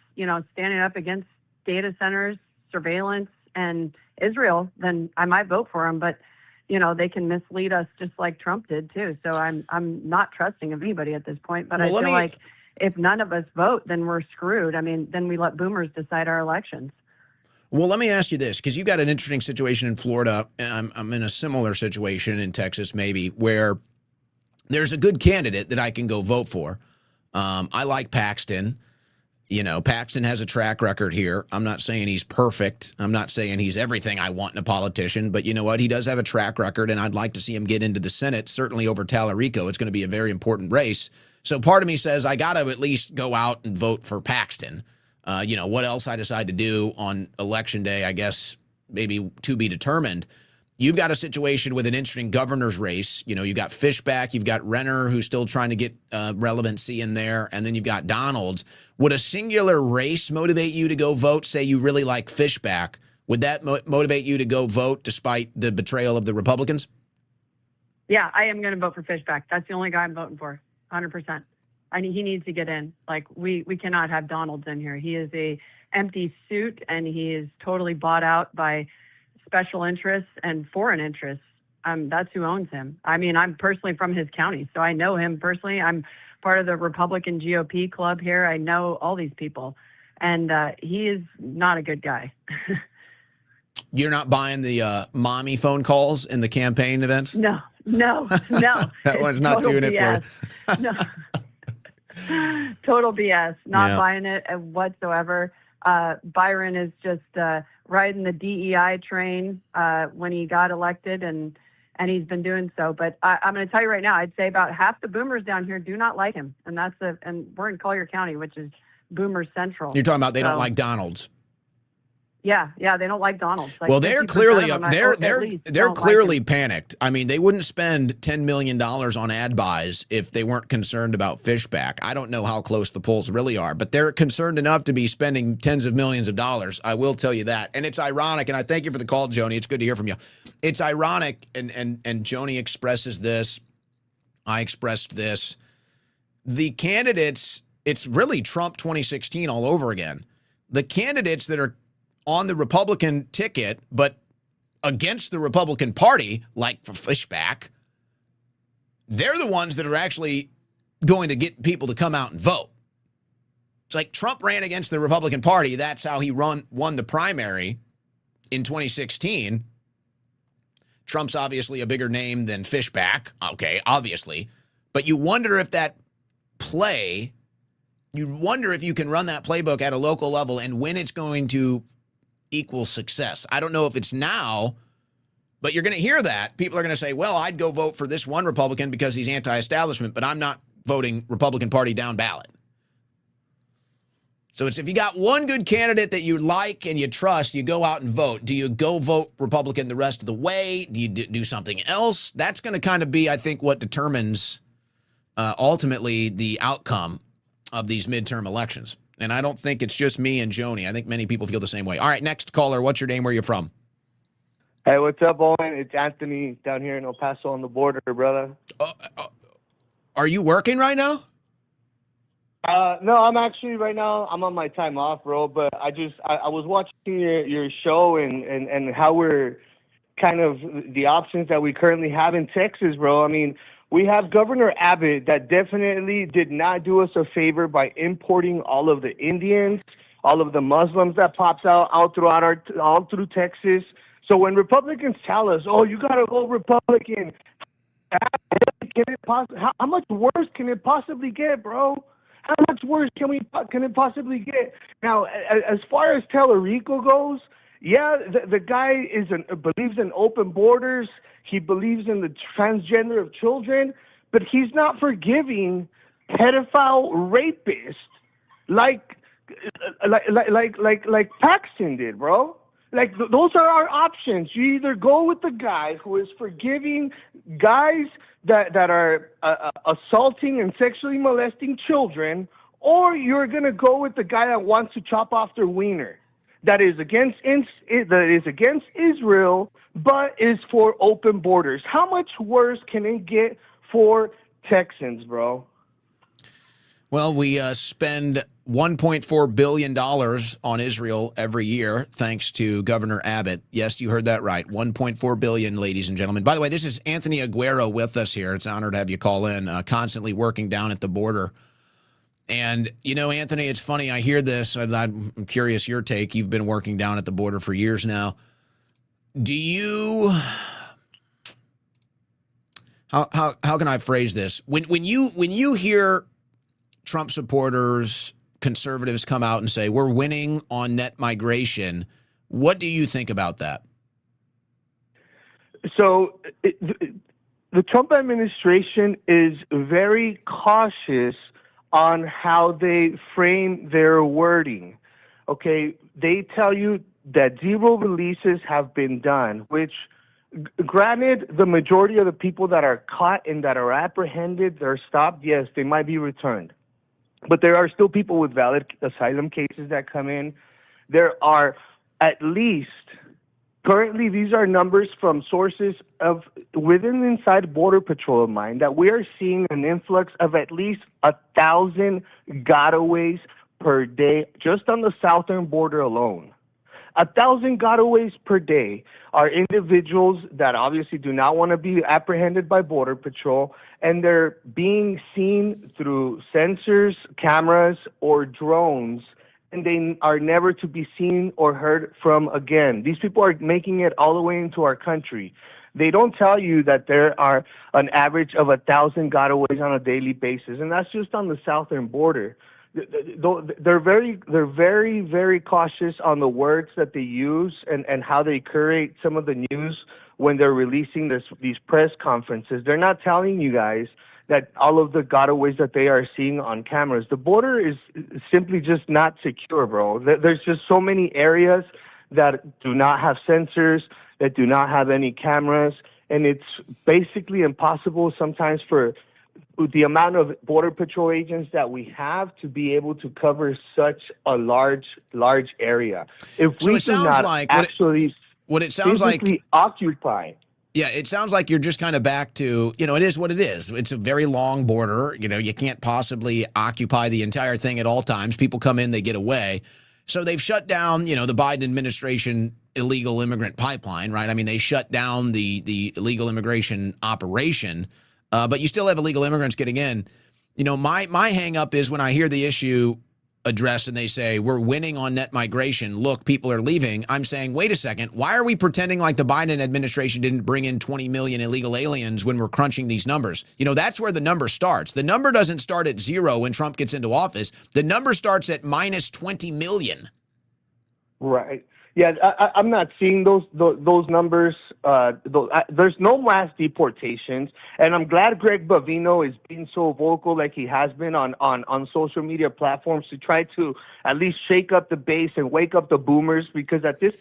[SPEAKER 10] standing up against data centers, surveillance, and Israel, then I might vote for them. But, they can mislead us just like Trump did too. So I'm not trusting of anybody at this point. But I feel like if none of us vote, then we're screwed. I mean, then we let boomers decide our elections.
[SPEAKER 2] Well, let me ask you this, because you got an interesting situation in Florida, and I'm in a similar situation in Texas maybe, where there's a good candidate that I can go vote for. I like Paxton. Paxton has a track record here. I'm not saying he's perfect. I'm not saying he's everything I want in a politician, but you know what? He does have a track record, and I'd like to see him get into the Senate, certainly over Tallarico. It's going to be a very important race. So part of me says I got to at least go out and vote for Paxton. What else I decide to do on election day, I guess maybe to be determined. You've got a situation with an interesting governor's race. You've got Fishback, you've got Renner, who's still trying to get relevancy in there, and then you've got Donalds. Would a singular race motivate you to go vote? Say you really like Fishback. Would that motivate you to go vote despite the betrayal of the Republicans?
[SPEAKER 10] Yeah, I am going to vote for Fishback. That's the only guy I'm voting for, 100%. He needs to get in. Like, we cannot have Donalds in here. He is a empty suit, and he is totally bought out by special interests and foreign interests. That's who owns him. I mean, I'm personally from his county, so I know him personally. I'm part of the Republican GOP club here. I know all these people, and he is not a good guy.
[SPEAKER 2] You're not buying the mommy phone calls in the campaign events?
[SPEAKER 10] No.
[SPEAKER 2] That one's not doing it for you.
[SPEAKER 10] No. Total BS. Not buying it whatsoever. Byron is just riding the DEI train when he got elected, and he's been doing so. But I'm going to tell you right now, I'd say about half the boomers down here do not like him, and we're in Collier County, which is boomer central.
[SPEAKER 2] You're talking about they don't like Donalds.
[SPEAKER 10] Yeah, they don't like Donald. Like,
[SPEAKER 2] well, they're clearly they're clearly panicked. I mean, they wouldn't spend $10 million on ad buys if they weren't concerned about Fishback. I don't know how close the polls really are, but they're concerned enough to be spending tens of millions of dollars. I will tell you that. And it's ironic, and I thank you for the call, Joni. It's good to hear from you. It's ironic, and Joni expresses this. I expressed this. The candidates, it's really Trump 2016 all over again. The candidates that are on the Republican ticket, but against the Republican Party, like for Fishback, they're the ones that are actually going to get people to come out and vote. It's like Trump ran against the Republican Party. That's how he won the primary in 2016. Trump's obviously a bigger name than Fishback. Okay, obviously. But you wonder if that play, you wonder if you can run that playbook at a local level and when it's going to equal success. I don't know if it's now, but you're going to hear that. People are going to say, well, I'd go vote for this one Republican because he's anti-establishment, but I'm not voting Republican Party down ballot. So it's if you got one good candidate that you like and you trust, you go out and vote. Do you go vote Republican the rest of the way? Do you do something else? That's going to kind of be, I think, what determines ultimately the outcome of these midterm elections. And I don't think it's just me and Joni. I think many people feel the same way. All right, next caller. What's your name? Where are you from?
[SPEAKER 11] Hey, what's up, Owen? It's Anthony down here in El Paso on the border, brother.
[SPEAKER 2] Are you working right now?
[SPEAKER 11] No, I'm actually right now. I'm on my time off, bro. But I was watching your show and how we're kind of the options that we currently have in Texas, bro. I mean, we have Governor Abbott that definitely did not do us a favor by importing all of the Indians, all of the Muslims that pops out all through Texas. So when Republicans tell us, "Oh, you gotta vote Republican," how much worse can it possibly get, bro? How much worse can it possibly get? Now, as far as Tellerico goes, yeah, the guy believes in open borders. He believes in the transgender of children, but he's not forgiving pedophile rapists like Paxton did, bro. Like, those are our options. You either go with the guy who is forgiving guys that are assaulting and sexually molesting children, or you're going to go with the guy that wants to chop off their wiener, that is against Israel, but is for open borders. How much worse can it get for Texans, bro?
[SPEAKER 2] Well, we spend $1.4 billion on Israel every year, thanks to Governor Abbott. Yes, you heard that right. $1.4 billion, ladies and gentlemen. By the way, this is Anthony Aguero with us here. It's an honor to have you call in, constantly working down at the border. And, you know, Anthony, it's funny. I hear this, and I'm curious your take. You've been working down at the border for years now. Do you... How can I phrase this? When you hear Trump supporters, conservatives come out and say, we're winning on net migration, what do you think about that?
[SPEAKER 11] So the Trump administration is very cautious on how they frame their wording. Okay, they tell you that 0 releases have been done, which granted, the majority of the people that are caught and that are apprehended, they're stopped, yes, they might be returned. But there are still people with valid asylum cases that come in. There are at least, currently these are numbers from sources of within inside Border Patrol of mine, that we are seeing an influx of at least 1,000 gotaways per day just on the southern border alone. 1,000 gotaways per day are individuals that obviously do not want to be apprehended by Border Patrol, and they're being seen through sensors, cameras, or drones, and they are never to be seen or heard from again. These people are making it all the way into our country. They don't tell you that there are an average of 1,000 gotaways on a daily basis, and that's just on the southern border. They're very, very cautious on the words that they use and how they curate some of the news when they're releasing these press conferences. They're not telling you guys that all of the gotaways that they are seeing on cameras. The border is simply just not secure, bro. There's just so many areas that do not have sensors, that do not have any cameras, and it's basically impossible sometimes for the amount of Border Patrol agents that we have to be able to cover such a large area. If we do not actually
[SPEAKER 2] what it sounds like
[SPEAKER 11] occupy.
[SPEAKER 2] Yeah, it sounds like you're just kind of back to, you know, it is what it is. It's a very long border. You know, you can't possibly occupy the entire thing at all times. People come in, they get away. So they've shut down, you know, the Biden administration illegal immigrant pipeline, right? I mean, they shut down the illegal immigration operation. But you still have illegal immigrants getting in. You know, my hang up is when I hear the issue addressed and they say, we're winning on net migration. Look, people are leaving. I'm saying, wait a second. Why are we pretending like the Biden administration didn't bring in 20 million illegal aliens when we're crunching these numbers? You know, that's where the number starts. The number doesn't start at 0 when Trump gets into office. The number starts at minus 20 million.
[SPEAKER 11] Right. Yeah, I'm not seeing those numbers. There's no mass deportations, and I'm glad Greg Bavino is being so vocal like he has been on social media platforms to try to at least shake up the base and wake up the boomers, because at this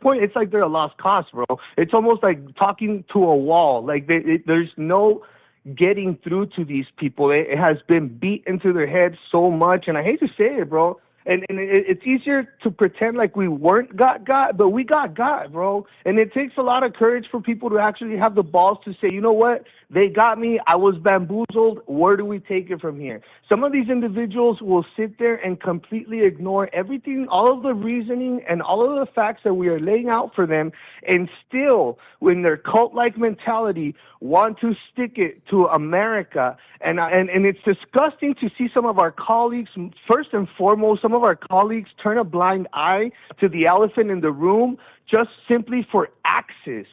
[SPEAKER 11] point, it's like they're a lost cause, bro. It's almost like talking to a wall. Like there's no getting through to these people. It has been beat into their heads so much, and I hate to say it, bro. And it's easier to pretend like we weren't got, but we got, bro. And it takes a lot of courage for people to actually have the balls to say, you know what? They got me. I was bamboozled. Where do we take it from here? Some of these individuals will sit there and completely ignore everything, all of the reasoning and all of the facts that we are laying out for them, and still, in their cult-like mentality, want to stick it to America. And it's disgusting to see some of our colleagues, first and foremost, some of our colleagues turn a blind eye to the elephant in the room just simply for access.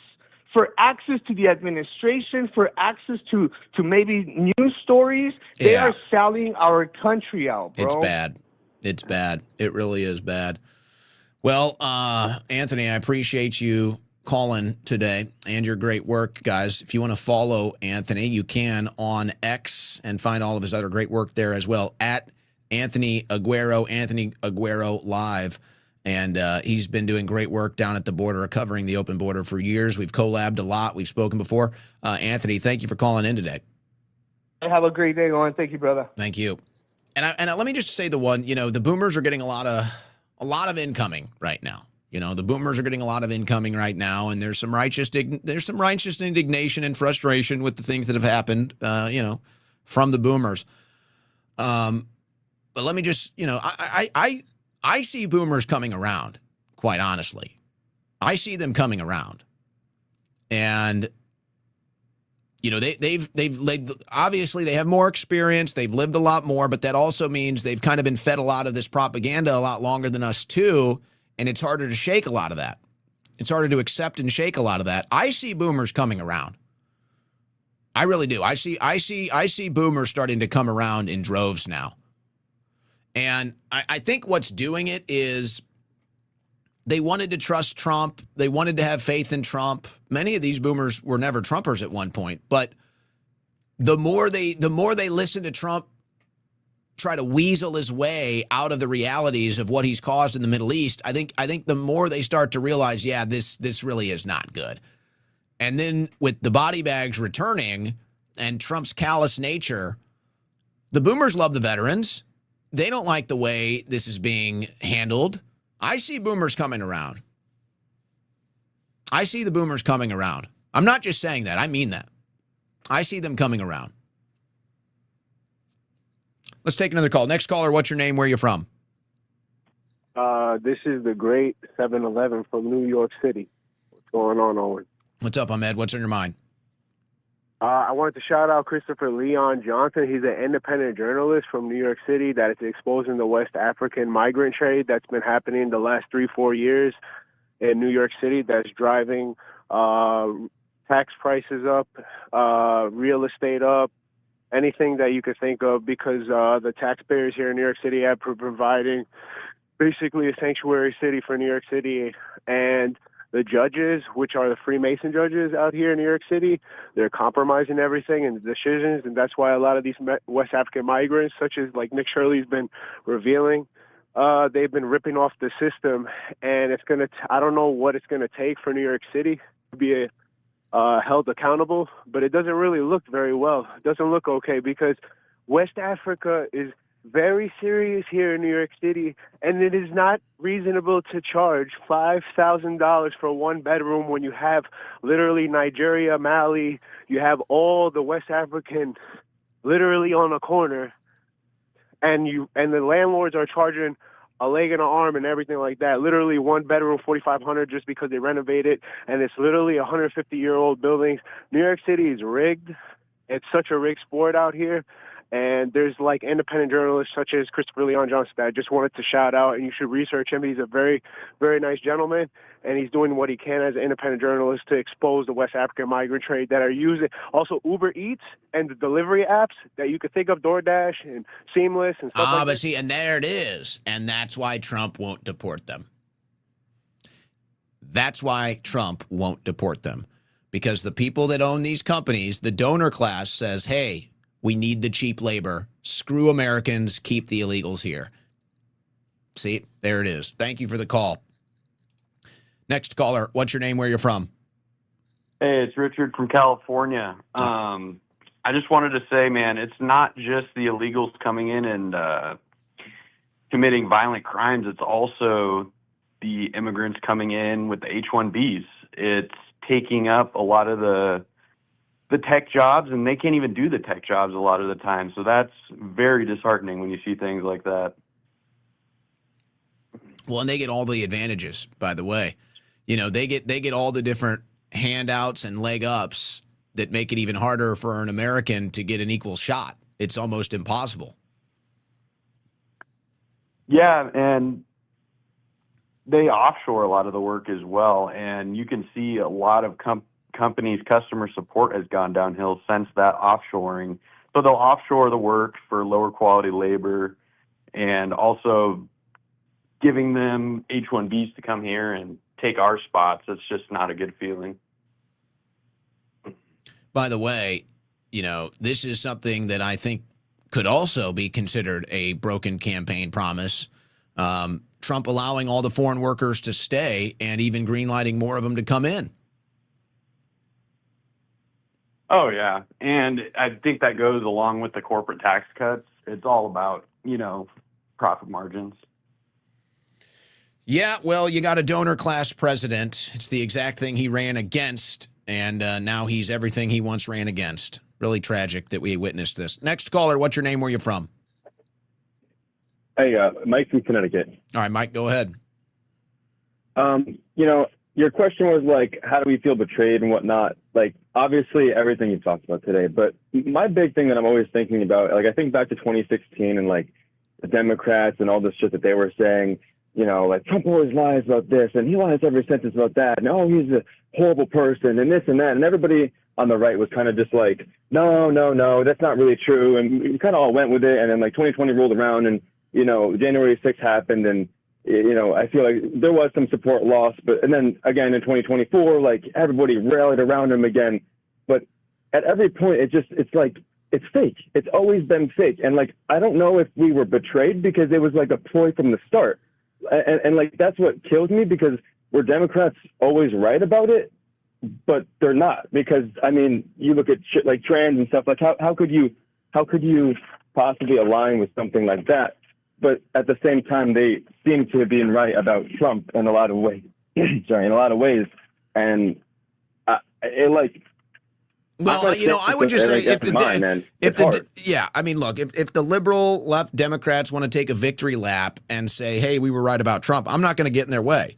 [SPEAKER 11] For access to the administration, for access to maybe news stories. They are selling our country out, bro.
[SPEAKER 2] It's bad. It's bad. It really is bad. Well, Anthony, I appreciate you calling today and your great work, guys. If you want to follow Anthony, you can on X and find all of his other great work there as well, at Anthony Aguero Live. And he's been doing great work down at the border, covering the open border for years. We've collabed a lot. We've spoken before. Anthony, thank you for calling in today.
[SPEAKER 11] Have a great day, Owen. Thank you, brother.
[SPEAKER 2] Thank you. And let me just say the boomers are getting a lot of incoming right now. The boomers are getting a lot of incoming right now, and there's some righteous indignation and frustration with the things that have happened, from the boomers. But let me just, I see boomers coming around, quite honestly. I see them coming around. And, they've obviously they have more experience. They've lived a lot more, but that also means they've kind of been fed a lot of this propaganda a lot longer than us too. And it's harder to shake a lot of that. It's harder to accept and shake a lot of that. I see boomers coming around. I really do. I see boomers starting to come around in droves now. And I think what's doing it is they wanted to trust Trump. They wanted to have faith in Trump. Many of these boomers were never Trumpers at one point, but the more they listen to Trump try to weasel his way out of the realities of what he's caused in the Middle East, I think the more they start to realize, this really is not good. And then with the body bags returning and Trump's callous nature, the boomers love the veterans. They don't like the way this is being handled. I see boomers coming around. I see the boomers coming around. I'm not just saying that. I mean that. I see them coming around. Let's take another call. Next caller, what's your name? Where are you from?
[SPEAKER 12] This is the great 7-Eleven from New York City. What's going on, Owen?
[SPEAKER 2] What's up, Ahmed? What's on your mind?
[SPEAKER 12] I wanted to shout out Christopher Leon Johnson. He's an independent journalist from New York City that is exposing the West African migrant trade that's been happening the last 3-4 years in New York City, that's driving tax prices up, real estate up, anything that you could think of, because the taxpayers here in New York City have providing basically a sanctuary city for New York City. And the judges, which are the Freemason judges out here in New York City, they're compromising everything in the decisions, and that's why a lot of these West African migrants, such as like Nick Shirley's been revealing, they've been ripping off the system, and I don't know what it's gonna take for New York City to be held accountable, but it doesn't really look very well. It doesn't look okay, because West Africa is very serious here in New York City, and it is not reasonable to charge $5,000 for one bedroom when you have literally Nigeria, Mali, you have all the West African literally on a corner, and the landlords are charging a leg and an arm and everything like that. Literally one bedroom, $4,500 just because they renovate it, and it's literally 150-year-old buildings. New York City is rigged. It's such a rigged sport out here. And there's like independent journalists such as Christopher Leon Johnson that I just wanted to shout out, and you should research him. He's a very, very nice gentleman, and he's doing what he can as an independent journalist to expose the West African migrant trade that are using also Uber Eats and the delivery apps that you could think of, DoorDash and Seamless and stuff like that.
[SPEAKER 2] But see, and there it is. And that's why Trump won't deport them. That's why Trump won't deport them, because the people that own these companies, the donor class, says, hey, we need the cheap labor. Screw Americans. Keep the illegals here. See, there it is. Thank you for the call. Next caller, what's your name, where you're from?
[SPEAKER 13] Hey, it's Richard from California. I just wanted to say, man, it's not just the illegals coming in and committing violent crimes. It's also the immigrants coming in with the H-1Bs. It's taking up a lot of the tech jobs, and they can't even do the tech jobs a lot of the time. So that's very disheartening when you see things like that.
[SPEAKER 2] Well, and they get all the advantages, by the way. You know, they get all the different handouts and leg ups that make it even harder for an American to get an equal shot. It's almost impossible.
[SPEAKER 13] Yeah, and they offshore a lot of the work as well, and you can see a lot of companies' customer support has gone downhill since that offshoring. So they'll offshore the work for lower quality labor, and also giving them H-1Bs to come here and take our spots. It's just not a good feeling.
[SPEAKER 2] By the way, you know, this is something that I think could also be considered a broken campaign promise. Trump allowing all the foreign workers to stay and even greenlighting more of them to come in.
[SPEAKER 13] Oh, yeah. And I think that goes along with the corporate tax cuts. It's all about, you know, profit margins.
[SPEAKER 2] Yeah, well, you got a donor class president. It's the exact thing he ran against, and now he's everything he once ran against. Really tragic that we witnessed this. Next caller, what's your name? Where you from?
[SPEAKER 14] Hey, Mike from Connecticut.
[SPEAKER 2] All right, Mike, go ahead.
[SPEAKER 14] You know, your question was like, how do we feel betrayed and whatnot? Like, obviously, everything you've talked about today. But my big thing that I'm always thinking about, like, I think back to 2016 and like the Democrats and all this shit that they were saying. You know, like Trump always lies about this and he lies every sentence about that. And oh, he's a horrible person and this and that. And everybody on the right was kind of just like, no, that's not really true. And we kind of all went with it. And then like 2020 rolled around and, you know, January 6th happened. And, you know, I feel like there was some support lost. But and then again in 2024, like everybody rallied around him again. But at every point, it's like, it's fake. It's always been fake. And like, I don't know if we were betrayed because it was like a ploy from the start. And like, that's what kills me, because we're Democrats always right about it, but they're not, because I mean, you look at shit like trans and stuff, like how could you possibly align with something like that? But at the same time, they seem to have been right about Trump in a lot of ways. in a lot of ways. And it like,
[SPEAKER 2] well, you know, I would just say if the liberal left Democrats want to take a victory lap and say, hey, we were right about Trump, I'm not going to get in their way.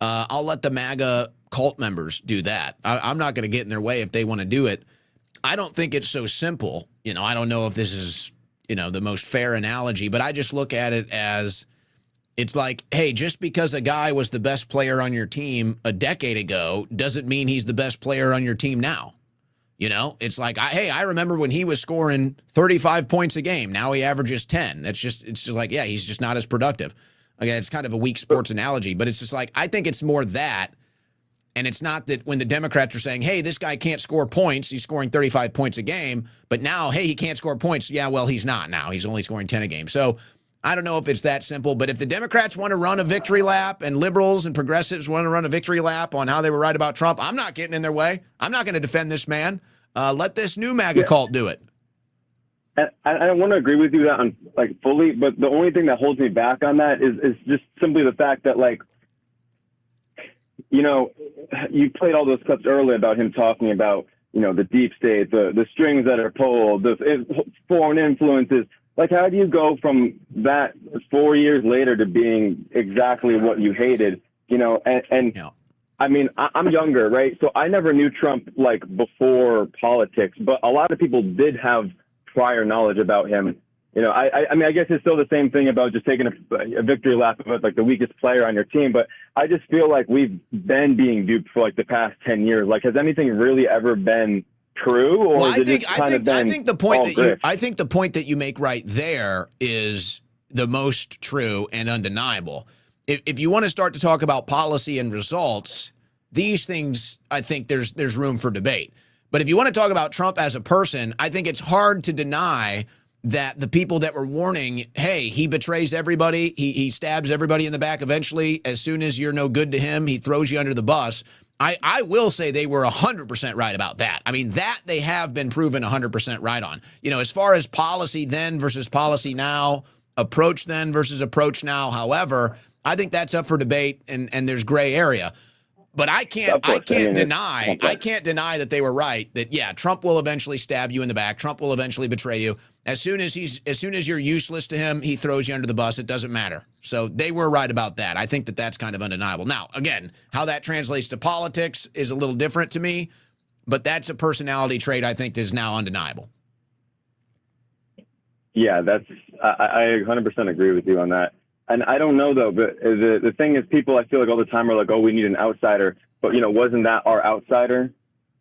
[SPEAKER 2] I'll let the MAGA cult members do that. I'm not going to get in their way if they want to do it. I don't think it's so simple. You know, I don't know if this is, you know, the most fair analogy, but I just look at it as it's like, hey, just because a guy was the best player on your team a decade ago doesn't mean he's the best player on your team now. You know, it's like, I remember when he was scoring 35 points a game. Now he averages 10. It's just like, yeah, he's just not as productive. Again, it's kind of a weak sports analogy, but it's just like, I think it's more that. And it's not that when the Democrats are saying, hey, this guy can't score points, he's scoring 35 points a game, but now, hey, he can't score points. Yeah, well, he's not now. He's only scoring 10 a game. So I don't know if it's that simple, but if the Democrats want to run a victory lap and liberals and progressives want to run a victory lap on how they were right about Trump, I'm not getting in their way. I'm not going to defend this man. Let this new MAGA cult do it.
[SPEAKER 14] I don't want to agree with you that on like fully, but the only thing that holds me back on that is just simply the fact that, like, you know, you played all those clips earlier about him talking about, you know, the deep state, the strings that are pulled, the foreign influences. Like, how do you go from that 4 years later to being exactly what you hated, you know? And yeah. I mean, I'm younger, right? So I never knew Trump like before politics, but a lot of people did have prior knowledge about him. You know, I mean, I guess it's still the same thing about just taking a victory lap about like the weakest player on your team. But I just feel like we've been being duped for like the past 10 years. Like, has anything really ever been true? Or
[SPEAKER 2] well, I think the point that you make right there is the most true and undeniable. if you want to start to talk about policy and results, these things, I think there's room for debate. But if you want to talk about Trump as a person, I think it's hard to deny that the people that were warning, hey, he betrays everybody, he stabs everybody in the back eventually, as soon as you're no good to him, he throws you under the bus. I will say they were 100% right about that. I mean, that they have been proven 100% right on. You know, as far as policy then versus policy now, approach then versus approach now, however, I think that's up for debate, and there's gray area. But I can't deny that they were right, that yeah, Trump will eventually stab you in the back. Trump will eventually betray you. As soon as you're useless to him, he throws you under the bus. It doesn't matter. So they were right about that. I think that that's kind of undeniable. Now, again, how that translates to politics is a little different to me, but that's a personality trait I think is now undeniable.
[SPEAKER 14] Yeah, I 100% agree with you on that. And I don't know, though, but the thing is, people, I feel like all the time are like, oh, we need an outsider. But, you know, wasn't that our outsider?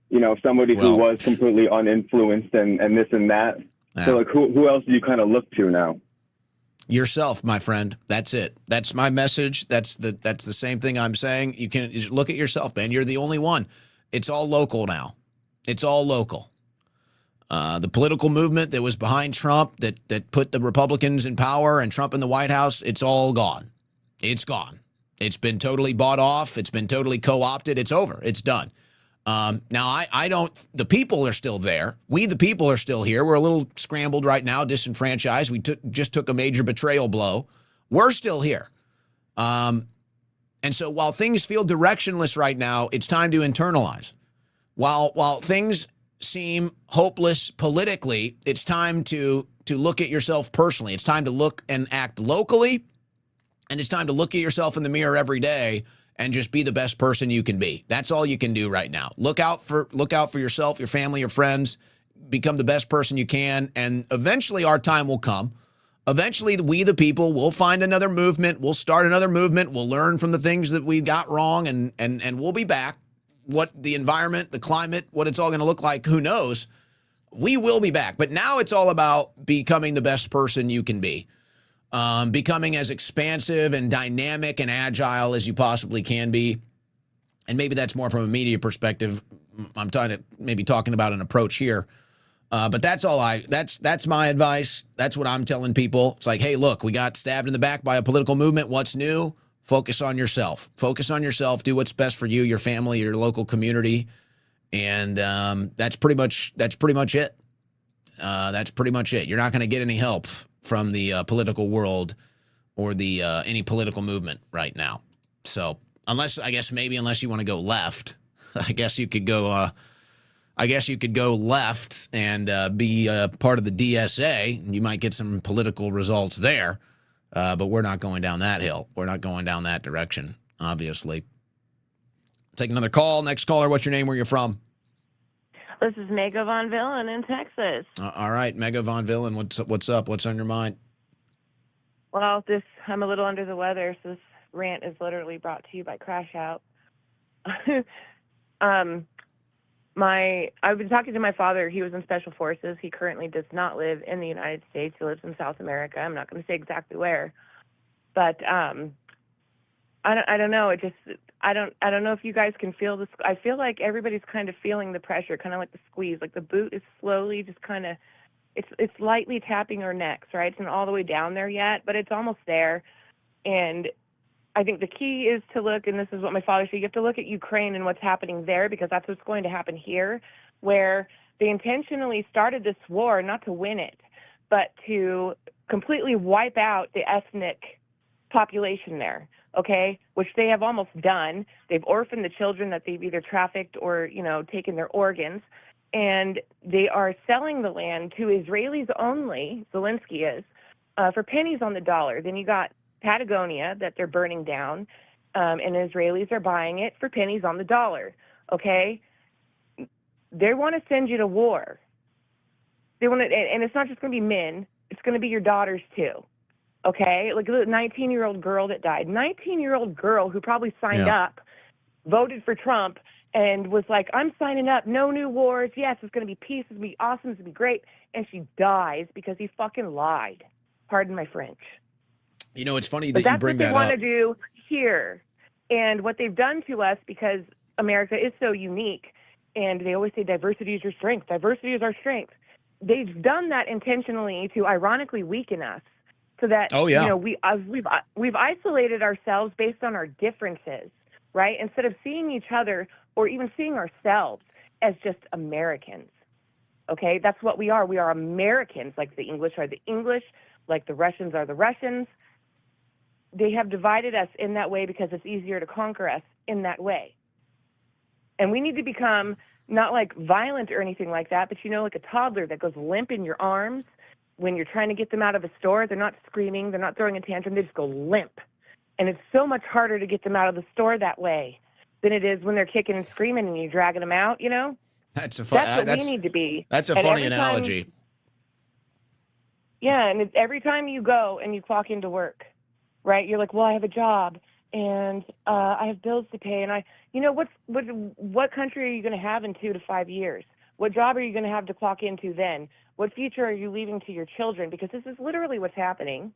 [SPEAKER 14] You know, somebody who was completely uninfluenced and this and that. Yeah. So, like, who else do you kind of look to now?
[SPEAKER 2] Yourself, my friend. That's it. That's my message. That's the same thing I'm saying. You can look at yourself, man. You're the only one. It's all local now. It's all local. The political movement that was behind Trump, that put the Republicans in power and Trump in the White House, it's all gone. It's gone. It's been totally bought off. It's been totally co-opted. It's over. It's done. Now, the people are still there. We, the people, are still here. We're a little scrambled right now, disenfranchised. We just took a major betrayal blow. We're still here. And so while things feel directionless right now, it's time to internalize. While things seem hopeless politically, it's time to look at yourself personally. It's time to look and act locally, and it's time to look at yourself in the mirror every day and just be the best person you can be. That's all you can do right now. Look out for yourself, your family, your friends. Become the best person you can, and eventually our time will come. Eventually, we, the people, will find another movement. We'll start another movement. We'll learn from the things that we got wrong, and we'll be back. What the environment, the climate, what it's all going to look like, who knows? We will be back. But now it's all about becoming the best person you can be. Becoming as expansive and dynamic and agile as you possibly can be. And maybe that's more from a media perspective. I'm talking about an approach here. But that's my advice. That's what I'm telling people. It's like, hey, look, we got stabbed in the back by a political movement. What's new? Focus on yourself. Focus on yourself. Do what's best for you, your family, your local community, and that's pretty much it. That's pretty much it. You're not going to get any help from the political world or the any political movement right now. So unless you want to go left, I guess you could go. Left and be part of the DSA, and you might get some political results there. But we're not going down that hill. We're not going down that direction, obviously. Take another call. Next caller, what's your name? Where you're from?
[SPEAKER 15] This is Mega Von Villen in Texas.
[SPEAKER 2] All right, Mega Von Villen, what's up? What's on your mind?
[SPEAKER 15] Well, I'm a little under the weather, so this rant is literally brought to you by Crash Out. I've been talking to my father. He was in Special Forces. He currently does not live in the United States. He lives in South America. I'm not going to say exactly where, but I don't know. I don't know if you guys can feel this. I feel like everybody's kind of feeling the pressure, kind of like the squeeze. Like the boot is slowly just kind of, it's lightly tapping our necks, right? It's not all the way down there yet, but it's almost there. And I think the key is to look, and this is what my father said, you have to look at Ukraine and what's happening there, because that's what's going to happen here, where they intentionally started this war not to win it, but to completely wipe out the ethnic population there, okay, which they have almost done. They've orphaned the children that they've either trafficked or, taken their organs, and they are selling the land to Israelis only, Zelensky is, for pennies on the dollar. Then you got Patagonia that they're burning down, and Israelis are buying it for pennies on the dollar, okay? They want to send you to war. They want to, and it's not just going to be men, it's going to be your daughters too, okay? Like the 19-year-old girl that died, 19-year-old girl who probably signed up, voted for Trump, and was like, I'm signing up, no new wars, yes, it's going to be peace, it's going to be awesome, it's going to be great, and she dies because he fucking lied. Pardon my French.
[SPEAKER 2] It's funny that you bring that up.
[SPEAKER 15] That's what they want to do here. And what they've done to us, because America is so unique, and they always say diversity is your strength, diversity is our strength. They've done that intentionally to ironically weaken us, so that we've isolated ourselves based on our differences, right? Instead of seeing each other or even seeing ourselves as just Americans. Okay, that's what we are. We are Americans, like the English are the English, like the Russians are the Russians. They have divided us in that way because it's easier to conquer us in that way. And we need to become not like violent or anything like that, but like a toddler that goes limp in your arms when you're trying to get them out of a store. They're not screaming, they're not throwing a tantrum, they just go limp. And it's so much harder to get them out of the store that way than it is when they're kicking and screaming and you're dragging them out,
[SPEAKER 2] That's
[SPEAKER 15] what we need to be.
[SPEAKER 2] That's a
[SPEAKER 15] And
[SPEAKER 2] funny
[SPEAKER 15] every time-
[SPEAKER 2] analogy.
[SPEAKER 15] Yeah, and it's every time you go and you clock into work, right? You're like, well, I have a job and I have bills to pay, and what country are you going to have in 2 to 5 years? What job are you going to have to clock into then? What future are you leaving to your children? Because this is literally what's happening.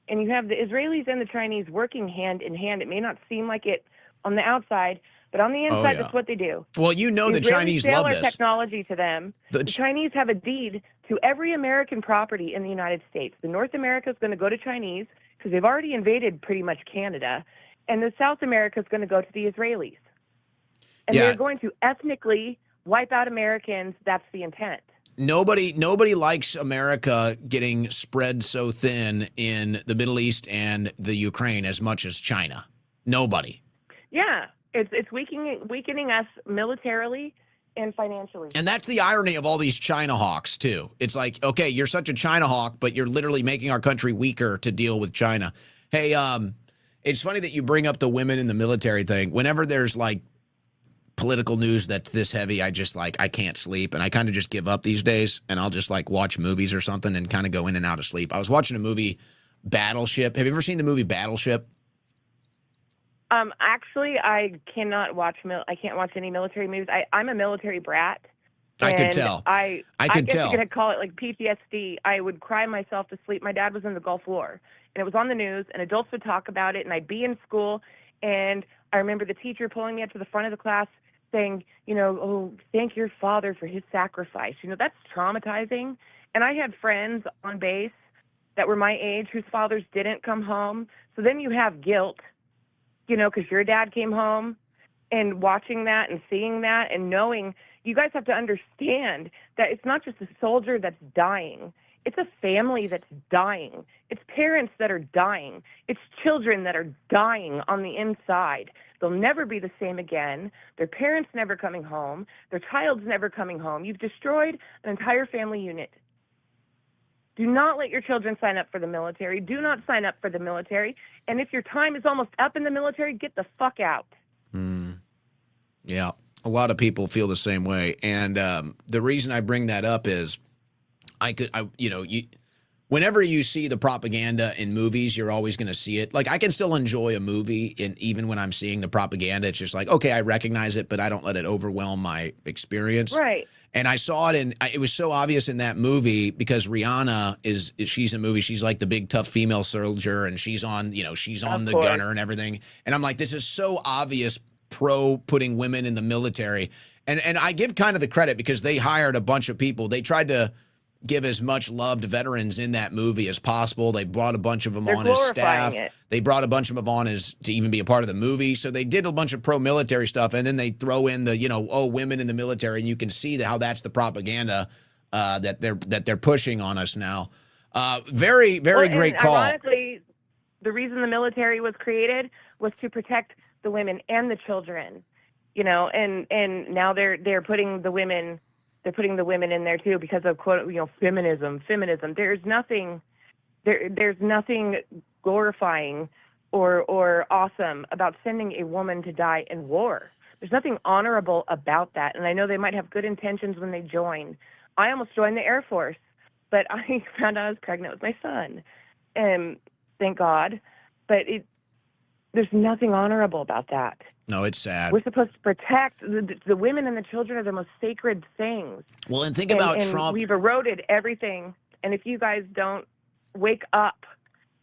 [SPEAKER 15] And you have the Israelis and the Chinese working hand in hand. It may not seem like it on the outside, but on the inside, that's what they do.
[SPEAKER 2] Well, the
[SPEAKER 15] Israelis
[SPEAKER 2] Chinese
[SPEAKER 15] sell
[SPEAKER 2] love
[SPEAKER 15] our
[SPEAKER 2] this.
[SPEAKER 15] technology to them. The Chinese have a deed to every American property in the United States. The North America is going to go to Chinese because they've already invaded pretty much Canada, and the South America is going to go to the Israelis. And they're going to ethnically wipe out Americans. That's the intent.
[SPEAKER 2] Nobody likes America getting spread so thin in the Middle East and the Ukraine as much as China. Nobody.
[SPEAKER 15] Yeah, it's weakening us militarily and financially.
[SPEAKER 2] And that's the irony of all these China hawks, too. It's like, okay, you're such a China hawk, but you're literally making our country weaker to deal with China. Hey, it's funny that you bring up the women in the military thing. Whenever there's like political news that's this heavy, I can't sleep, and I kind of just give up these days, and I'll just like watch movies or something and kind of go in and out of sleep. I was watching a movie, Battleship. Have you ever seen the movie Battleship?
[SPEAKER 15] Actually, I cannot watch. I can't watch any military movies. I'm a military brat.
[SPEAKER 2] I could tell.
[SPEAKER 15] I
[SPEAKER 2] could
[SPEAKER 15] guess
[SPEAKER 2] tell.
[SPEAKER 15] you could call it like PTSD. I would cry myself to sleep. My dad was in the Gulf War, and it was on the news, and adults would talk about it, and I'd be in school, and I remember the teacher pulling me up to the front of the class saying, oh, thank your father for his sacrifice. That's traumatizing. And I had friends on base that were my age whose fathers didn't come home. So then you have guilt, because your dad came home, and watching that and seeing that and knowing, you guys have to understand that it's not just a soldier that's dying. It's a family that's dying. It's parents that are dying. It's children that are dying on the inside. They'll never be the same again. Their parents never coming home. Their child's never coming home. You've destroyed an entire family unit. Do not let your children sign up for the military. Do not sign up for the military. And if your time is almost up in the military, get the fuck out.
[SPEAKER 2] Yeah, a lot of people feel the same way. And the reason I bring that up is whenever you see the propaganda in movies, you're always going to see it. Like, I can still enjoy a movie, and even when I'm seeing the propaganda, it's just like, okay, I recognize it, but I don't let it overwhelm my experience.
[SPEAKER 15] Right.
[SPEAKER 2] And I saw it, and it was so obvious in that movie because Rihanna she's in a movie. She's like the big tough female soldier, and she's on the gunner and everything. And I'm like, this is so obvious pro putting women in the military. And I give kind of the credit because they hired a bunch of people. They tried to give as much love to veterans in that movie as possible. They brought a bunch of them on as staff. They brought a bunch of them on to even be a part of the movie. So they did a bunch of pro-military stuff, and then they throw in the, women in the military, and you can see how that's the propaganda that they're pushing on us now. Very, very great call.
[SPEAKER 15] Ironically, the reason the military was created was to protect the women and the children, and now they're putting the women. They're putting the women in there too because of feminism. There's nothing glorifying or awesome about sending a woman to die in war. There's nothing honorable about that. And I know they might have good intentions when they join. I almost joined the Air Force, but I found out I was pregnant with my son. And thank God. But there's nothing honorable about that.
[SPEAKER 2] No, it's sad.
[SPEAKER 15] We're supposed to protect the women and the children are the most sacred things.
[SPEAKER 2] Well, and think about
[SPEAKER 15] and
[SPEAKER 2] Trump.
[SPEAKER 15] We've eroded everything. And if you guys don't wake up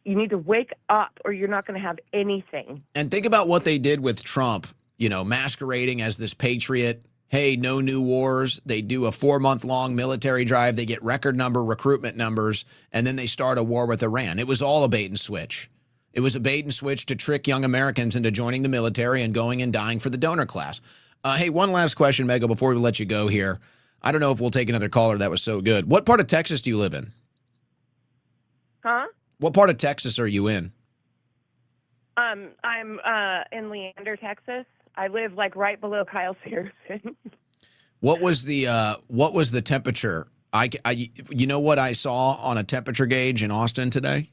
[SPEAKER 15] You need to wake up or you're not going to have anything.
[SPEAKER 2] And think about what they did with Trump, masquerading as this patriot. Hey, no new wars. They do a 4-month-long military drive. They get record number recruitment numbers, and then they start a war with Iran. It was all a bait and switch. It was a bait and switch to trick young Americans into joining the military and going and dying for the donor class. Hey, one last question, Mega, before we let you go here. I don't know if we'll take another caller. That was so good. What part of Texas do you live in?
[SPEAKER 15] Huh?
[SPEAKER 2] What part of Texas are you in?
[SPEAKER 15] I'm in Leander, Texas. I live like right below Kyle Saracen.
[SPEAKER 2] What was the temperature? You know what I saw on a temperature gauge in Austin today?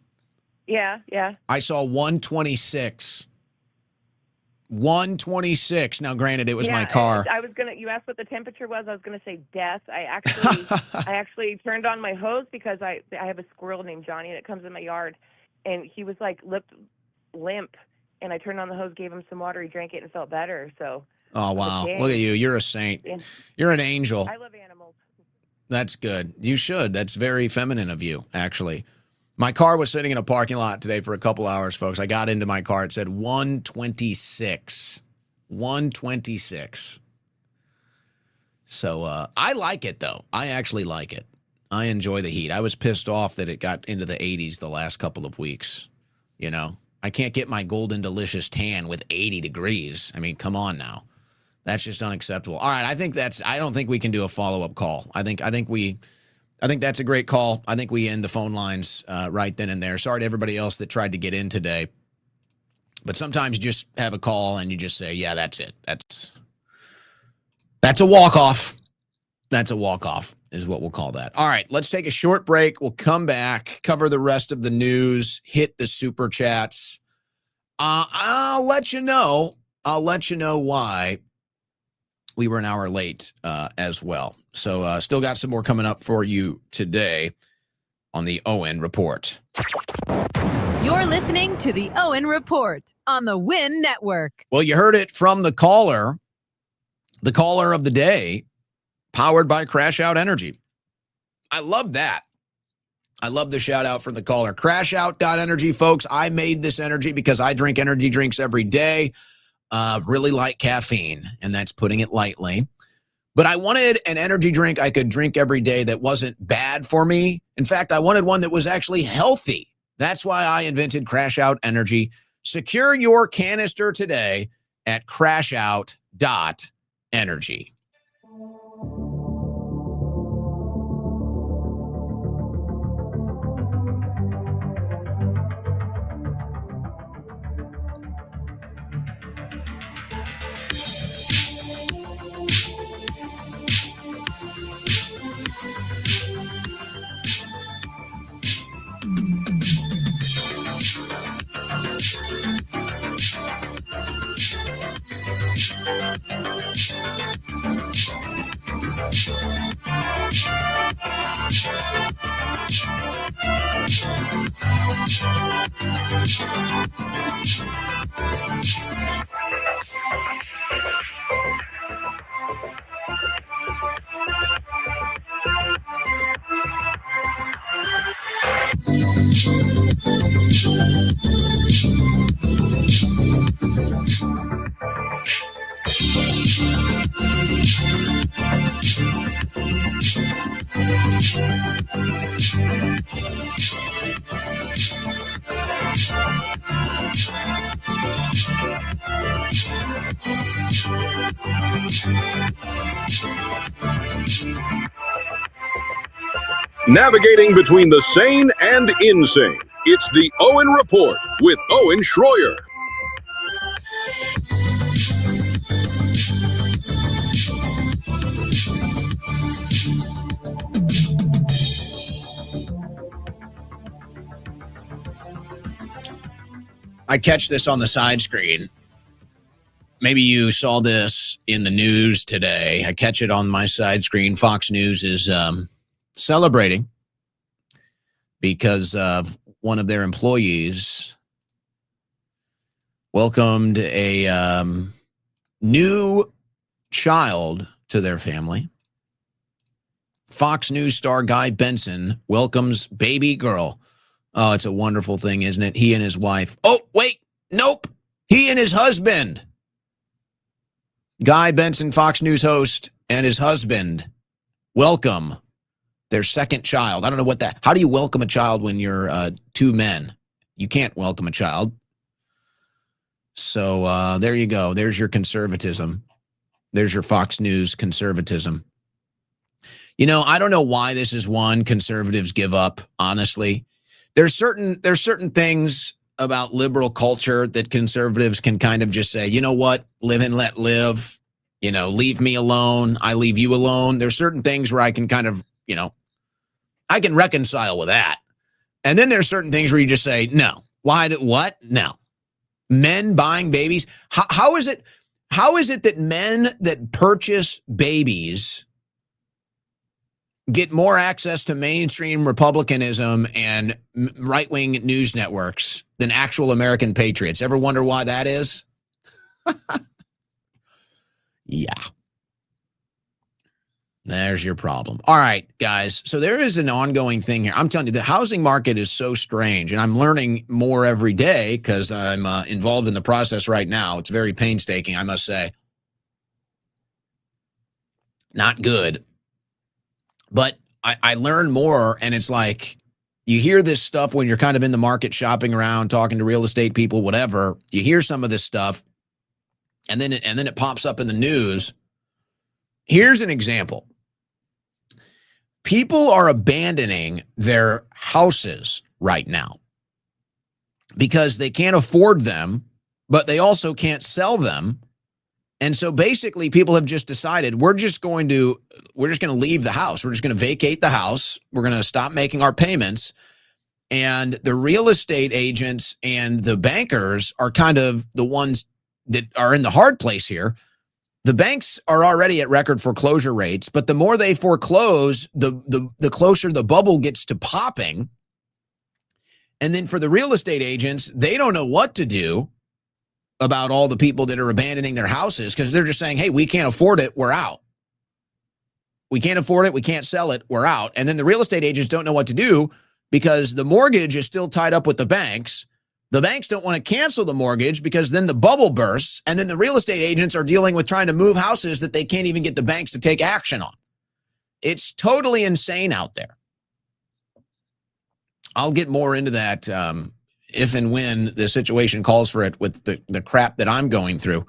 [SPEAKER 15] Yeah.
[SPEAKER 2] I saw 126. 126. Now, granted, it was my car.
[SPEAKER 15] You asked what the temperature was. I was gonna say death. I actually turned on my hose because I have a squirrel named Johnny and it comes in my yard, and he was like limp, and I turned on the hose, gave him some water, he drank it and felt better. So.
[SPEAKER 2] Oh wow! Look at you. You're a saint.
[SPEAKER 15] Yeah.
[SPEAKER 2] You're an angel.
[SPEAKER 15] I love animals.
[SPEAKER 2] That's good. You should. That's very feminine of you, actually. My car was sitting in a parking lot today for a couple hours, folks. I got into my car. It said 126. 126. So I like it, though. I actually like it. I enjoy the heat. I was pissed off that it got into the 80s the last couple of weeks. I can't get my golden delicious tan with 80 degrees. I mean, come on now. That's just unacceptable. All right, I don't think we can do a follow-up call. I think that's a great call. I think we end the phone lines right then and there. Sorry to everybody else that tried to get in today. But sometimes you just have a call and you just say, yeah, that's it. That's a walk-off. That's a walk-off is what we'll call that. All right, let's take a short break. We'll come back, cover the rest of the news, hit the super chats. I'll let you know why we were an hour late as well. So still got some more coming up for you today on the Owen Report.
[SPEAKER 9] You're listening to the Owen Report on the Win Network.
[SPEAKER 2] Well, you heard it from the caller of the day, powered by Crash Out Energy. I love that. I love the shout out from the caller. Crashout.energy, folks. I made this energy because I drink energy drinks every day. Really like caffeine, and that's putting it lightly. But I wanted an energy drink I could drink every day that wasn't bad for me. In fact, I wanted one that was actually healthy. That's why I invented Crash Out Energy. Secure your canister today at crashout.energy.
[SPEAKER 1] Navigating between the sane and insane. It's the Owen Report with Owen Schroyer.
[SPEAKER 2] I catch this on the side screen. Maybe you saw this in the news today. I catch it on my side screen. Fox News is celebrating because one of their employees welcomed a new child to their family. Fox News star Guy Benson welcomes baby girl Oh, it's a wonderful thing, isn't it? He and his wife. Oh, wait. Nope. He and his husband. Guy Benson, Fox News host, and his husband welcome their second child. I don't know what that. How do you welcome a child when you're two men? You can't welcome a child. So there you go. There's your conservatism. There's your Fox News conservatism. You know, I don't know why this is one conservatives give up, honestly. There's certain things about liberal culture that conservatives can kind of just say, you know what, live and let live, you know, leave me alone, I leave you alone. There's certain things where I can kind of, you know, I can reconcile with that. And then there's certain things where you just say, no, why, what? No. Men buying babies. How is it that men that purchase babies get more access to mainstream Republicanism and right-wing news networks than actual American patriots? Ever wonder why that is? Yeah. There's your problem. All right, guys. So there is an ongoing thing here. I'm telling you, the housing market is so strange, and I'm learning more every day because I'm involved in the process right now. It's very painstaking, I must say. Not good. But I learn more, and it's like you hear this stuff when you're kind of in the market shopping around, talking to real estate people, whatever. You hear some of this stuff, and then it pops up in the news. Here's an example. People are abandoning their houses right now because they can't afford them, but they also can't sell them. And so basically people have just decided we're just going to leave the house. We're just going to vacate the house. We're going to stop making our payments. And the real estate agents and the bankers are kind of the ones that are in the hard place here. The banks are already at record foreclosure rates, but the more they foreclose, the closer the bubble gets to popping. And then for the real estate agents, they don't know what to do about all the people that are abandoning their houses because they're just saying, hey, we can't afford it, we're out. We can't afford it, we can't sell it, we're out. And then the real estate agents don't know what to do because the mortgage is still tied up with the banks. The banks don't want to cancel the mortgage because then the bubble bursts, and then the real estate agents are dealing with trying to move houses that they can't even get the banks to take action on. It's totally insane out there. I'll get more into that if and when the situation calls for it with the crap that I'm going through.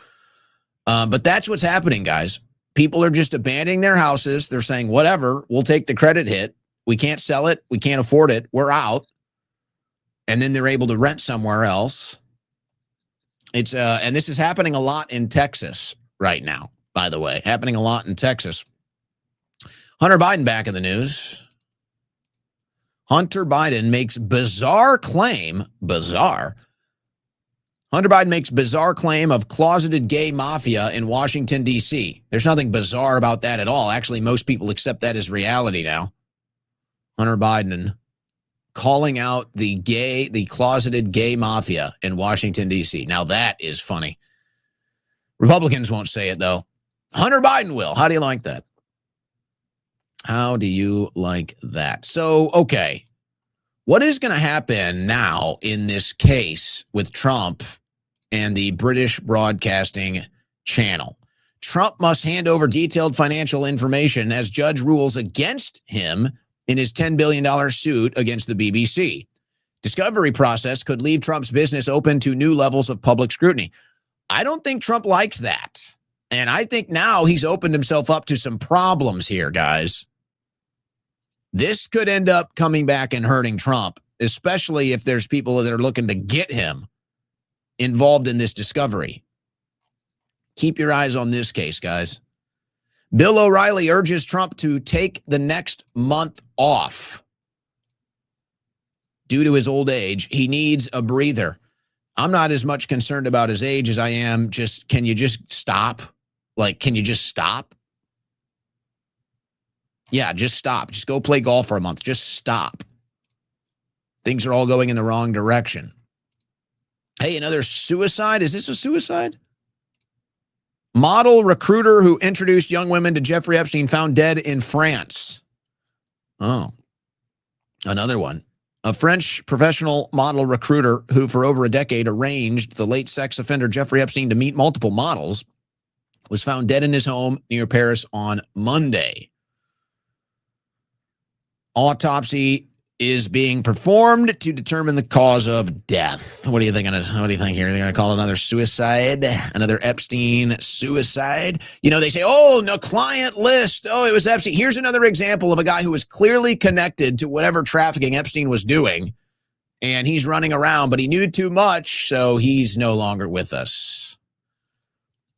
[SPEAKER 2] But that's what's happening, guys. People are just abandoning their houses. They're saying, whatever, we'll take the credit hit. We can't sell it. We can't afford it. We're out. And then they're able to rent somewhere else. It's and this is happening a lot in Texas right now, by the way. Happening a lot in Texas. Hunter Biden back in the news. Hunter Biden makes bizarre claim. Bizarre. Hunter Biden makes bizarre claim of closeted gay mafia in Washington, D.C. There's nothing bizarre about that at all. Actually, most people accept that as reality now. Hunter Biden calling out the closeted gay mafia in Washington, D.C. Now that is funny. Republicans won't say it, though. Hunter Biden will. How do you like that? How do you like that? So, okay. What is going to happen now in this case with Trump and the British Broadcasting Channel? Trump must hand over detailed financial information as judge rules against him in his $10 billion suit against the BBC. Discovery process could leave Trump's business open to new levels of public scrutiny. I don't think Trump likes that. And I think now he's opened himself up to some problems here, guys. This could end up coming back and hurting Trump, especially if there's people that are looking to get him involved in this discovery. Keep your eyes on this case, guys. Bill O'Reilly urges Trump to take the next month off. Due to his old age, he needs a breather. I'm not as much concerned about his age as I am just, can you just stop? Like, can you just stop? Yeah, just stop. Just go play golf for a month. Just stop. Things are all going in the wrong direction. Hey, another suicide? Is this a suicide? Model recruiter who introduced young women to Jeffrey Epstein found dead in France. Oh, another one. A French professional model recruiter who for over a decade arranged the late sex offender Jeffrey Epstein to meet multiple models was found dead in his home near Paris on Monday. Autopsy is being performed to determine the cause of death. What do you think? What do you think here? They're going to call it another suicide, another Epstein suicide. You know, they say, oh, no client list. Oh, it was Epstein. Here's another example of a guy who was clearly connected to whatever trafficking Epstein was doing. And he's running around, but he knew too much, so he's no longer with us.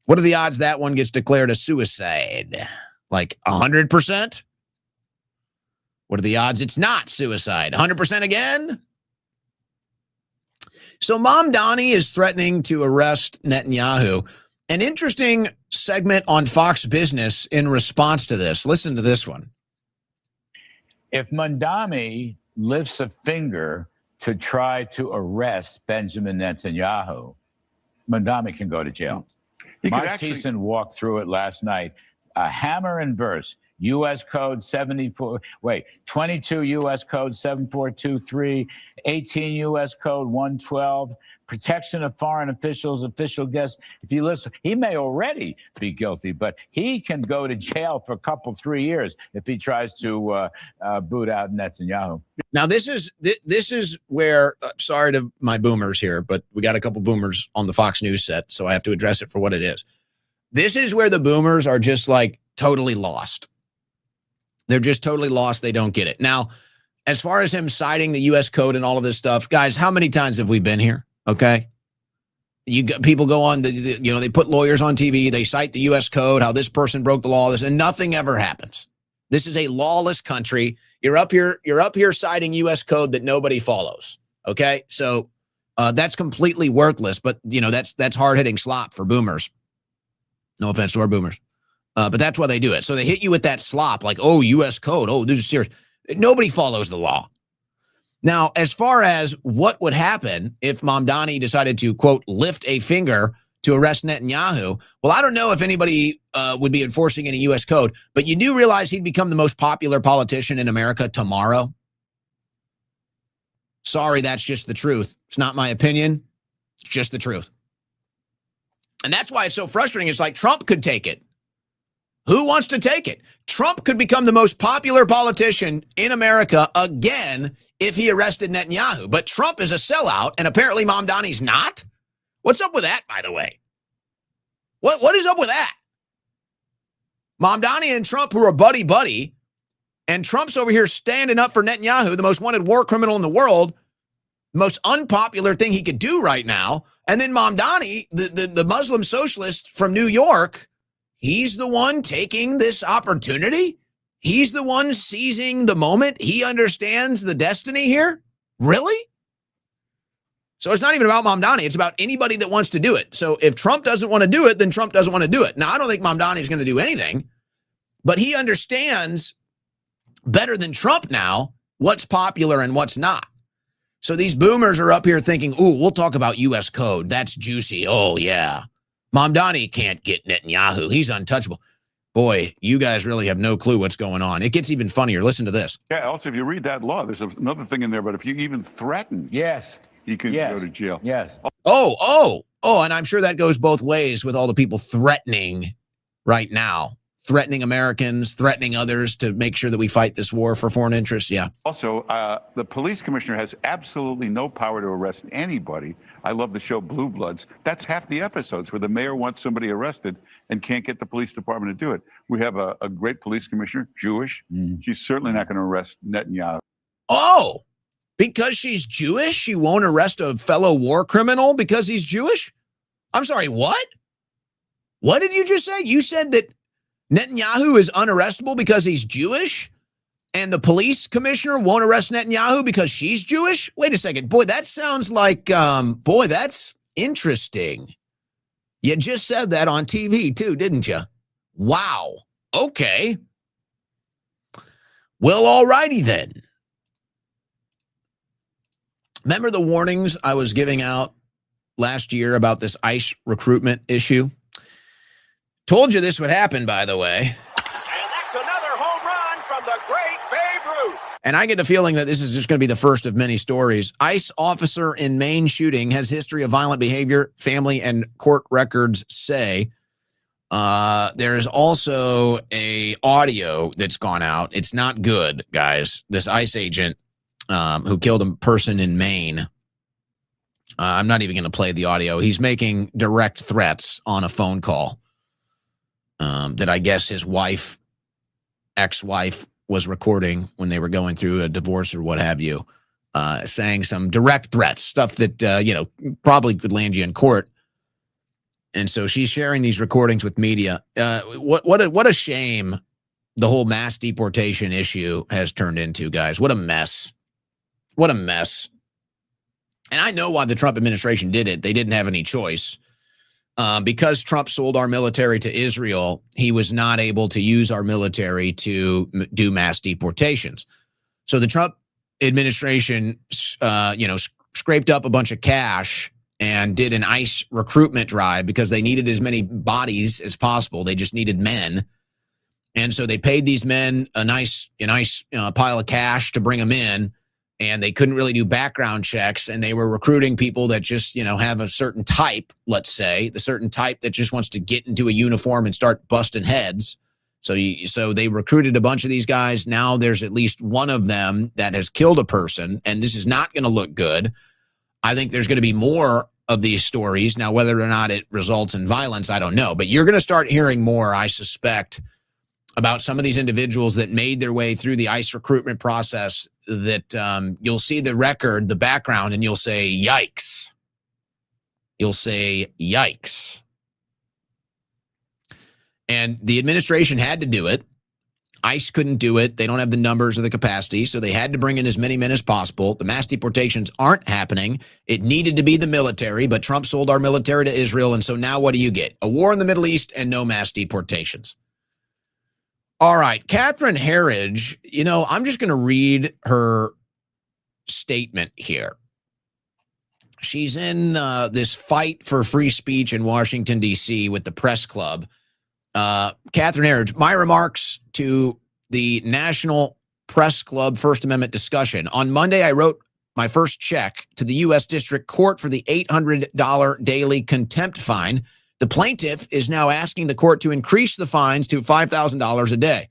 [SPEAKER 2] What are the odds that one gets declared a suicide? Like 100%? What are the odds it's not suicide? 100% again? So Mamdani is threatening to arrest Netanyahu. An interesting segment on Fox Business in response to this. Listen to this one.
[SPEAKER 16] If Mamdani lifts a finger to try to arrest Benjamin Netanyahu, Mamdani can go to jail. Mike Thiessen walked through it last night. Hammer and verse. U.S. Code 22 U.S. Code 7423, 18 U.S. Code 112, protection of foreign officials, official guests. If you listen, he may already be guilty, but he can go to jail for a couple, 3 years if he tries to boot out Netanyahu.
[SPEAKER 2] Now, this is where, sorry to my boomers here, but we got a couple boomers on the Fox News set, so I have to address it for what it is. This is where the boomers are just like totally lost. They're just totally lost. They don't get it. Now, as far as him citing the U.S. code and all of this stuff, guys, how many times have we been here? Okay. People go on, they put lawyers on TV. They cite the U.S. code, how this person broke the law, and nothing ever happens. This is a lawless country. You're up here citing U.S. code that nobody follows. Okay. So that's completely worthless, but that's hard hitting slop for boomers. No offense to our boomers. But that's why they do it. So they hit you with that slop like, oh, U.S. code. Oh, this is serious. Nobody follows the law. Now, as far as what would happen if Mamdani decided to, quote, lift a finger to arrest Netanyahu, well, I don't know if anybody would be enforcing any U.S. code, but you do realize he'd become the most popular politician in America tomorrow. Sorry, that's just the truth. It's not my opinion. It's just the truth. And that's why it's so frustrating. It's like Trump could take it. Who wants to take it? Trump could become the most popular politician in America again if he arrested Netanyahu. But Trump is a sellout, and apparently Mamdani's not. What's up with that, by the way? What is up with that? Mamdani and Trump, who are buddy-buddy, and Trump's over here standing up for Netanyahu, the most wanted war criminal in the world, the most unpopular thing he could do right now. And then Mamdani, the Muslim socialist from New York, he's the one taking this opportunity. He's the one seizing the moment. He understands the destiny here. Really? So it's not even about Mamdani. It's about anybody that wants to do it. So if Trump doesn't want to do it, then Trump doesn't want to do it. Now, I don't think Mamdani is going to do anything, but he understands better than Trump now what's popular and what's not. So these boomers are up here thinking, ooh, we'll talk about U.S. code. That's juicy. Oh, yeah. Mamdani can't get Netanyahu. He's untouchable. Boy, you guys really have no clue what's going on. It gets even funnier. Listen to this.
[SPEAKER 17] Yeah, also, if you read that law, there's another thing in there, but if you even threaten, you can go to jail.
[SPEAKER 16] Yes.
[SPEAKER 2] Oh, and I'm sure that goes both ways with all the people threatening right now, threatening Americans, threatening others to make sure that we fight this war for foreign interests. Yeah.
[SPEAKER 17] Also, the police commissioner has absolutely no power to arrest anybody. I love the show Blue Bloods. That's half the episodes where the mayor wants somebody arrested and can't get the police department to do it. We have a great police commissioner, Jewish. She's certainly not going to arrest Netanyahu.
[SPEAKER 2] Oh, because she's Jewish, she won't arrest a fellow war criminal because he's Jewish? I'm sorry, what? What did you just say? You said that Netanyahu is unarrestable because he's Jewish? And the police commissioner won't arrest Netanyahu because she's Jewish? Wait a second. Boy, that sounds like, boy, that's interesting. You just said that on TV too, didn't you? Wow. Okay. Well, all righty then. Remember the warnings I was giving out last year about this ICE recruitment issue? Told you this would happen, by the way.
[SPEAKER 18] And that's another home run from the great Babe Ruth.
[SPEAKER 2] And I get the feeling that this is just going to be the first of many stories. ICE officer in Maine shooting has history of violent behavior, family and court records say. There is also a audio that's gone out. It's not good, guys. This ICE agent who killed a person in Maine. I'm not even going to play the audio. He's making direct threats on a phone call that I guess his wife, ex-wife, was recording when they were going through a divorce or what have you, saying some direct threats, stuff that, probably could land you in court. And so she's sharing these recordings with media. What a shame the whole mass deportation issue has turned into, guys. What a mess. What a mess. And I know why the Trump administration did it. They didn't have any choice. Because Trump sold our military to Israel, he was not able to use our military to do mass deportations. So the Trump administration, scraped up a bunch of cash and did an ICE recruitment drive because they needed as many bodies as possible. They just needed men. And so they paid these men a nice pile of cash to bring them in. And they couldn't really do background checks, and they were recruiting people that just, have a certain type, let's say, the certain type that just wants to get into a uniform and start busting heads. So they recruited a bunch of these guys. Now there's at least one of them that has killed a person, and this is not going to look good. I think there's going to be more of these stories. Now, whether or not it results in violence, I don't know. But you're going to start hearing more, I suspect, about some of these individuals that made their way through the ICE recruitment process that you'll see the record, the background, and you'll say, yikes. You'll say, yikes. And the administration had to do it. ICE couldn't do it. They don't have the numbers or the capacity, so they had to bring in as many men as possible. The mass deportations aren't happening. It needed to be the military, but Trump sold our military to Israel, and so now what do you get? A war in the Middle East and no mass deportations. All right, Catherine Herridge, I'm just going to read her statement here. She's in this fight for free speech in Washington, D.C. with the press club. Catherine Herridge, my remarks to the National Press Club First Amendment discussion. On Monday, I wrote my first check to the U.S. District Court for the $800 daily contempt fine. The plaintiff is now asking the court to increase the fines to $5,000 a day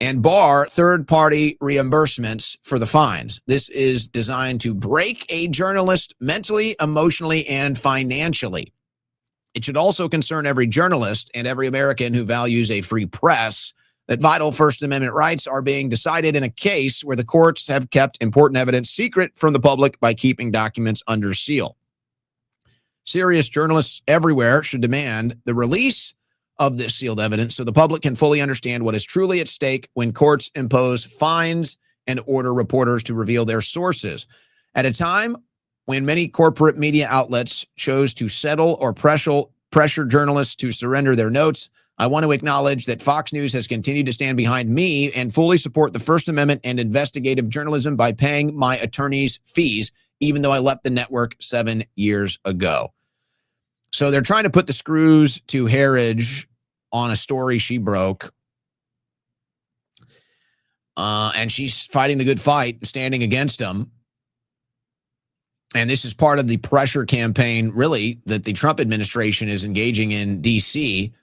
[SPEAKER 2] and bar third-party reimbursements for the fines. This is designed to break a journalist mentally, emotionally, and financially. It should also concern every journalist and every American who values a free press that vital First Amendment rights are being decided in a case where the courts have kept important evidence secret from the public by keeping documents under seal. Serious journalists everywhere should demand the release of this sealed evidence so the public can fully understand what is truly at stake when courts impose fines and order reporters to reveal their sources. At a time when many corporate media outlets chose to settle or pressure journalists to surrender their notes, I want to acknowledge that Fox News has continued to stand behind me and fully support the First Amendment and investigative journalism by paying my attorney's fees, even though I left the network 7 years ago. So they're trying to put the screws to Herridge on a story she broke. And she's fighting the good fight, standing against him. And this is part of the pressure campaign, really, that the Trump administration is engaging in D.C.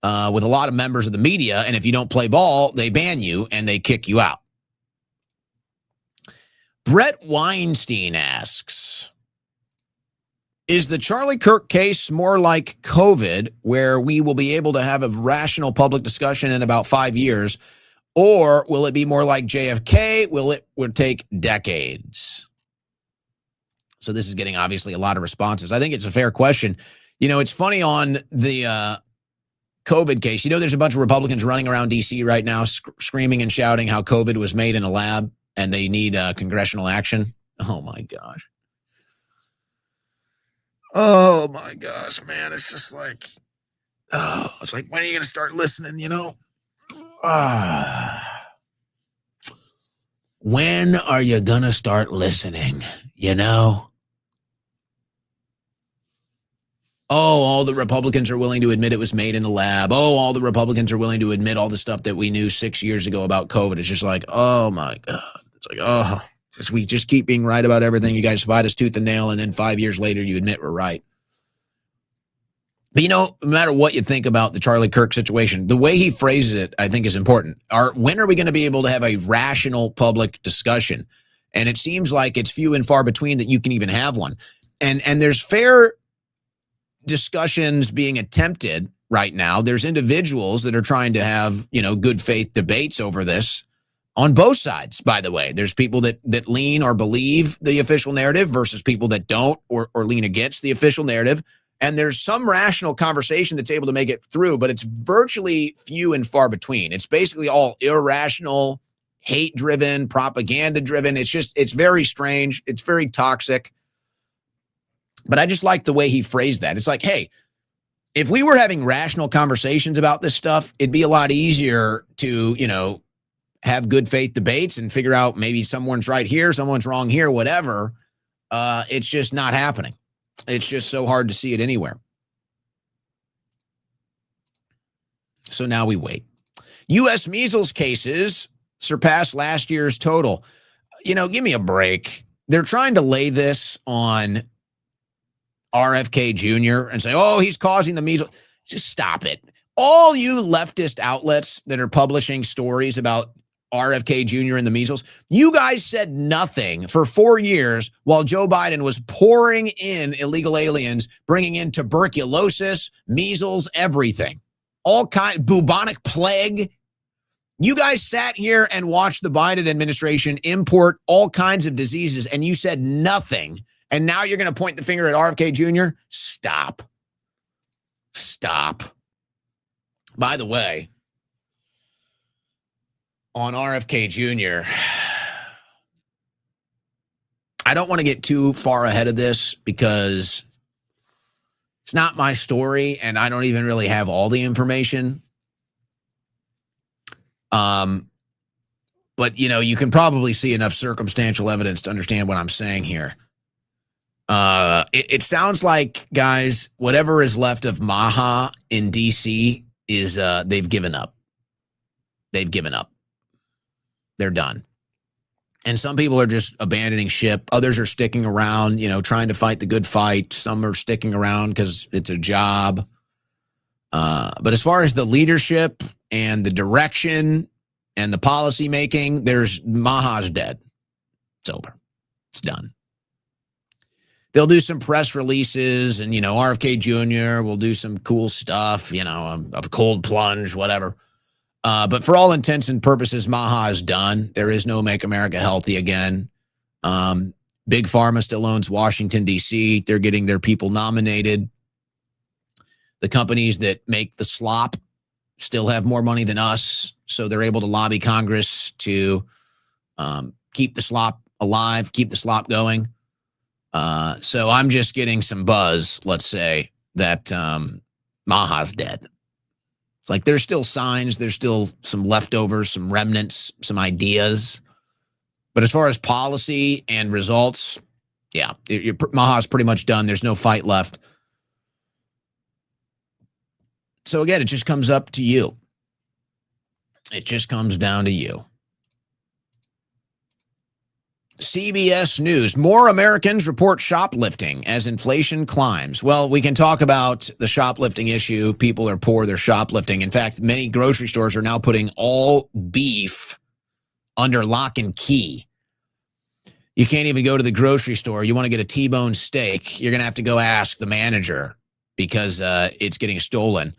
[SPEAKER 2] With a lot of members of the media. And if you don't play ball, they ban you and they kick you out. Brett Weinstein asks, is the Charlie Kirk case more like COVID, where we will be able to have a rational public discussion in about 5 years, or will it be more like JFK? Will it take decades? So this is getting obviously a lot of responses. I think it's a fair question. It's funny on the COVID case. There's a bunch of Republicans running around D.C. right now screaming and shouting how COVID was made in a lab and they need congressional action. Oh, my gosh. Oh my gosh, man. It's just like, it's like, when are you going to start listening, When are you going to start listening, Oh, all the Republicans are willing to admit it was made in a lab. Oh, all the Republicans are willing to admit all the stuff that we knew 6 years ago about COVID. It's just like, oh my God, It's like, oh, we just keep being right about everything. You guys fight us tooth and nail, and then 5 years later, you admit we're right. But, no matter what you think about the Charlie Kirk situation, the way he phrases it, I think, is important. When are we going to be able to have a rational public discussion? And it seems like it's few and far between that you can even have one. And there's fair discussions being attempted right now. There's individuals that are trying to have, good faith debates over this on both sides, by the way. There's people that lean or believe the official narrative versus people that don't or lean against the official narrative. And there's some rational conversation that's able to make it through, but it's virtually few and far between. It's basically all irrational, hate-driven, propaganda-driven. It's very strange. It's very toxic. But I just like the way he phrased that. It's like, hey, if we were having rational conversations about this stuff, it'd be a lot easier to, have good faith debates and figure out maybe someone's right here, someone's wrong here, whatever. It's just not happening. It's just so hard to see it anywhere. So now we wait. U.S. measles cases surpassed last year's total. Give me a break. They're trying to lay this on RFK Jr. and say, oh, he's causing the measles. Just stop it. All you leftist outlets that are publishing stories about RFK Jr. and the measles, you guys said nothing for 4 years while Joe Biden was pouring in illegal aliens, bringing in tuberculosis, measles, everything. All kind, bubonic plague. You guys sat here and watched the Biden administration import all kinds of diseases, and you said nothing. And now you're going to point the finger at RFK Jr.? Stop. Stop. By the way, on RFK Jr., I don't want to get too far ahead of this because it's not my story and I don't even really have all the information. But, you can probably see enough circumstantial evidence to understand what I'm saying here. It sounds like, guys, whatever is left of Maha in D.C. is they've given up. They've given up. They're done. And some people are just abandoning ship. Others are sticking around, trying to fight the good fight. Some are sticking around because it's a job. But as far as the leadership and the direction and the policy making, Maha's dead. It's over. It's done. They'll do some press releases and, RFK Jr. will do some cool stuff, a cold plunge, whatever. But for all intents and purposes, Maha is done. There is no Make America Healthy again. Big Pharma still owns Washington, D.C. They're getting their people nominated. The companies that make the slop still have more money than us, so they're able to lobby Congress to keep the slop alive, keep the slop going. So I'm just getting some buzz, let's say, that Maha's dead. It's like there's still signs, there's still some leftovers, some remnants, some ideas. But as far as policy and results, yeah, Maha's pretty much done. There's no fight left. So again, it just comes up to you. It just comes down to you. CBS News. More Americans report shoplifting as inflation climbs. Well, we can talk about the shoplifting issue. People are poor. They're shoplifting. In fact, many grocery stores are now putting all beef under lock and key. You can't even go to the grocery store. You want to get a T-bone steak, you're going to have to go ask the manager because it's getting stolen.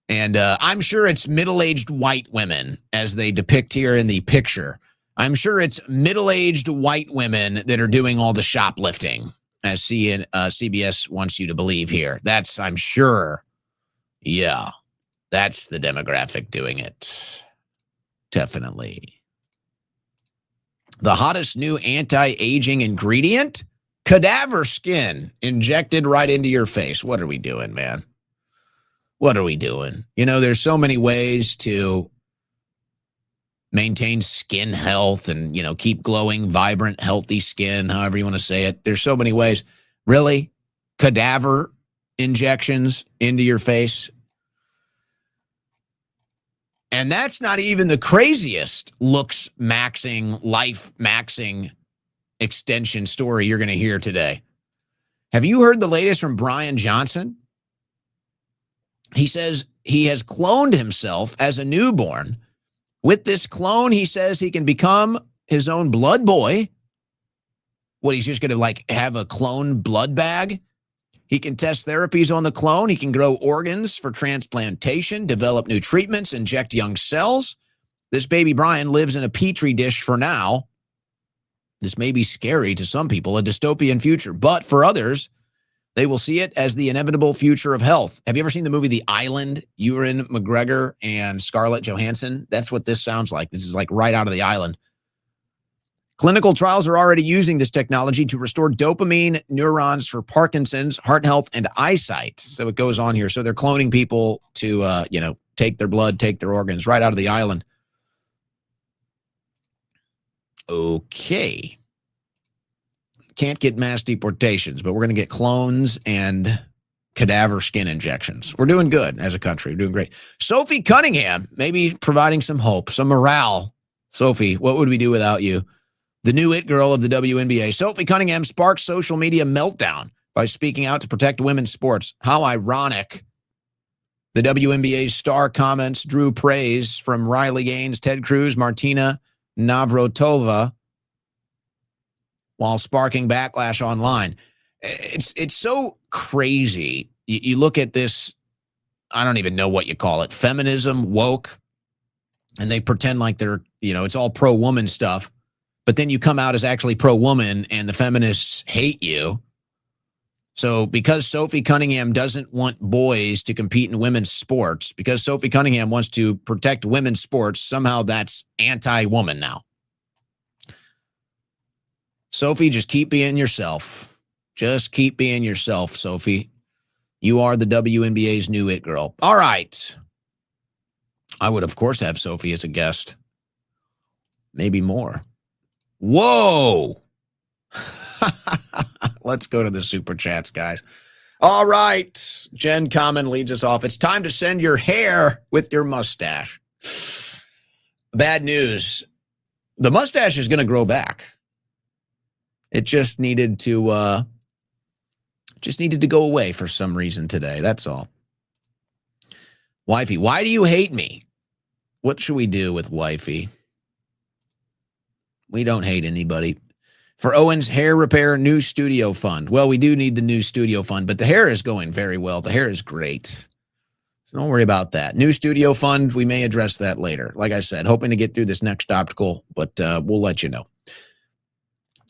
[SPEAKER 2] And I'm sure it's middle-aged white women, as they depict here in the picture. I'm sure it's middle-aged white women that are doing all the shoplifting, as CBS wants you to believe here. That's, I'm sure, yeah, that's the demographic doing it. Definitely. The hottest new anti-aging ingredient? Cadaver skin injected right into your face. What are we doing, man? What are we doing? There's so many ways to maintain skin health and, keep glowing, vibrant, healthy skin, however you want to say it. There's so many ways. Really? Cadaver injections into your face? And that's not even the craziest looks maxing, life maxing extension story you're going to hear today. Have you heard the latest from Brian Johnson? He says he has cloned himself as a newborn. With this clone, he says he can become his own blood boy. What, he's just going to like have a clone blood bag? He can test therapies on the clone. He can grow organs for transplantation, develop new treatments, inject young cells. This baby Brian lives in a petri dish for now. This may be scary to some people, a dystopian future, but for others, they will see it as the inevitable future of health. Have you ever seen the movie The Island? Ewan McGregor and Scarlett Johansson? That's what this sounds like. This is like right out of The Island. Clinical trials are already using this technology to restore dopamine neurons for Parkinson's, heart health, and eyesight. So it goes on here. So they're cloning people to, take their blood, take their organs right out of The Island. Okay. Can't get mass deportations, but we're going to get clones and cadaver skin injections. We're doing good as a country. We're doing great. Sophie Cunningham, maybe providing some hope, some morale. Sophie, what would we do without you? The new it girl of the WNBA. Sophie Cunningham sparks social media meltdown by speaking out to protect women's sports. How ironic. The WNBA's star comments drew praise from Riley Gaines, Ted Cruz, Martina Navratilova, while sparking backlash online. It's so crazy. You look at this, I don't even know what you call it, feminism, woke, and they pretend like they're, it's all pro-woman stuff. But then you come out as actually pro-woman and the feminists hate you. So because Sophie Cunningham doesn't want boys to compete in women's sports, because Sophie Cunningham wants to protect women's sports, somehow that's anti-woman now. Sophie, just keep being yourself. Just keep being yourself, Sophie. You are the WNBA's new it girl. All right. I would, of course, have Sophie as a guest. Maybe more. Whoa. Let's go to the super chats, guys. All right. Jen Common leads us off. It's time to send your hair with your mustache. Bad news. The mustache is going to grow back. It just needed to go away for some reason today. That's all. Wifey, why do you hate me? What should we do with Wifey? We don't hate anybody. For Owen's hair repair new studio fund. Well, we do need the new studio fund, but the hair is going very well. The hair is great. So don't worry about that. New studio fund, we may address that later. Like I said, hoping to get through this next optical, but we'll let you know.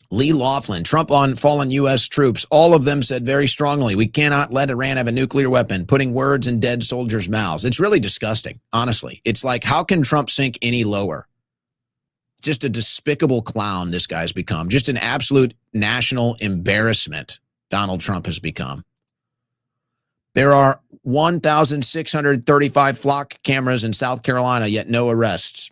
[SPEAKER 2] Lee Laughlin, Trump on fallen U.S. troops. All of them said very strongly, we cannot let Iran have a nuclear weapon, putting words in dead soldiers' mouths. It's really disgusting, honestly. It's like, how can Trump sink any lower? Just a despicable clown this guy's become. Just an absolute national embarrassment Donald Trump has become. There are 1,635 flock cameras in South Carolina, yet no arrests.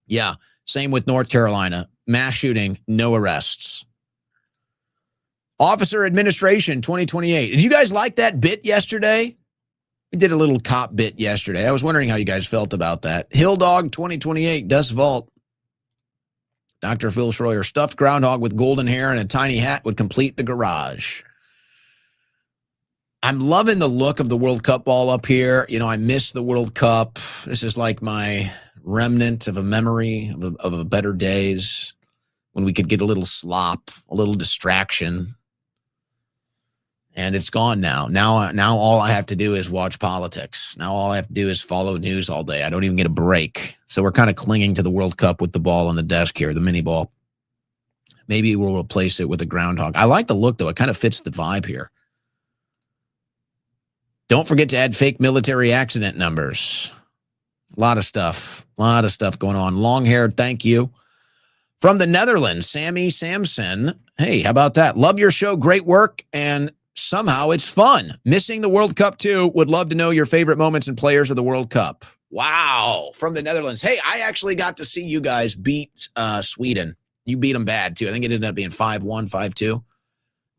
[SPEAKER 2] Yeah, same with North Carolina. Mass shooting, no arrests. Officer Administration 2028. Did you guys like that bit yesterday? We did a little cop bit yesterday. I was wondering how you guys felt about that. Hill Dog 2028, Dust Vault. Dr. Phil Schroyer, stuffed groundhog with golden hair and a tiny hat would complete the garage. I'm loving the look of the World Cup ball up here. I miss the World Cup. This is like my remnant of a memory of a better days when we could get a little slop, a little distraction. And it's gone now. Now all I have to do is watch politics. Now all I have to do is follow news all day. I don't even get a break. So we're kind of clinging to the World Cup with the ball on the desk here, the mini ball. Maybe we'll replace it with a groundhog. I like the look, though. It kind of fits the vibe here. Don't forget to add fake military accident numbers. A lot of stuff going on. Long-haired, thank you. From the Netherlands, Sammy Samson. Hey, how about that? Love your show. Great work. And somehow it's fun. Missing the World Cup too. Would love to know your favorite moments and players of the World Cup. Wow. From the Netherlands. Hey, I actually got to see you guys beat Sweden. You beat them bad too. I think it ended up being 5-1, 5-2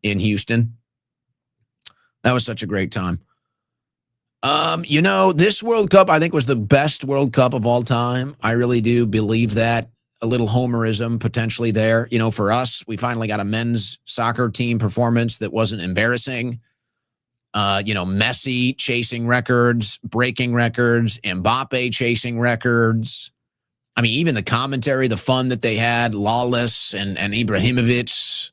[SPEAKER 2] in Houston. That was such a great time. This World Cup, I think, was the best World Cup of all time. I really do believe that. A little homerism potentially there. For us, we finally got a men's soccer team performance that wasn't embarrassing. Messi chasing records, breaking records, Mbappe chasing records. I mean, even the commentary, the fun that they had, Lawless and Ibrahimovic.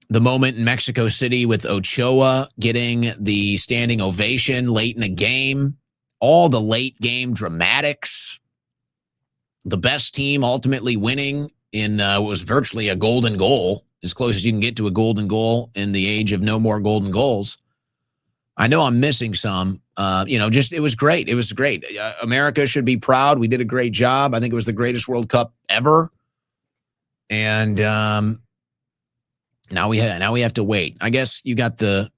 [SPEAKER 2] The moment in Mexico City with Ochoa getting the standing ovation late in the game. All the late game dramatics. The best team ultimately winning in what was virtually a golden goal, as close as you can get to a golden goal in the age of no more golden goals. I know I'm missing some. It was great. It was great. America should be proud. We did a great job. I think it was the greatest World Cup ever. And now we have to wait. I guess you got the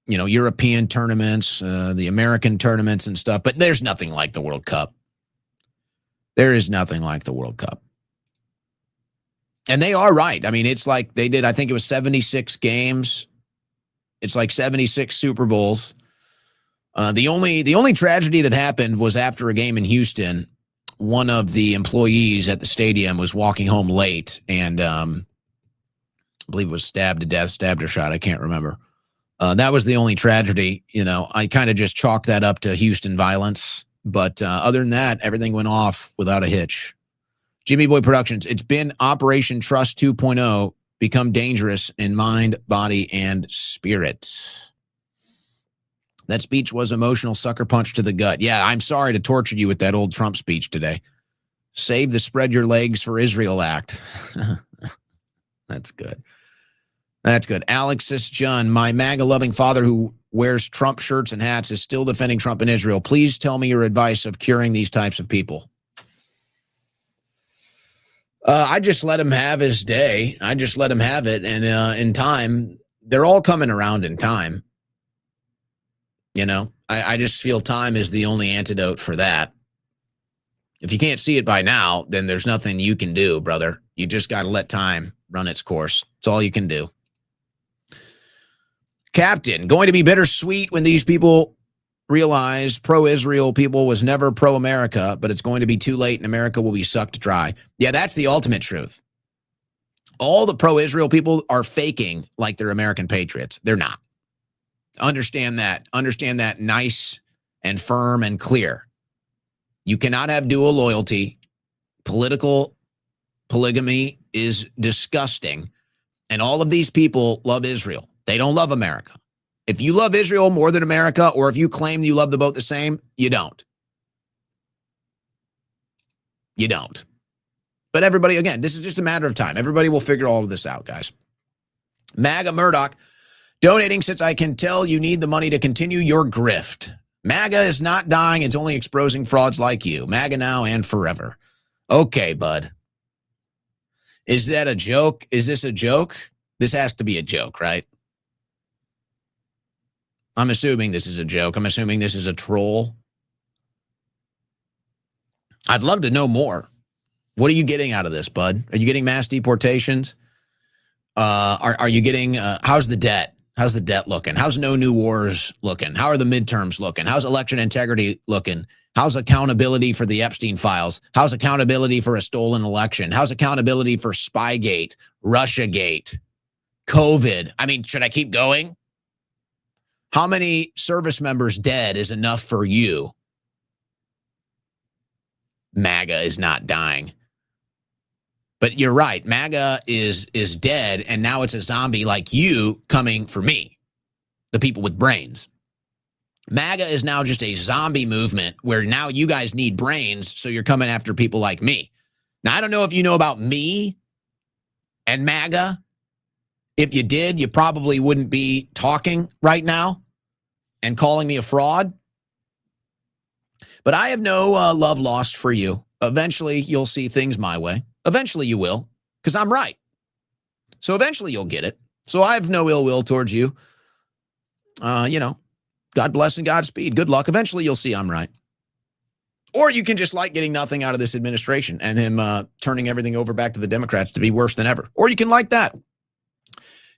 [SPEAKER 2] European tournaments, the American tournaments and stuff, but there's nothing like the World Cup. There is nothing like the World Cup. And they are right. I mean, it's like they did, I think it was 76 games. It's like 76 Super Bowls. The only tragedy that happened was after a game in Houston, one of the employees at the stadium was walking home late and I believe it was stabbed or shot. I can't remember. That was the only tragedy. I kind of just chalked that up to Houston violence. But other than that, everything went off without a hitch. Jimmy Boy Productions, it's been Operation Trust 2.0, become dangerous in mind, body, and spirit. That speech was emotional, sucker punch to the gut. Yeah, I'm sorry to torture you with that old Trump speech today. Save the spread your legs for Israel act. That's good. That's good. Alexis John, my MAGA-loving father who wears Trump shirts and hats is still defending Trump and Israel. Please tell me your advice of curing these types of people. I just let him have his day. I just let him have it. And in time, they're all coming around in time. I just feel time is the only antidote for that. If you can't see it by now, then there's nothing you can do, brother. You just got to let time run its course. It's all you can do. Captain, going to be bittersweet when these people realize pro-Israel people was never pro-America, but it's going to be too late and America will be sucked dry. Yeah, that's the ultimate truth. All the pro-Israel people are faking like they're American patriots. They're not. Understand that. Understand that nice and firm and clear. You cannot have dual loyalty. Political polygamy is disgusting. And all of these people love Israel. They don't love America. If you love Israel more than America, or if you claim you love the both the same, you don't. You don't. But everybody, again, this is just a matter of time. Everybody will figure all of this out, guys. MAGA Murdoch, donating since I can tell you need the money to continue your grift. MAGA is not dying. It's only exposing frauds like you. MAGA now and forever. Okay, bud. Is that a joke? Is this a joke? This has to be a joke, right? I'm assuming this is a joke. I'm assuming this is a troll. I'd love to know more. What are you getting out of this, bud? Are you getting mass deportations? Are you getting, how's the debt? How's the debt looking? How's no new wars looking? How are the midterms looking? How's election integrity looking? How's accountability for the Epstein files? How's accountability for a stolen election? How's accountability for Spygate, Russiagate, COVID? I mean, should I keep going? How many service members dead is enough for you? MAGA is not dying. But you're right. MAGA is dead, and now it's a zombie like you coming for me, the people with brains. MAGA is now just a zombie movement where now you guys need brains, so you're coming after people like me. Now, I don't know if you know about me and MAGA. If you did, you probably wouldn't be talking right now and calling me a fraud. But I have no love lost for you. Eventually, you'll see things my way. Eventually, you will, because I'm right. So eventually, you'll get it. So I have no ill will towards you. God bless and Godspeed. Good luck. Eventually, you'll see I'm right. Or you can just like getting nothing out of this administration and him turning everything over back to the Democrats to be worse than ever. Or you can like that.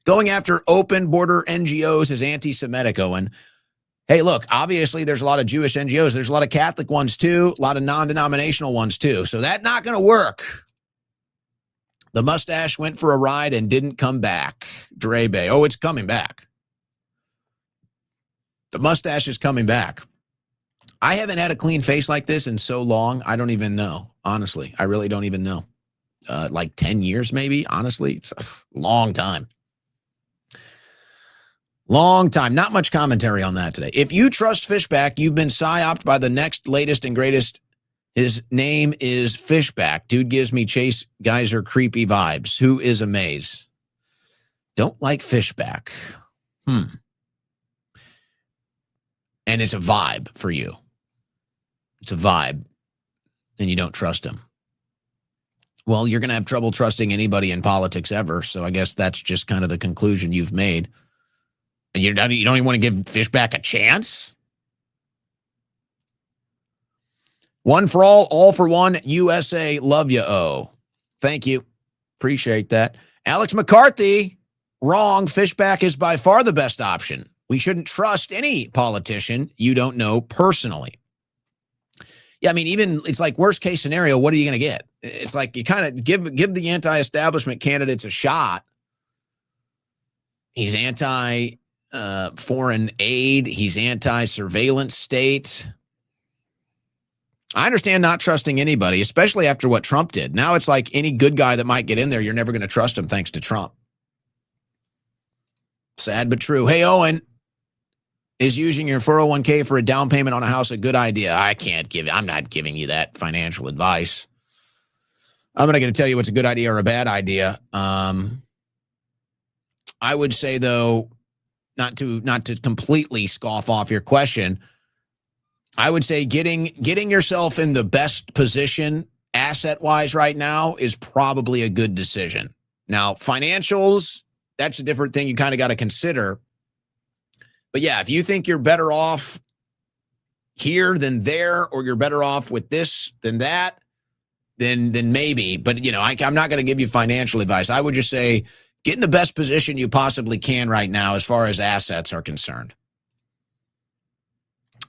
[SPEAKER 2] Going after open border NGOs is anti-Semitic, Owen. Hey, look, obviously there's a lot of Jewish NGOs. There's a lot of Catholic ones too, a lot of non-denominational ones too. So that's not going to work. The mustache went for a ride and didn't come back. Dre Bay. Oh, it's coming back. The mustache is coming back. I haven't had a clean face like this in so long. I don't even know. Honestly, I really don't even know. Like 10 years, maybe. Honestly, it's a long time. Long time. Not much commentary on that today. If you trust Fishback, you've been psyoped by the next latest and greatest. His name is Fishback. Dude gives me Chase Geyser creepy vibes. Who is Amaze? Don't like Fishback. And it's a vibe for you. It's a vibe. And you don't trust him. Well, you're going to have trouble trusting anybody in politics ever. So I guess that's just kind of the conclusion you've made. And you don't even want to give Fishback a chance? One for all for one. USA, love you, oh. Thank you. Appreciate that. Alex McCarthy, wrong. Fishback is by far the best option. We shouldn't trust any politician you don't know personally. Yeah, I mean, even it's like worst case scenario, what are you going to get? It's like you kind of give the anti-establishment candidates a shot. He's anti-foreign aid. He's anti-surveillance state. I understand not trusting anybody, especially after what Trump did. Now it's like any good guy that might get in there, you're never going to trust him thanks to Trump. Sad but true. Hey, Owen, is using your 401k for a down payment on a house a good idea? I'm not giving you that financial advice. I'm not going to tell you what's a good idea or a bad idea. I would say, though, not to completely scoff off your question, I would say getting yourself in the best position asset-wise right now is probably a good decision. Now, financials, that's a different thing you kind of got to consider. But yeah, if you think you're better off here than there, or you're better off with this than that, then maybe. But, I'm not going to give you financial advice. I would just say get in the best position you possibly can right now as far as assets are concerned.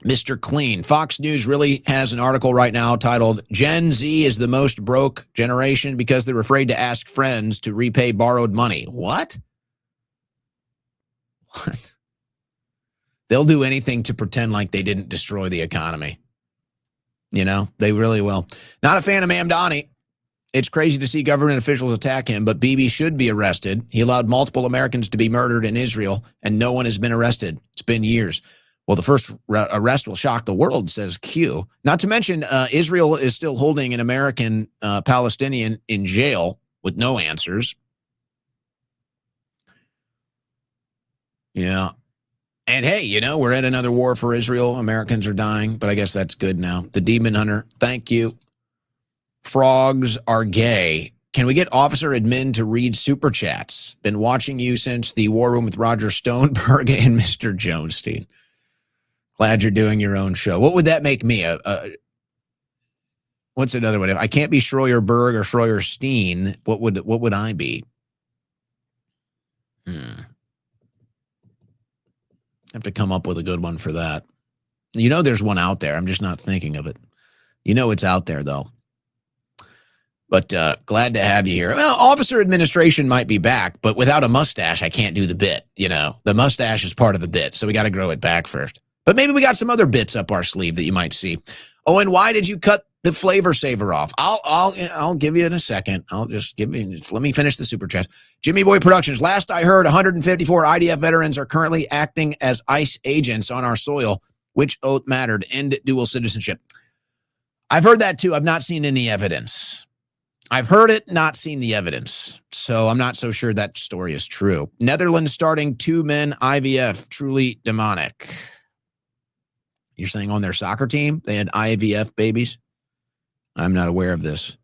[SPEAKER 2] Mr. Clean. Fox News really has an article right now titled Gen Z is the most broke generation because they're afraid to ask friends to repay borrowed money. What? They'll do anything to pretend like they didn't destroy the economy. They really will. Not a fan of Mamdani. It's crazy to see government officials attack him, but Bibi should be arrested. He allowed multiple Americans to be murdered in Israel, and no one has been arrested. It's been years. Well, the first arrest will shock the world, says Q. Not to mention, Israel is still holding an American Palestinian in jail with no answers. Yeah. And hey, we're at another war for Israel. Americans are dying, but I guess that's good now. The Demon Hunter, thank you. Frogs are gay. Can we get Officer Admin to read Super Chats? Been watching you since the War Room with Roger Stoneberg and Mr. Jonestein. Glad you're doing your own show. What would that make me? What's another one? If I can't be Schroyer-Berg or Schroyer-Steen, what would I be? Have to come up with a good one for that. There's one out there. I'm just not thinking of it. It's out there, though. But glad to have you here. Well, Officer Administration might be back, but without a mustache, I can't do the bit. The mustache is part of the bit, so we got to grow it back first. But maybe we got some other bits up our sleeve that you might see. Oh, and why did you cut the flavor saver off? I'll give you in a second. Let me finish the super chat. Jimmy Boy Productions. Last I heard, 154 IDF veterans are currently acting as ICE agents on our soil. Which oath mattered? End dual citizenship. I've heard that too. I've not seen any evidence. I've heard it, not seen the evidence. So I'm not so sure that story is true. Netherlands starting 2 men IVF. Truly demonic. You're saying on their soccer team, they had IVF babies? I'm not aware of this.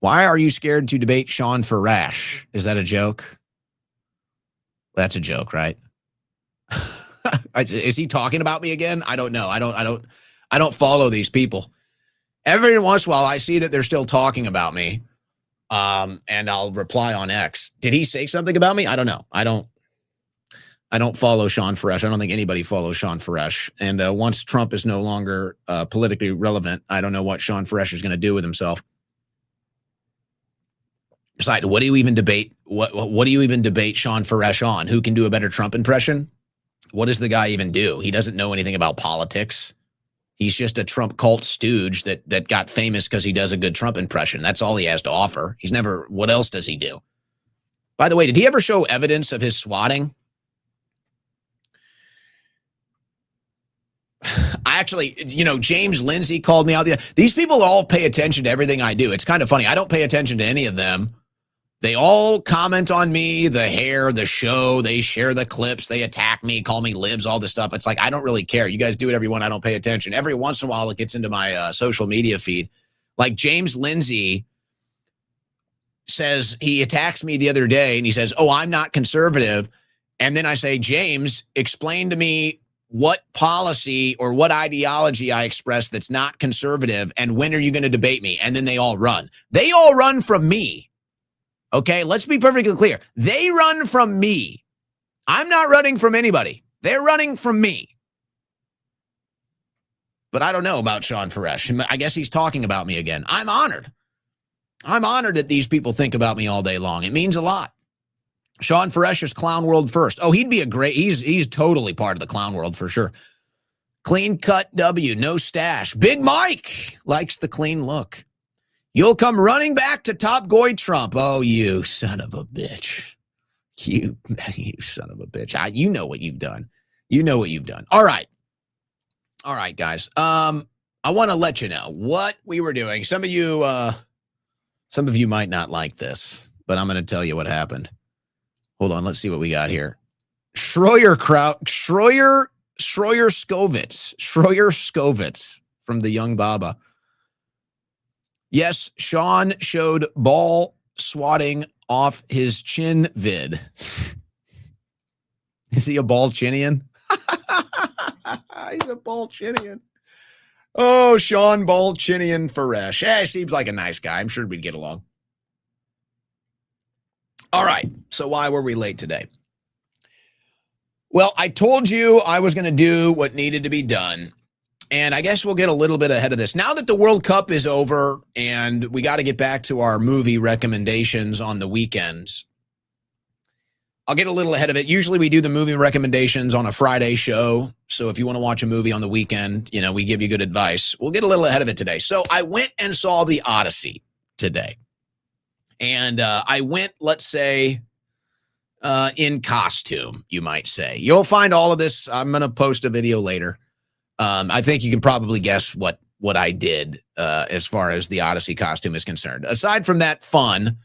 [SPEAKER 2] Why are you scared to debate Sean Farash? Is that a joke? That's a joke, right? Is he talking about me again? I don't know. I don't follow these people. Every once in a while, I see that they're still talking about me, and I'll reply on X. Did he say something about me? I don't know. I don't follow Sean Faresh. I don't think anybody follows Sean Faresh. And once Trump is no longer politically relevant, I don't know what Sean Faresh is going to do with himself. Besides, what do you even debate? What do you even debate Sean Faresh on? Who can do a better Trump impression? What does the guy even do? He doesn't know anything about politics. He's just a Trump cult stooge that got famous because he does a good Trump impression. That's all he has to offer. He's never. What else does he do? By the way, did he ever show evidence of his swatting? I actually, James Lindsay called me out. These people all pay attention to everything I do. It's kind of funny. I don't pay attention to any of them. They all comment on me, the hair, the show. They share the clips. They attack me, call me libs, all this stuff. It's like, I don't really care. You guys do whatever you want. I don't pay attention. Every once in a while, it gets into my social media feed. Like James Lindsay says, he attacks me the other day and he says, oh, I'm not conservative. And then I say, James, explain to me what policy or what ideology I express that's not conservative, and when are you going to debate me? And then they all run. They all run from me. Okay, let's be perfectly clear. They run from me. I'm not running from anybody. They're running from me. But I don't know about Sean Faresh. I guess he's talking about me again. I'm honored. I'm honored that these people think about me all day long. It means a lot. Sean Faresh is Clown World first. Oh, he'd be a great, he's totally part of the Clown World for sure. Clean cut W, no stash. Big Mike likes the clean look. You'll come running back to top Goy Trump. Oh, you son of a bitch. You son of a bitch. You know what you've done. You know what you've done. All right. All right, guys. I want to let you know what we were doing. Some of you might not like this, but I'm going to tell you what happened. Hold on, let's see what we got here. Schroyer Skovitz from the Young Baba. Yes, Sean showed ball swatting off his chin vid. Is he a ball chinian? He's a ball chinian. Oh, Sean Ball Chinian Faresh. He seems like a nice guy. I'm sure we'd get along. All right, so why were we late today? Well, I told you I was going to do what needed to be done, and I guess we'll get a little bit ahead of this. Now that the World Cup is over and we got to get back to our movie recommendations on the weekends, I'll get a little ahead of it. Usually we do the movie recommendations on a Friday show, so if you want to watch a movie on the weekend, we give you good advice. We'll get a little ahead of it today. So I went and saw The Odyssey today. And I went, let's say, in costume, you might say. You'll find all of this. I'm going to post a video later. I think you can probably guess what I did as far as the Odyssey costume is concerned. Aside from that fun,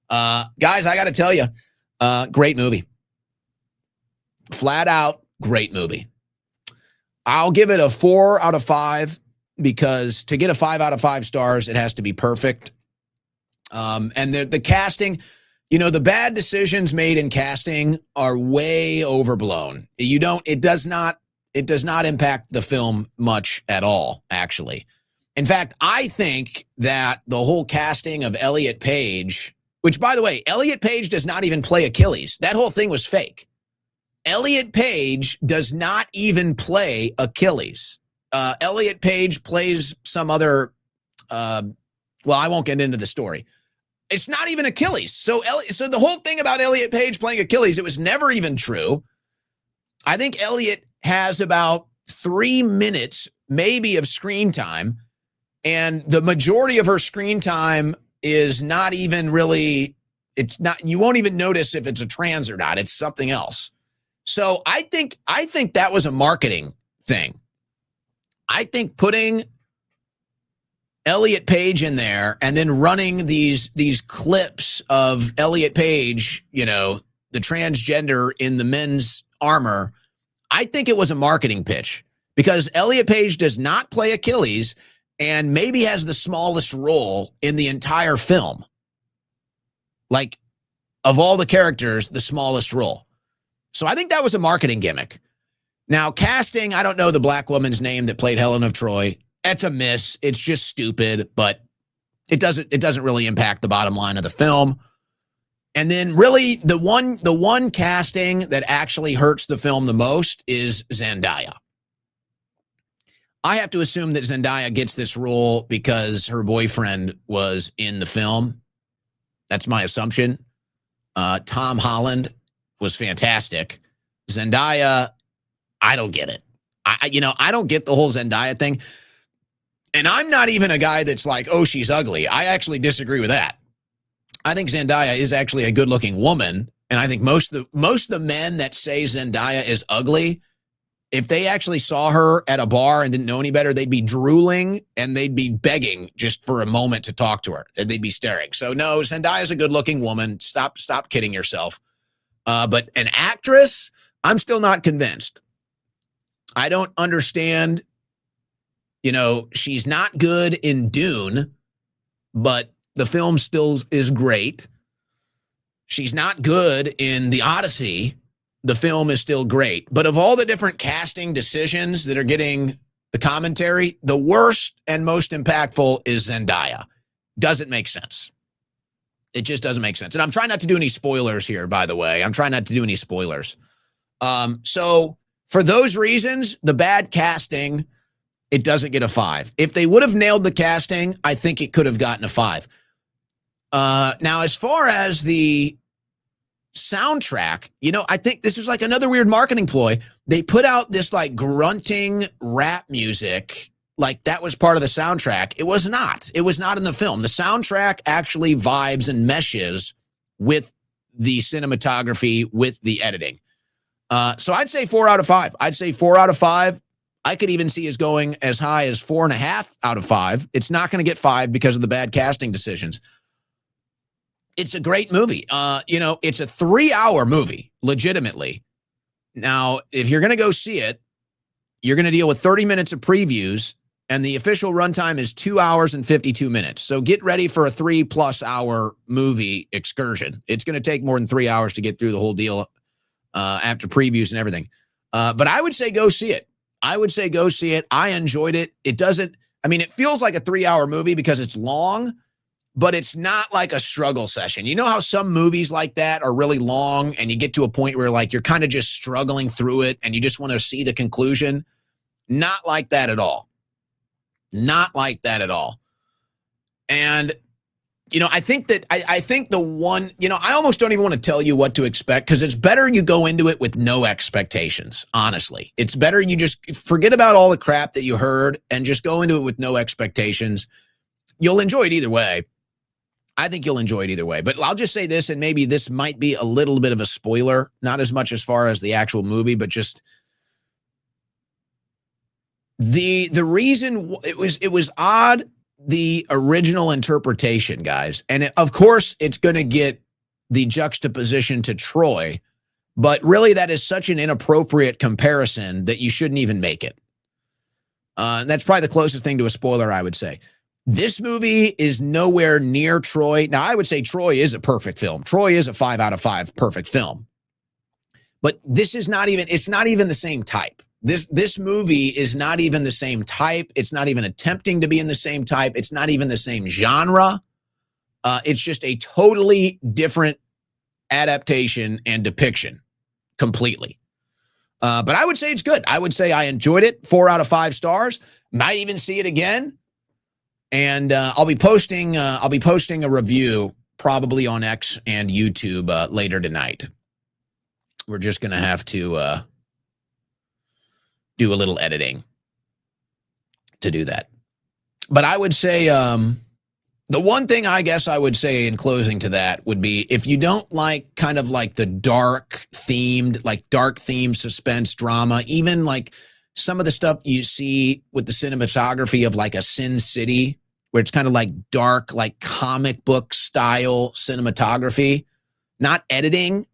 [SPEAKER 2] guys, I got to tell you, great movie. Flat out, great movie. I'll give it a 4 out of 5 because to get a 5 out of 5 stars, it has to be perfect. And the casting, the bad decisions made in casting are way overblown. It does not impact the film much at all, actually. In fact, I think that the whole casting of Elliot Page, which by the way, Elliot Page does not even play Achilles. That whole thing was fake. Elliot Page does not even play Achilles. Elliot Page plays some other, well, I won't get into the story. It's not even Achilles. So the whole thing about Elliot Page playing Achilles, it was never even true. I think Elliot has about 3 minutes, maybe, of screen time. And the majority of her screen time is not even really, you won't even notice if it's a trans or not. It's something else. So I think that was a marketing thing. I think putting Elliot Page in there and then running these clips of Elliot Page, the transgender in the men's armor, I think it was a marketing pitch because Elliot Page does not play Achilles and maybe has the smallest role in the entire film. Like, of all the characters, the smallest role. So I think that was a marketing gimmick. Now, casting, I don't know the black woman's name that played Helen of Troy. It's a miss. It's just stupid, but it doesn't really impact the bottom line of the film. And then really the one casting that actually hurts the film the most is Zendaya. I have to assume that Zendaya gets this role because her boyfriend was in the film. That's my assumption. Tom Holland was fantastic. Zendaya, I don't get it. I don't get the whole Zendaya thing. And I'm not even a guy that's like, oh, she's ugly. I actually disagree with that. I think Zendaya is actually a good-looking woman, and I think most of the men that say Zendaya is ugly, if they actually saw her at a bar and didn't know any better, they'd be drooling and they'd be begging just for a moment to talk to her. And they'd be staring. So no, Zendaya's a good-looking woman. Stop kidding yourself. But an actress, I'm still not convinced. I don't understand. She's not good in Dune, but the film still is great. She's not good in The Odyssey. The film is still great. But of all the different casting decisions that are getting the commentary, the worst and most impactful is Zendaya. Doesn't make sense. It just doesn't make sense. And I'm trying not to do any spoilers here, by the way. I'm trying not to do any spoilers. So for those reasons, the bad casting, it doesn't get a 5. If they would have nailed the casting, I think it could have gotten a 5. Now, as far as the soundtrack, I think this was like another weird marketing ploy. They put out this like grunting rap music, like that was part of the soundtrack. It was not. It was not in the film. The soundtrack actually vibes and meshes with the cinematography, with the editing. So I'd say 4 out of 5. I'd say 4 out of 5. I could even see us going as high as 4.5 out of 5. It's not going to get 5 because of the bad casting decisions. It's a great movie. It's a 3-hour movie, legitimately. Now, if you're going to go see it, you're going to deal with 30 minutes of previews, and the official runtime is 2 hours and 52 minutes. So get ready for a 3+ hour movie excursion. It's going to take more than 3 hours to get through the whole deal after previews and everything. But I would say go see it. I enjoyed it. It feels like a 3-hour movie because it's long, but it's not like a struggle session. You know how some movies like that are really long and you get to a point where like you're kind of just struggling through it and you just want to see the conclusion? Not like that at all. Not like that at all. And, I think the one, I almost don't even want to tell you what to expect because it's better you go into it with no expectations, honestly. It's better you just forget about all the crap that you heard and just go into it with no expectations. You'll enjoy it either way. I think you'll enjoy it either way. But I'll just say this, and maybe this might be a little bit of a spoiler, not as much as far as the actual movie, but just the reason it was odd, the original interpretation, guys. And of course, it's going to get the juxtaposition to Troy, but really that is such an inappropriate comparison that you shouldn't even make it. That's probably the closest thing to a spoiler, I would say. This movie is nowhere near Troy. Now, I would say Troy is a perfect film. Troy is a 5 out of 5 perfect film. But this is it's not even the same type. This movie is not even the same type. It's not even attempting to be in the same type. It's not even the same genre. It's just a totally different adaptation and depiction completely. But I would say it's good. I would say I enjoyed it. 4 out of 5 stars. Might even see it again. And I'll be posting a review probably on X and YouTube later tonight. We're just going to have to do a little editing to do that. But I would say the one thing I guess I would say in closing to that would be if you don't like kind of like the dark themed suspense drama, even like some of the stuff you see with the cinematography of like a Sin City, where it's kind of like dark, like comic book style cinematography, not editing,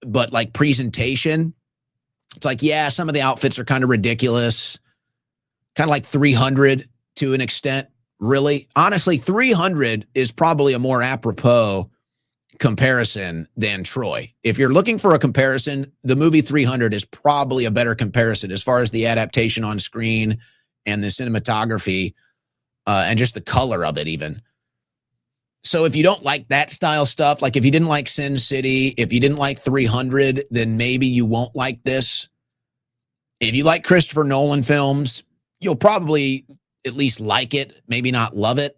[SPEAKER 2] but like presentation. It's like, yeah, some of the outfits are kind of ridiculous, kind of like 300 to an extent, really. Honestly, 300 is probably a more apropos comparison than Troy. If you're looking for a comparison, the movie 300 is probably a better comparison as far as the adaptation on screen and the cinematography and just the color of it even. So if you don't like that style stuff, like if you didn't like Sin City, if you didn't like 300, then maybe you won't like this. If you like Christopher Nolan films, you'll probably at least like it, maybe not love it.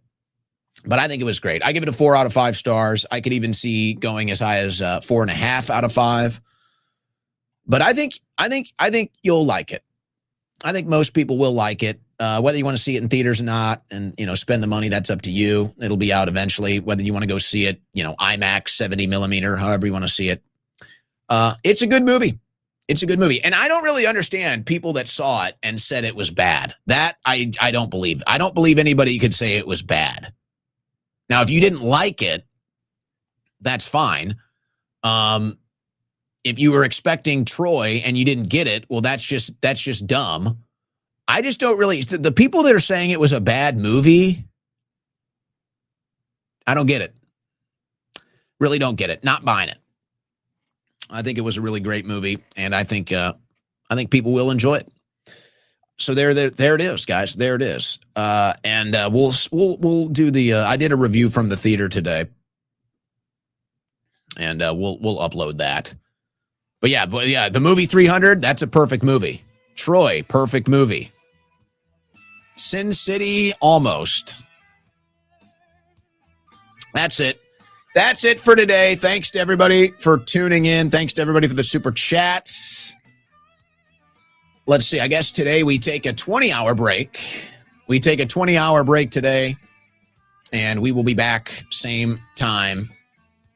[SPEAKER 2] But I think it was great. I give it a 4 out of 5 stars. I could even see going as high as 4.5 out of 5. But I think you'll like it. I think most people will like it. Whether you want to see it in theaters or not, and spend the money, that's up to you. It'll be out eventually. Whether you want to go see it, IMAX, 70 millimeter, however you want to see it. It's a good movie. It's a good movie. And I don't really understand people that saw it and said it was bad. That I don't believe. I don't believe anybody could say it was bad. Now, if you didn't like it, that's fine. If you were expecting Troy and you didn't get it, well, that's just dumb. I just don't really, the people that are saying it was a bad movie, I don't get it. Really don't get it. Not buying it. I think it was a really great movie, and I think people will enjoy it. So there it is, guys. There it is. And we'll do the. I did a review from the theater today, and we'll upload that. But yeah, the movie 300. That's a perfect movie. Troy, perfect movie. Sin City, almost. That's it. That's it for today. Thanks to everybody for tuning in. Thanks to everybody for the super chats. Let's see. I guess today we take a 20-hour break. We take a 20-hour break today, and we will be back same time,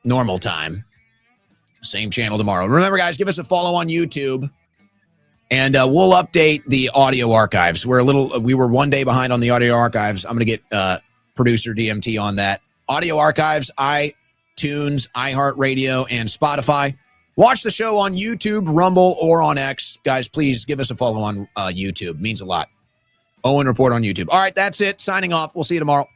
[SPEAKER 2] normal time, same channel tomorrow. Remember, guys, give us a follow on YouTube, and we'll update the audio archives. We were 1 day behind on the audio archives. I'm going to get producer DMT on that. Audio archives, iTunes, iHeartRadio, and Spotify. Watch the show on YouTube, Rumble, or on X. Guys, please give us a follow on YouTube. Means a lot. Owen Report on YouTube. All right, that's it. Signing off. We'll see you tomorrow.